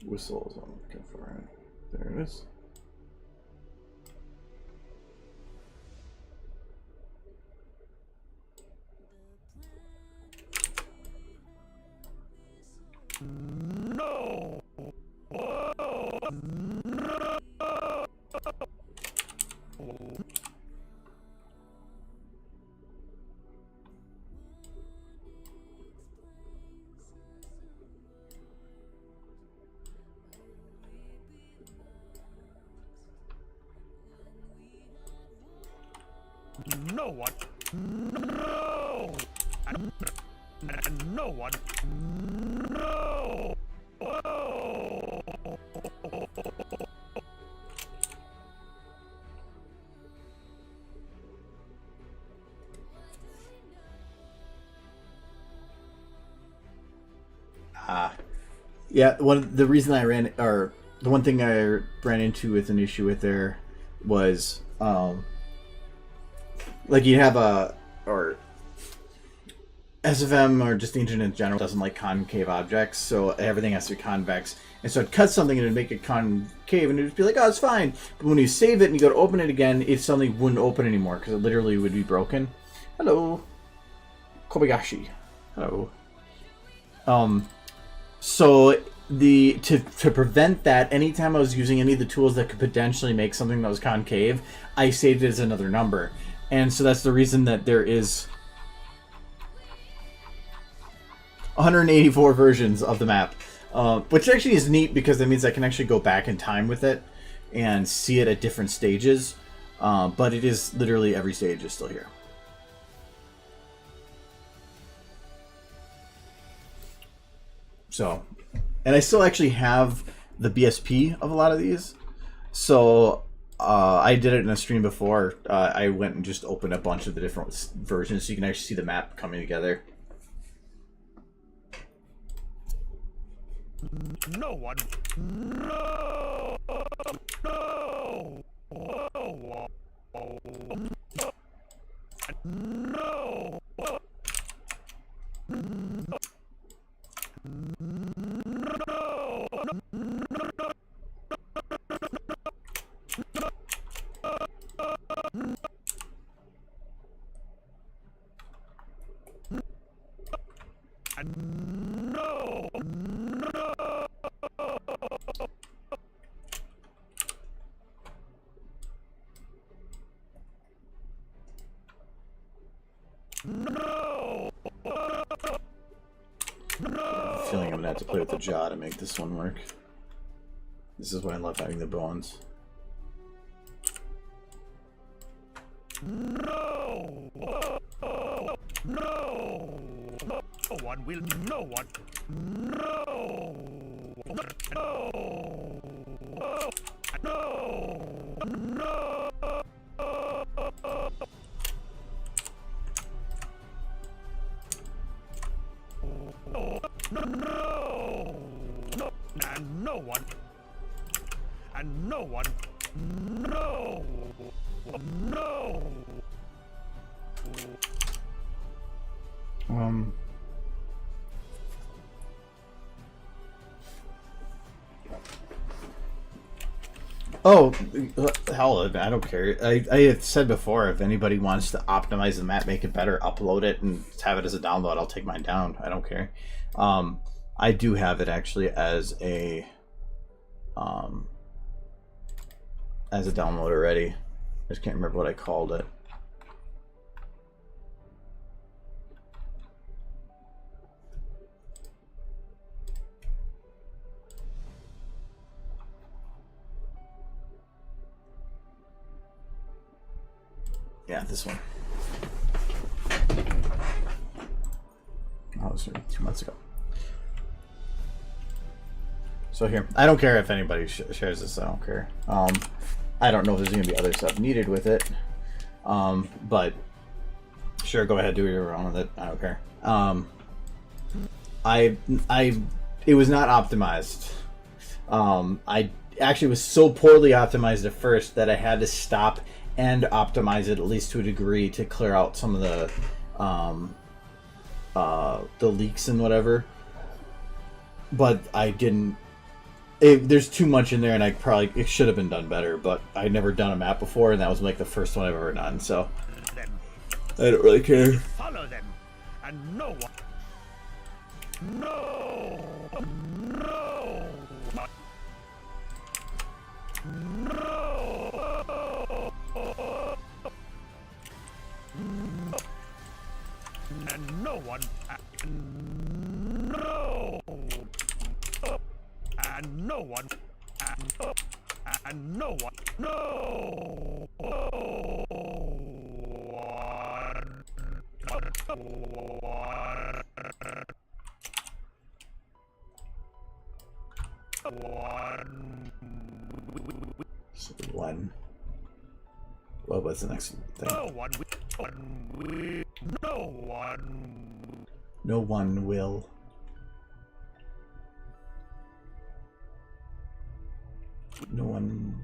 Whistles I'm looking for. There it is. No. No one. No. And no one. No. Yeah, the reason I ran, or the one thing I ran into with an issue with there was, like you have or SFM or just the internet in general doesn't like concave objects, so everything has to be convex. And so I'd cut something and it'd make it concave and it'd be like, oh, it's fine. But when you save it and you go to open it again, it suddenly wouldn't open anymore because it literally would be broken. Hello. Kobayashi. Hello. So to prevent that, anytime I was using any of the tools that could potentially make something that was concave, I saved it as another number. And so that's the reason that there is 184 versions of the map, which actually is neat because that means I can actually go back in time with it and see it at different stages. But it is literally every stage is still here. So, and I still actually have the BSP of a lot of these. So I did it in a stream before. I went and just opened a bunch of the different versions so you can actually see the map coming together. No one. No. No. No. No. feeling I'm gonna have to play with the jaw to make this one work. This is why I love having the bones. No! No! No one will. No one. No! No! No! No! No! And no one. And no one. No! No! Oh, hell, I don't care. I had said before, if anybody wants to optimize the map, make it better, upload it, and have it as a download, I'll take mine down. I don't care. I do have it actually as a download already. I just can't remember what I called it. Yeah, this one. Oh, it was 2 months ago. So here, I don't care if anybody shares this. I don't care. I don't know if there's gonna be other stuff needed with it. But sure, go ahead, do whatever you want with it. I don't care. It was not optimized. I actually was so poorly optimized at first that I had to stop and optimize it at least to a degree to clear out some of the leaks and whatever. But I didn't. There's too much in there, and it should have been done better. But I'd never done a map before, and that was like the first one I've ever done. So I don't really care. Follow them, and no one. No. No. No. And no one. No. And no one. And no one. No. One. Well, what's the next thing? No one. No one. No one will. No one.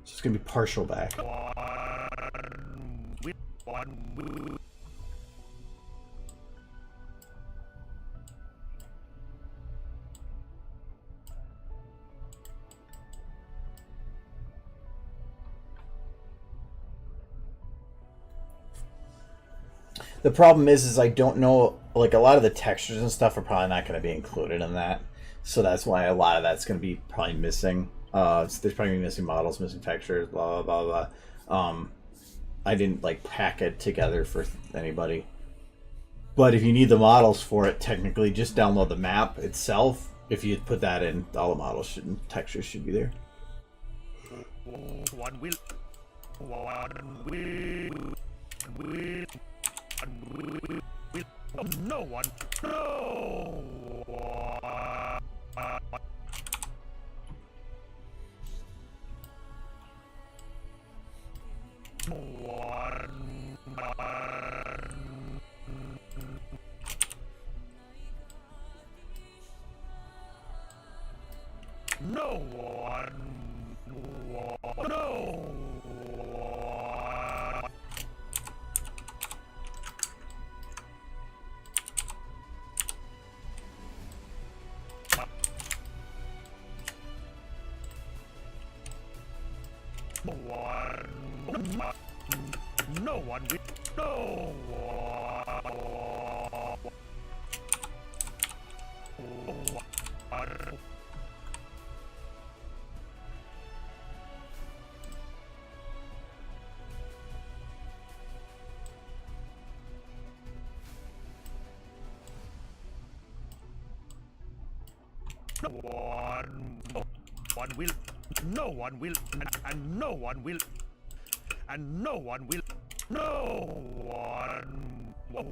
So it's gonna be partial back. One. The problem is I don't know, like a lot of the textures and stuff are probably not going to be included in that. So that's why a lot of that's going to be probably missing. There's probably going to be missing models, missing textures, blah, blah, blah, blah. I didn't like pack it together for anybody. But if you need the models for it, technically just download the map itself. If you put that in, all the models and textures should be there. One will. No one. No. No one. No. No one will. No. no one will, and no one will, and no one will, no one. No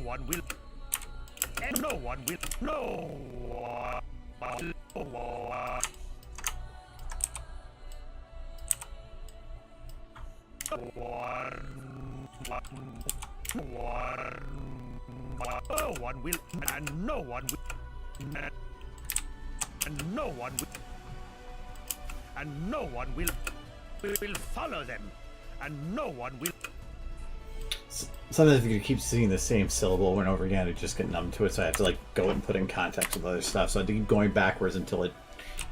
one will, and no one will, no one. No one will, and no one will, and no one will, and no one will follow them, and no one will. Sometimes if you keep seeing the same syllable over and over again, it just get numb to it. So I have to like go and put in context with other stuff. So I have to keep going backwards until it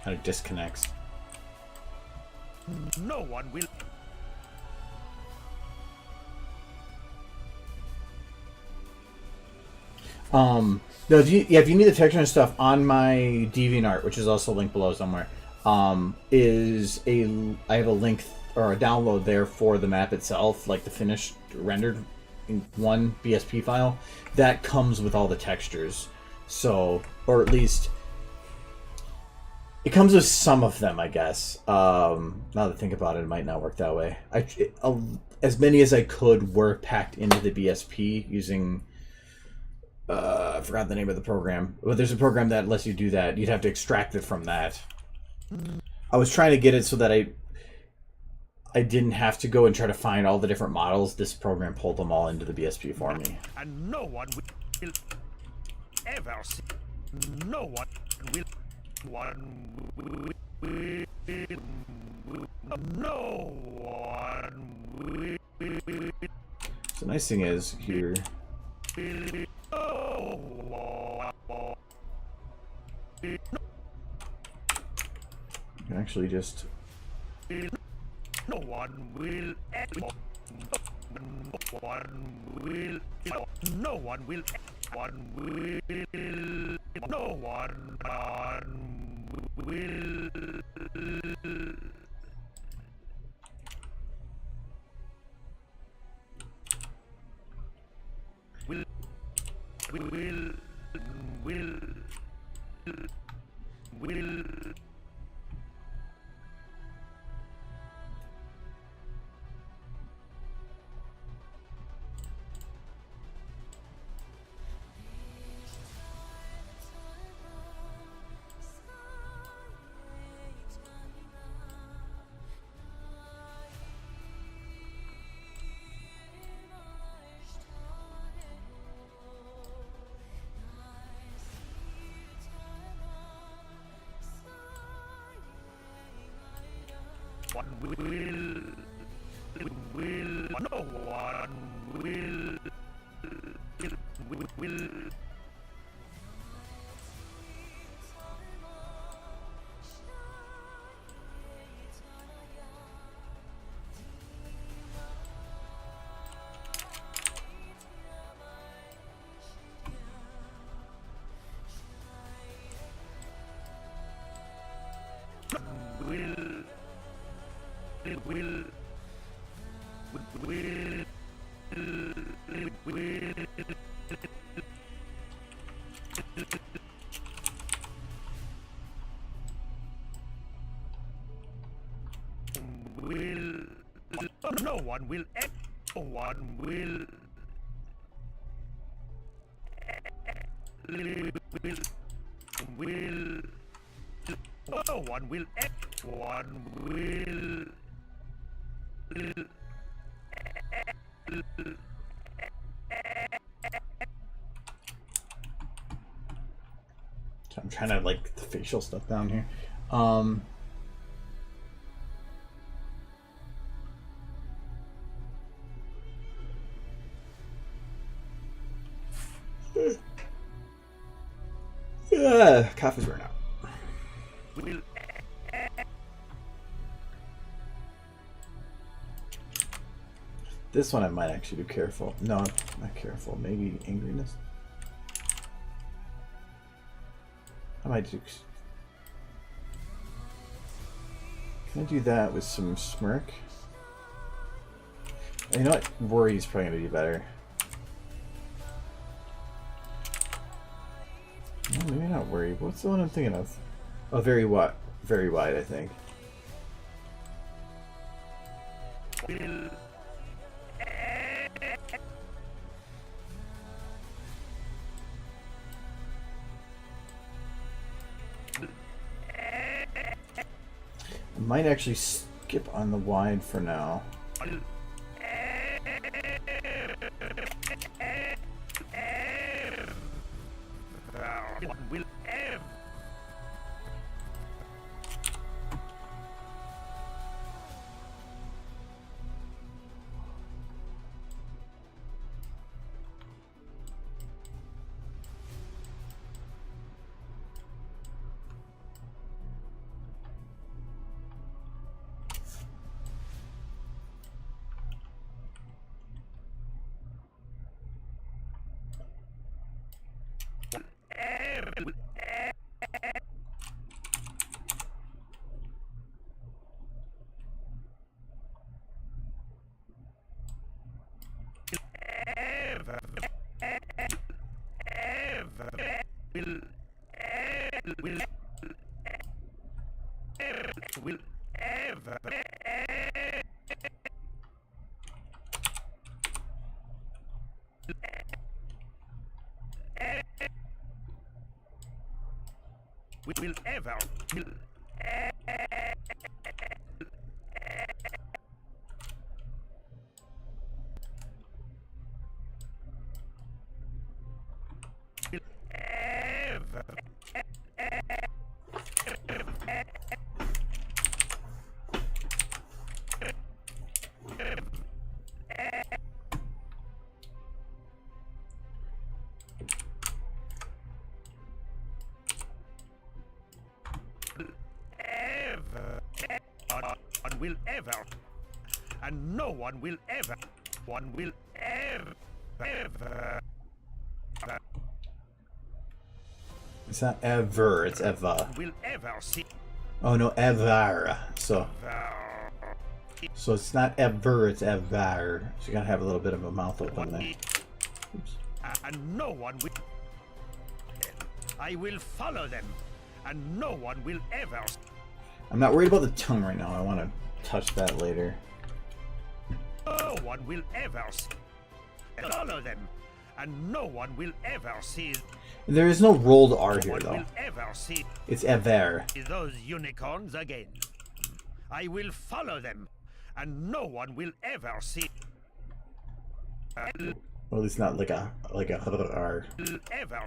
kind of disconnects. No one will. No, if you need the texture and stuff, on my DeviantArt, which is also linked below somewhere, I have a link or a download there for the map itself, like the finished rendered in one BSP file that comes with all the textures. So, or at least it comes with some of them, I guess. Now that I think about it, it might not work that way. As many as I could were packed into the BSP using. I forgot the name of the program. But there's a program that lets you do that. You'd have to extract it from that. I was trying to get it so that I didn't have to go and try to find all the different models. This program pulled them all into the BSP for me. And no one will ever see. No one will. No one will. So the nice thing is here. You can actually just. No one will. No one will. No one will. One will. No one will. Will. One will. No one will. No one will. No one will. No one will. One will. So I'm trying to like get the facial stuff down here. Coffee's wearing out. This one I might actually be careful. No, not careful. Maybe angriness. How do I do? Can I do that with some smirk? You know what? Worry is probably gonna be better. No, maybe not worry. What's the one I'm thinking of? Oh, very wide. Very wide, I think. I might actually skip on the wide for now. Will ever, and no one will ever, one will ever. It's not ever, it's Eva. Will ever see. Oh no, ever. So it's not ever, it's ever. So you gotta have a little bit of a mouth open there. Oops. And no one will. I will follow them, and no one will ever. I'm not worried about the tongue right now. I want to touch that later. No one will ever follow them, and no one will ever see. There is no rolled R here, One though. will ever see It's ever. those unicorns again. I will follow them, and no one will ever see. Well, it's not like a R. Ever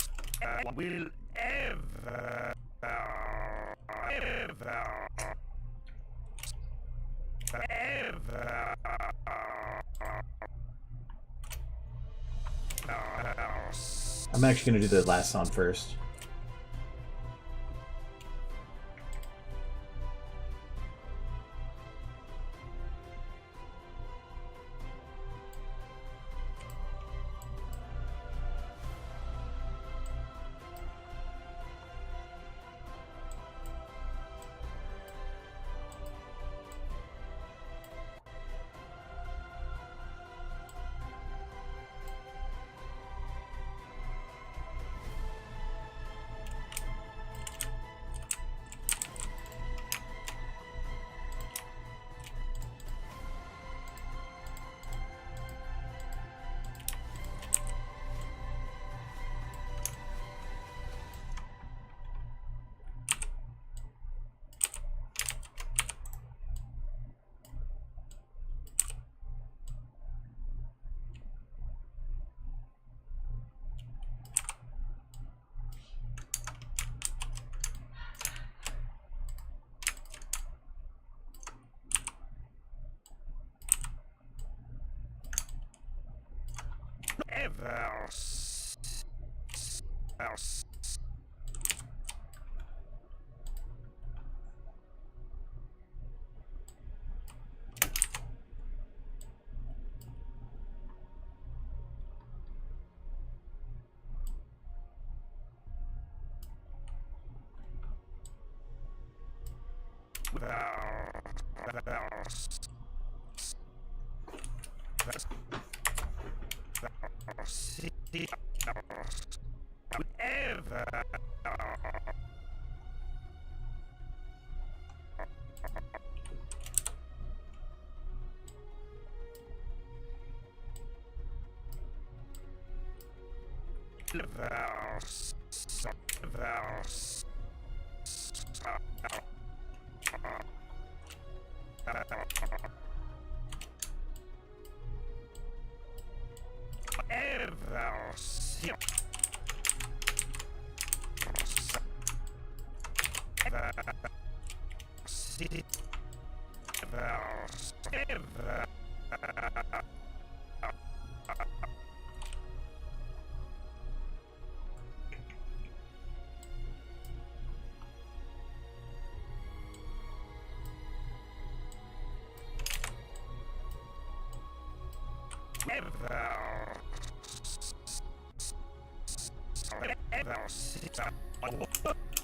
will ever. I'm actually gonna do the last sound first.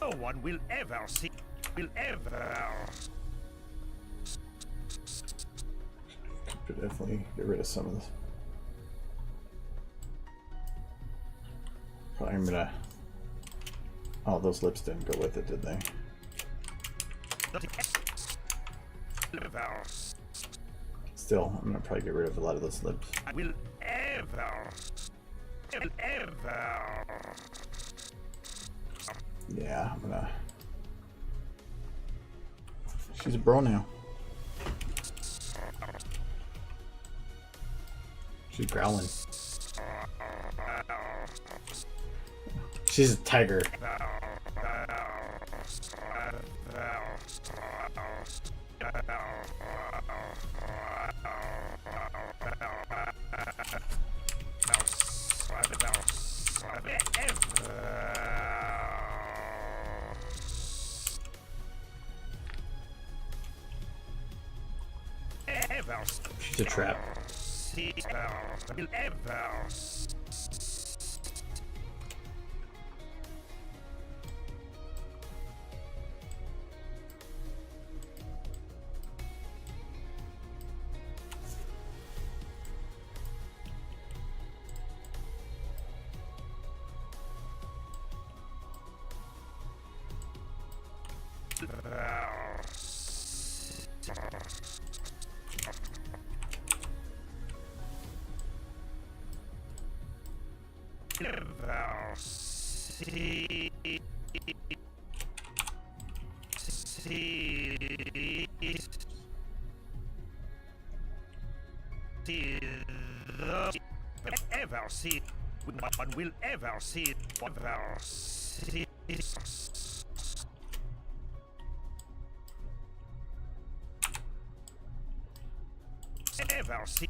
No one will ever see. Will ever. Could definitely get rid of some of this. Probably I'm gonna. Oh, those lips didn't go with it, did they? Still, I'm gonna probably get rid of a lot of those lips. I will ever. Ever. Yeah, I'm gonna. She's a bro now. She's growling. She's a tiger. She's a trap. Ever see no one will ever see ever see ever see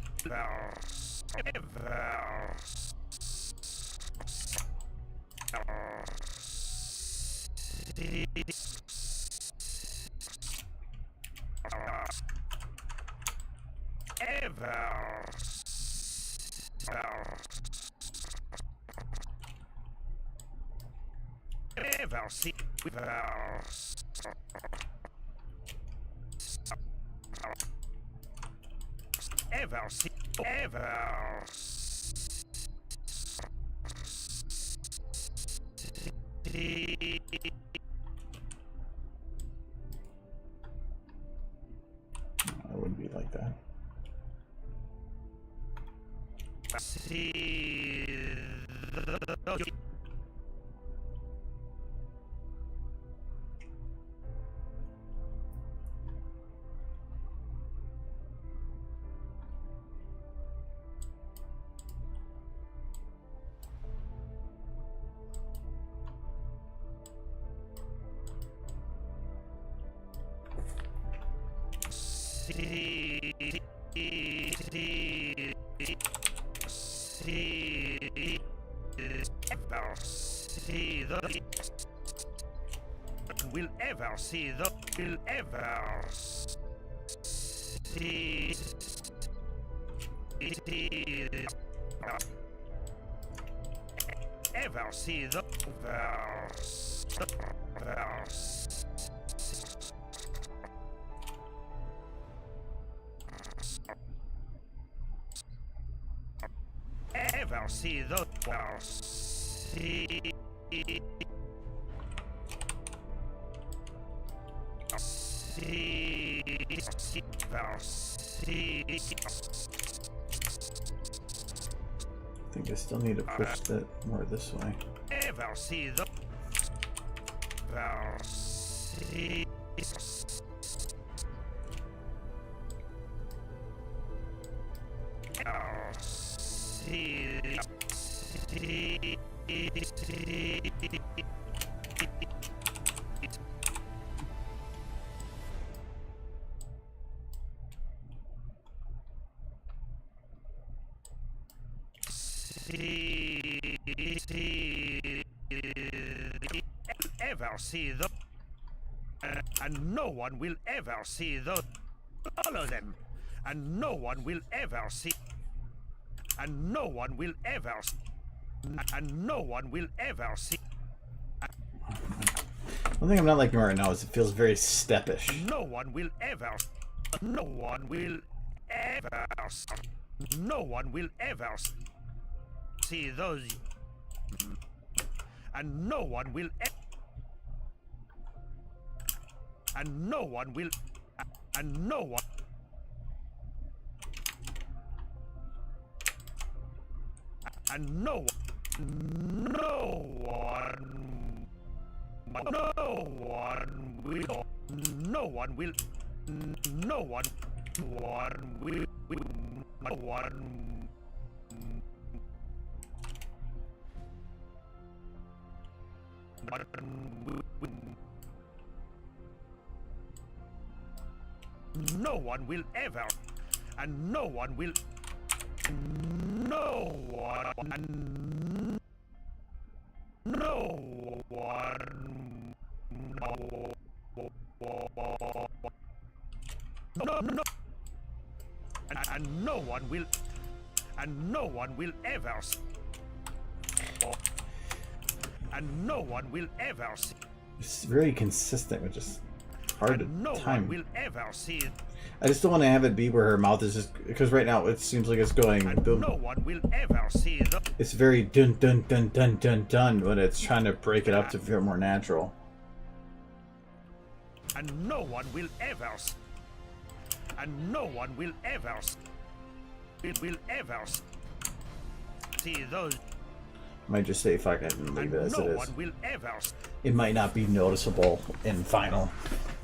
ever see ever see ever I wouldn't be like that. see will ever see the will ever see ever see the verse ever see those? See. I think I still need to push that more this way. Ever see the ever see the and no one will ever see the follow them and no one will ever see and no one will ever and no one will ever see. One thing I'm not liking right now is it feels very steppish. No one will ever no one will ever no one will ever see those and no one will and no one will and no one and no one no one will no one will no one will no one no one will ever and no one will no one no one no and no one will and no one will ever and no one will ever see. It's very consistent, which is hard to No time. one will ever see it. I just don't want to have it be where her mouth is just because right now it seems like it's going And boom. no one will ever see the It's very dun dun dun dun dun dun when it's trying to break it up to feel more natural. and no one will ever and no one will ever will ever see those. Might just say fuck it and leave it And as no it is. one will ever It might not be noticeable in final.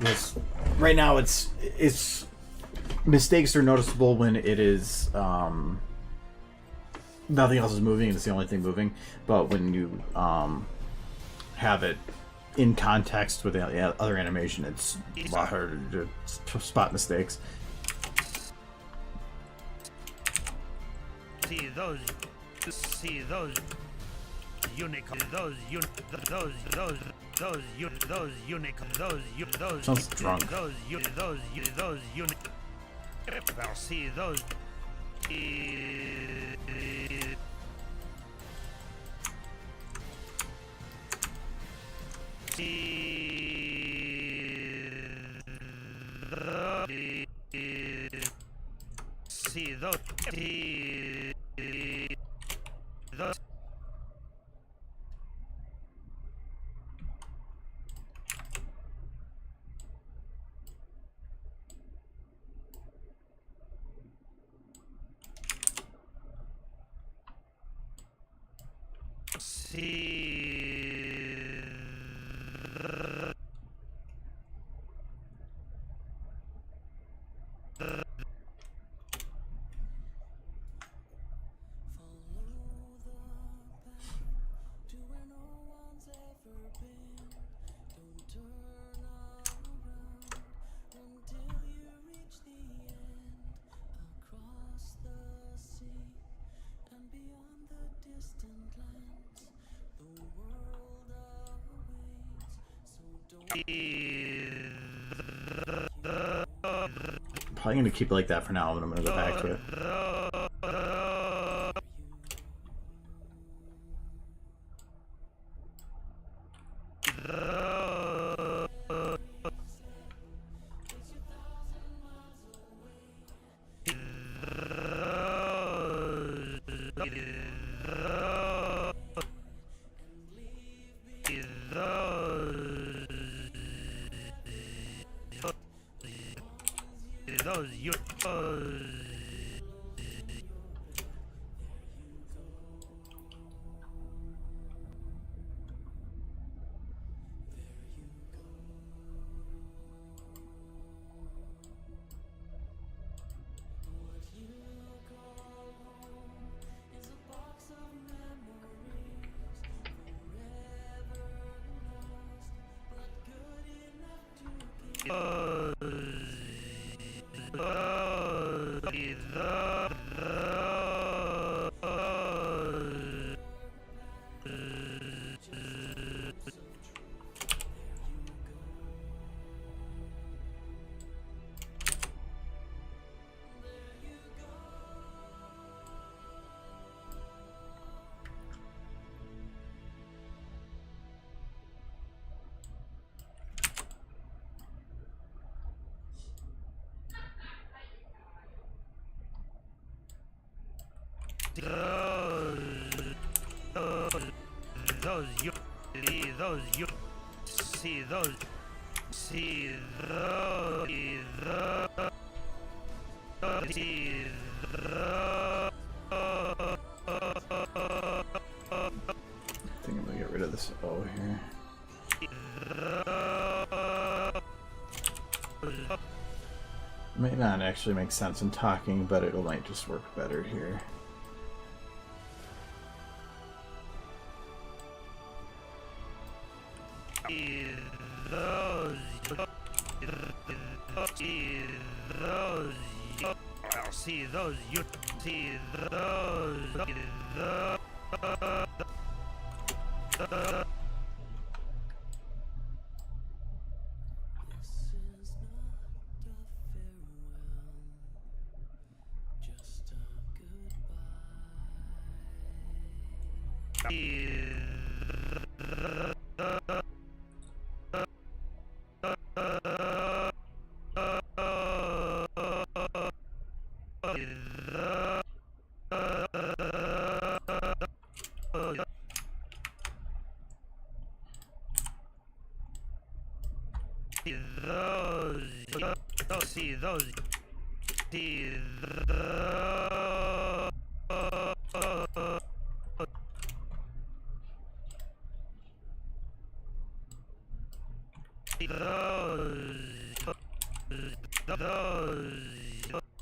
Yes. Right now it's mistakes are noticeable when it is nothing else is moving and it's the only thing moving. But when you have it in context with the other animation, it's a lot harder to spot mistakes. see those unicorn those Sounds drunk. those ever see those see those Probably gonna keep it like that for now, but I'm gonna go back to it. I think I'm gonna get rid of this O here. Might not actually make sense in talking, but it might just work better here. See those you see those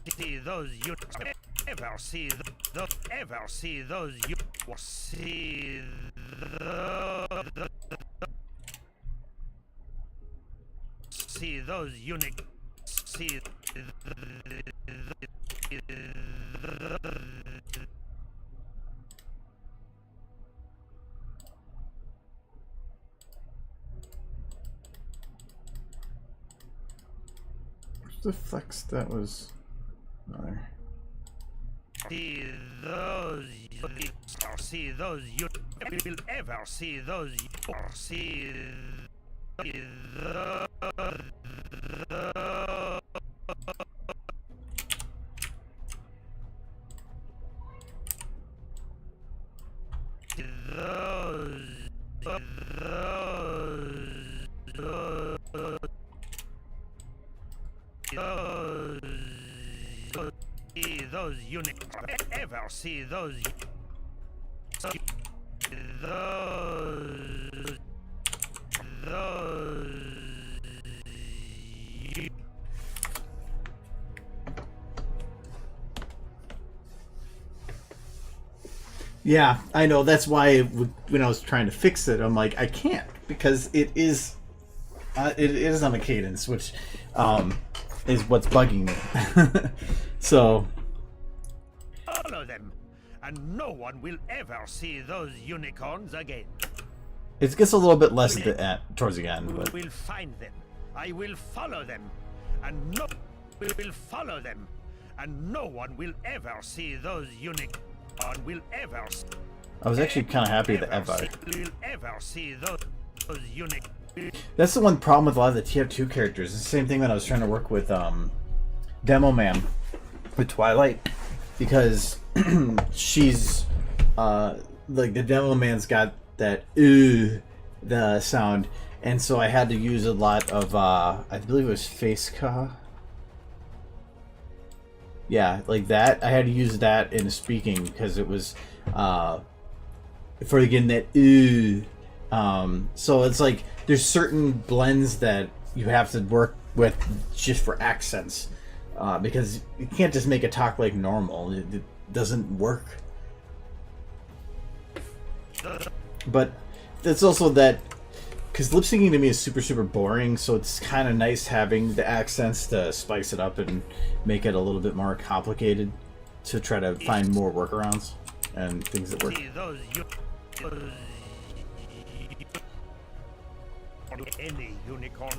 see those you ever see those ever see those you see see those unique see The flex that was there. See those you will ever see those or see those unique ever see those Yeah, I know. That's why when I was trying to fix it, I'm like, I can't because it is on a cadence, which is what's bugging me. So follow them, and no one will ever see those unicorns again. it gets a little bit less towards the end, We but will find them. I will follow them, and no we will follow them, and no one will ever see those unicorns. Will ever. I was actually kind of happy that ever. Will ever see those unique. That's the one problem with a lot of the TF2 characters. It's the same thing that I was trying to work with Demo Man with Twilight, because she's like the demo man's got that the sound, and so I had to use a lot of I believe it was face ca. Yeah, like that. I had to use that in speaking because it was for getting that so it's like there's certain blends that you have to work with just for accents because you can't just make it talk like normal. It doesn't work. But it's also that because lip syncing to me is super boring, so it's kind of nice having the accents to spice it up and make it a little bit more complicated to try to find more workarounds and things that work. Any unicorn.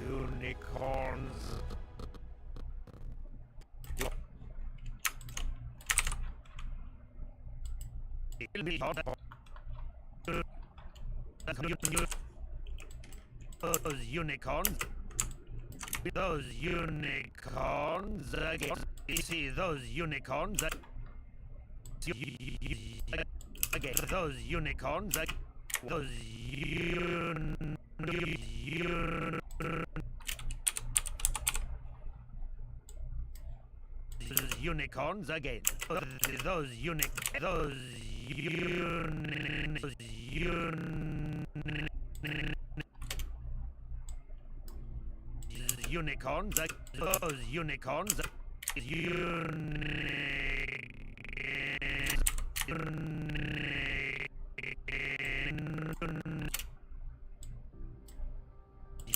Unicorns. Those unicorns. Those unicorns again. You see those unicorns again. Those unicorns. Those unicorns again. Those unicorns. Those unicorns.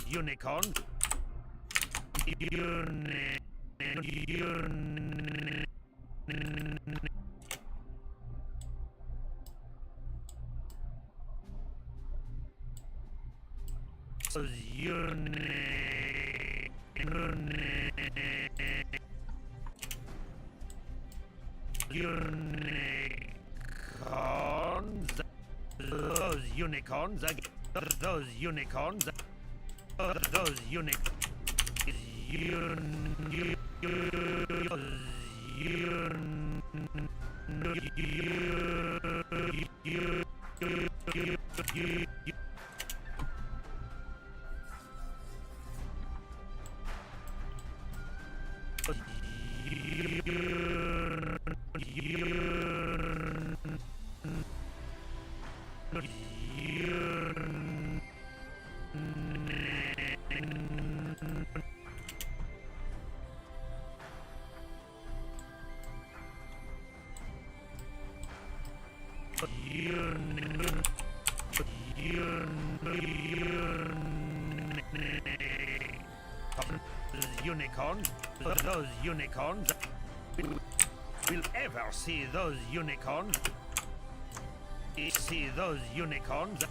Unicorn. Unicorns. Those unicorns. Those unicorns. Those unicorns. Will ever see those unicorns. See those unicorns.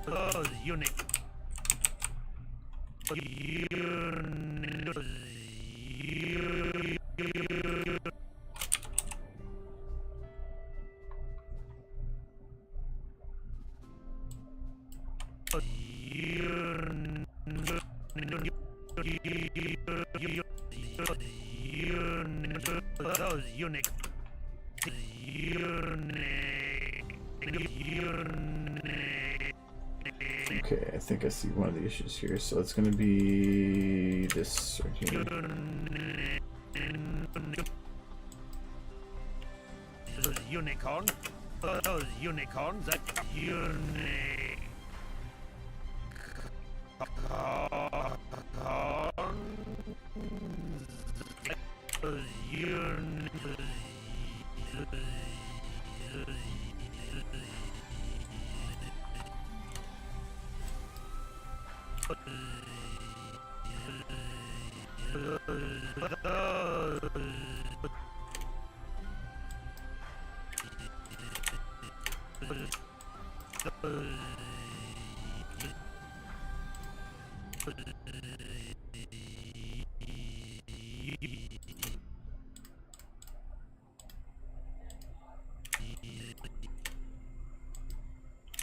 Those Okay, I think I see one of the issues here. So it's going to be this right here. Those unicorns. Those unicorns.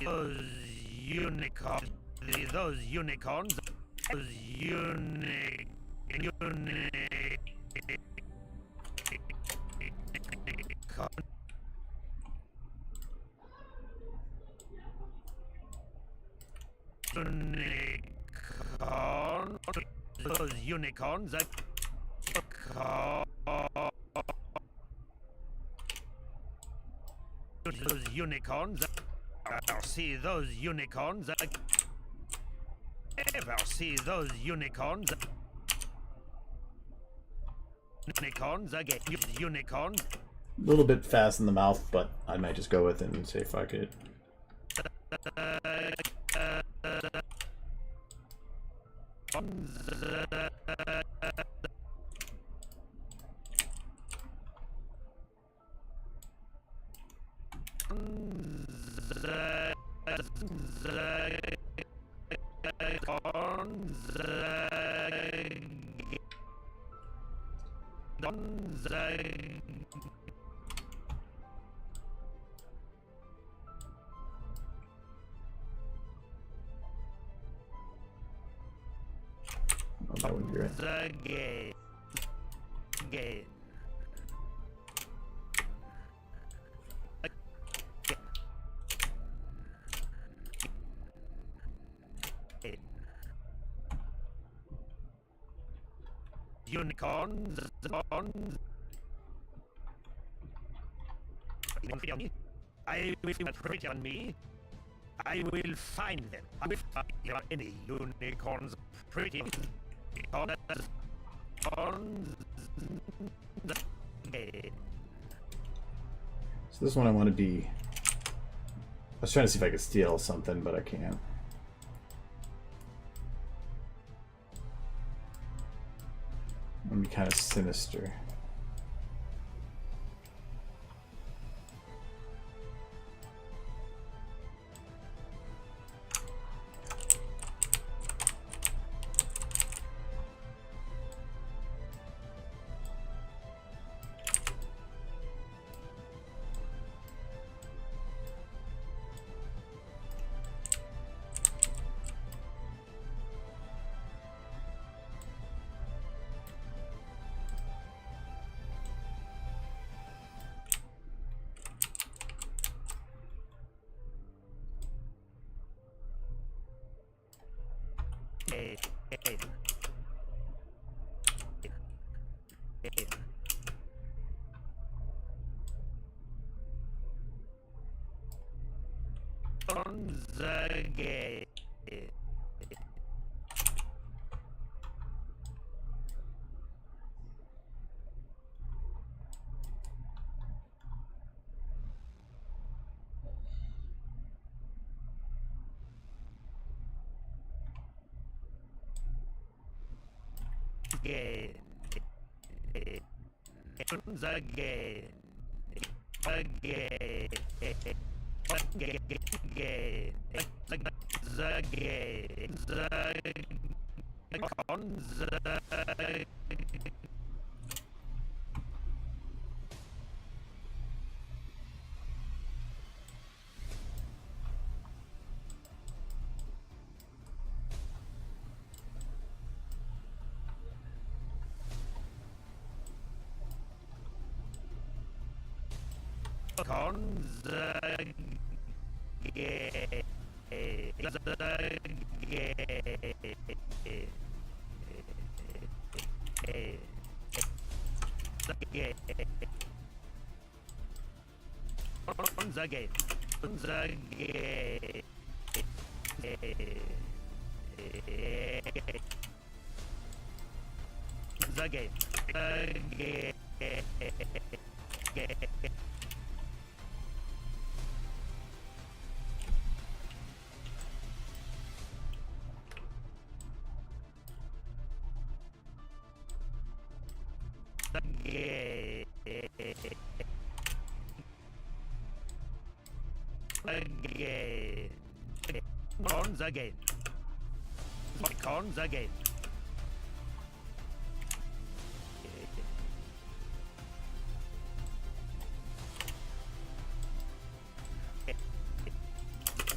Those unicorns. Those unicorns. Those unicorns. Unicorn. Those unicorns are. Those unicorns. Ever see those unicorns? Ever see those unicorns? Unicorns again. Unicorns. A little bit fast in the mouth, but I might just go with it and say fuck it. Oh, that wouldn't be right. Unicorns. I will pretty on me. I will find them. I will find any unicorns pretty. So this one I want to be... I was trying to see if I could steal something, but I can't. I'm gonna be kind of sinister. Again. Corns again.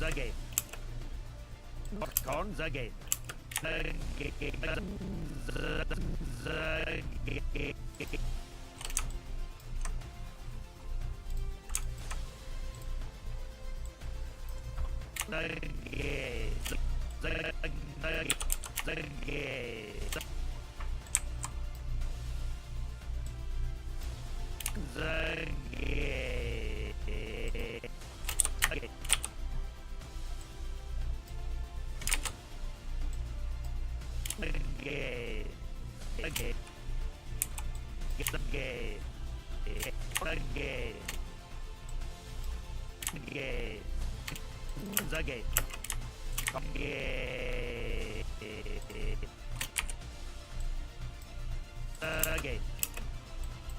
Again. Corns again.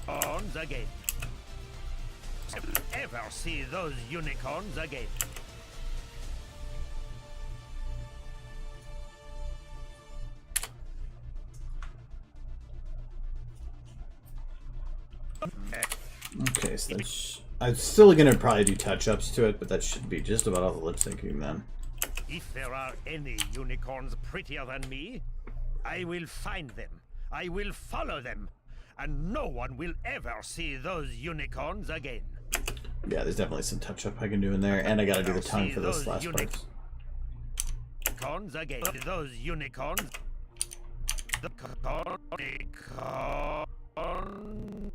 On the gate. Ever see those unicorns again? Okay, so that's... I'm still gonna probably do touch-ups to it, but that should be just about all the lip syncing then. If there are any unicorns prettier than me, I will find them. I will follow them. And no one will ever see those unicorns again. Yeah, there's definitely some touch-up I can do in there, and I gotta do the tongue for this last part. Unicorns again. Those unicorns. The unicorn.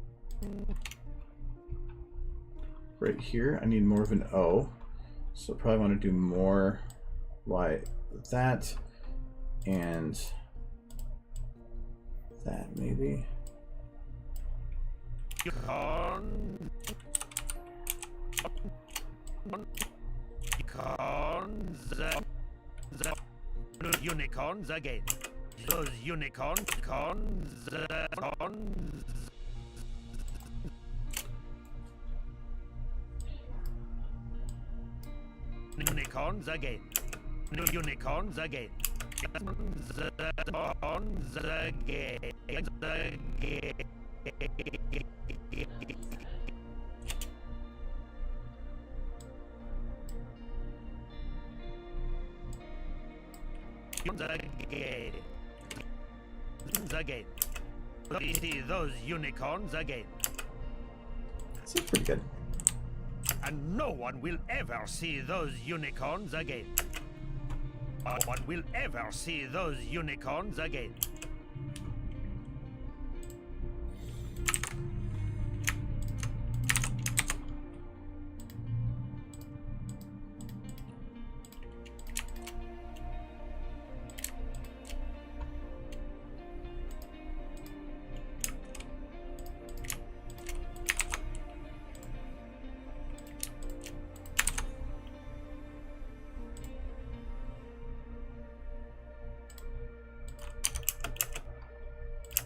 Right here, I need more of an O. So probably want to do more like that and that maybe. Unicorns again. Those unicorns. Unicorns again. Unicorns again. Again. See those unicorns again. Seems pretty good. And no one will ever see those unicorns again. No one will ever see those unicorns again.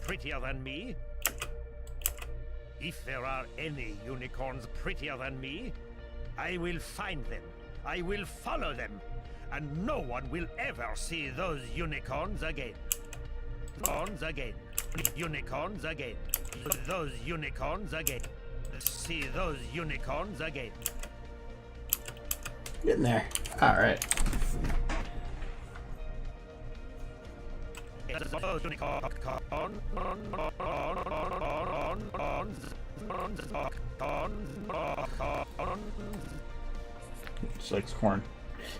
Prettier than me? If there are any unicorns prettier than me, I will find them. I will follow them. And no one will ever see those unicorns again. Unicorns again. Unicorns again. Those unicorns again. See those unicorns again. Getting there. Alright. Just likes corn.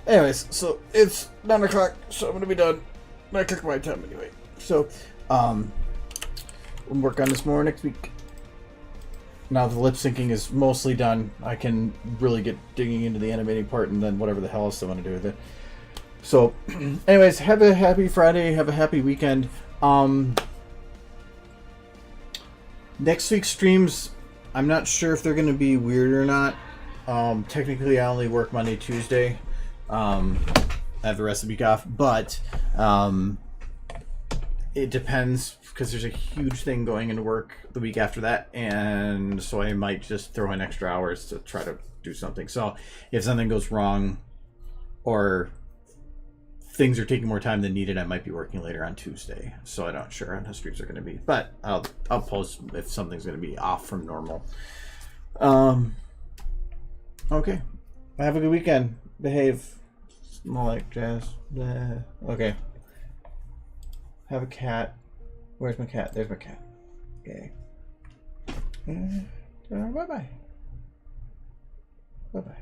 Anyways, so it's 9 o'clock, so I'm gonna be done. I took my time anyway. So, we'll work on this more next week. Now the lip syncing is mostly done, I can really get digging into the animating part and then whatever the hell else I want to do with it. So, anyways, have a happy Friday, have a happy weekend. Next week's streams, I'm not sure if they're going to be weird or not. Technically, I only work Monday, Tuesday. I have the rest of the week off, but it depends because there's a huge thing going into work the week after that, and so I might just throw in extra hours to try to do something. So if something goes wrong or things are taking more time than needed, I might be working later on Tuesday. So I'm not sure how streams are going to be, but I'll post if something's going to be off from normal. Okay, have a good weekend. Behave. More like jazz. Blah. Okay. Have a cat. Where's my cat? There's my cat. Okay. Bye bye. Bye bye.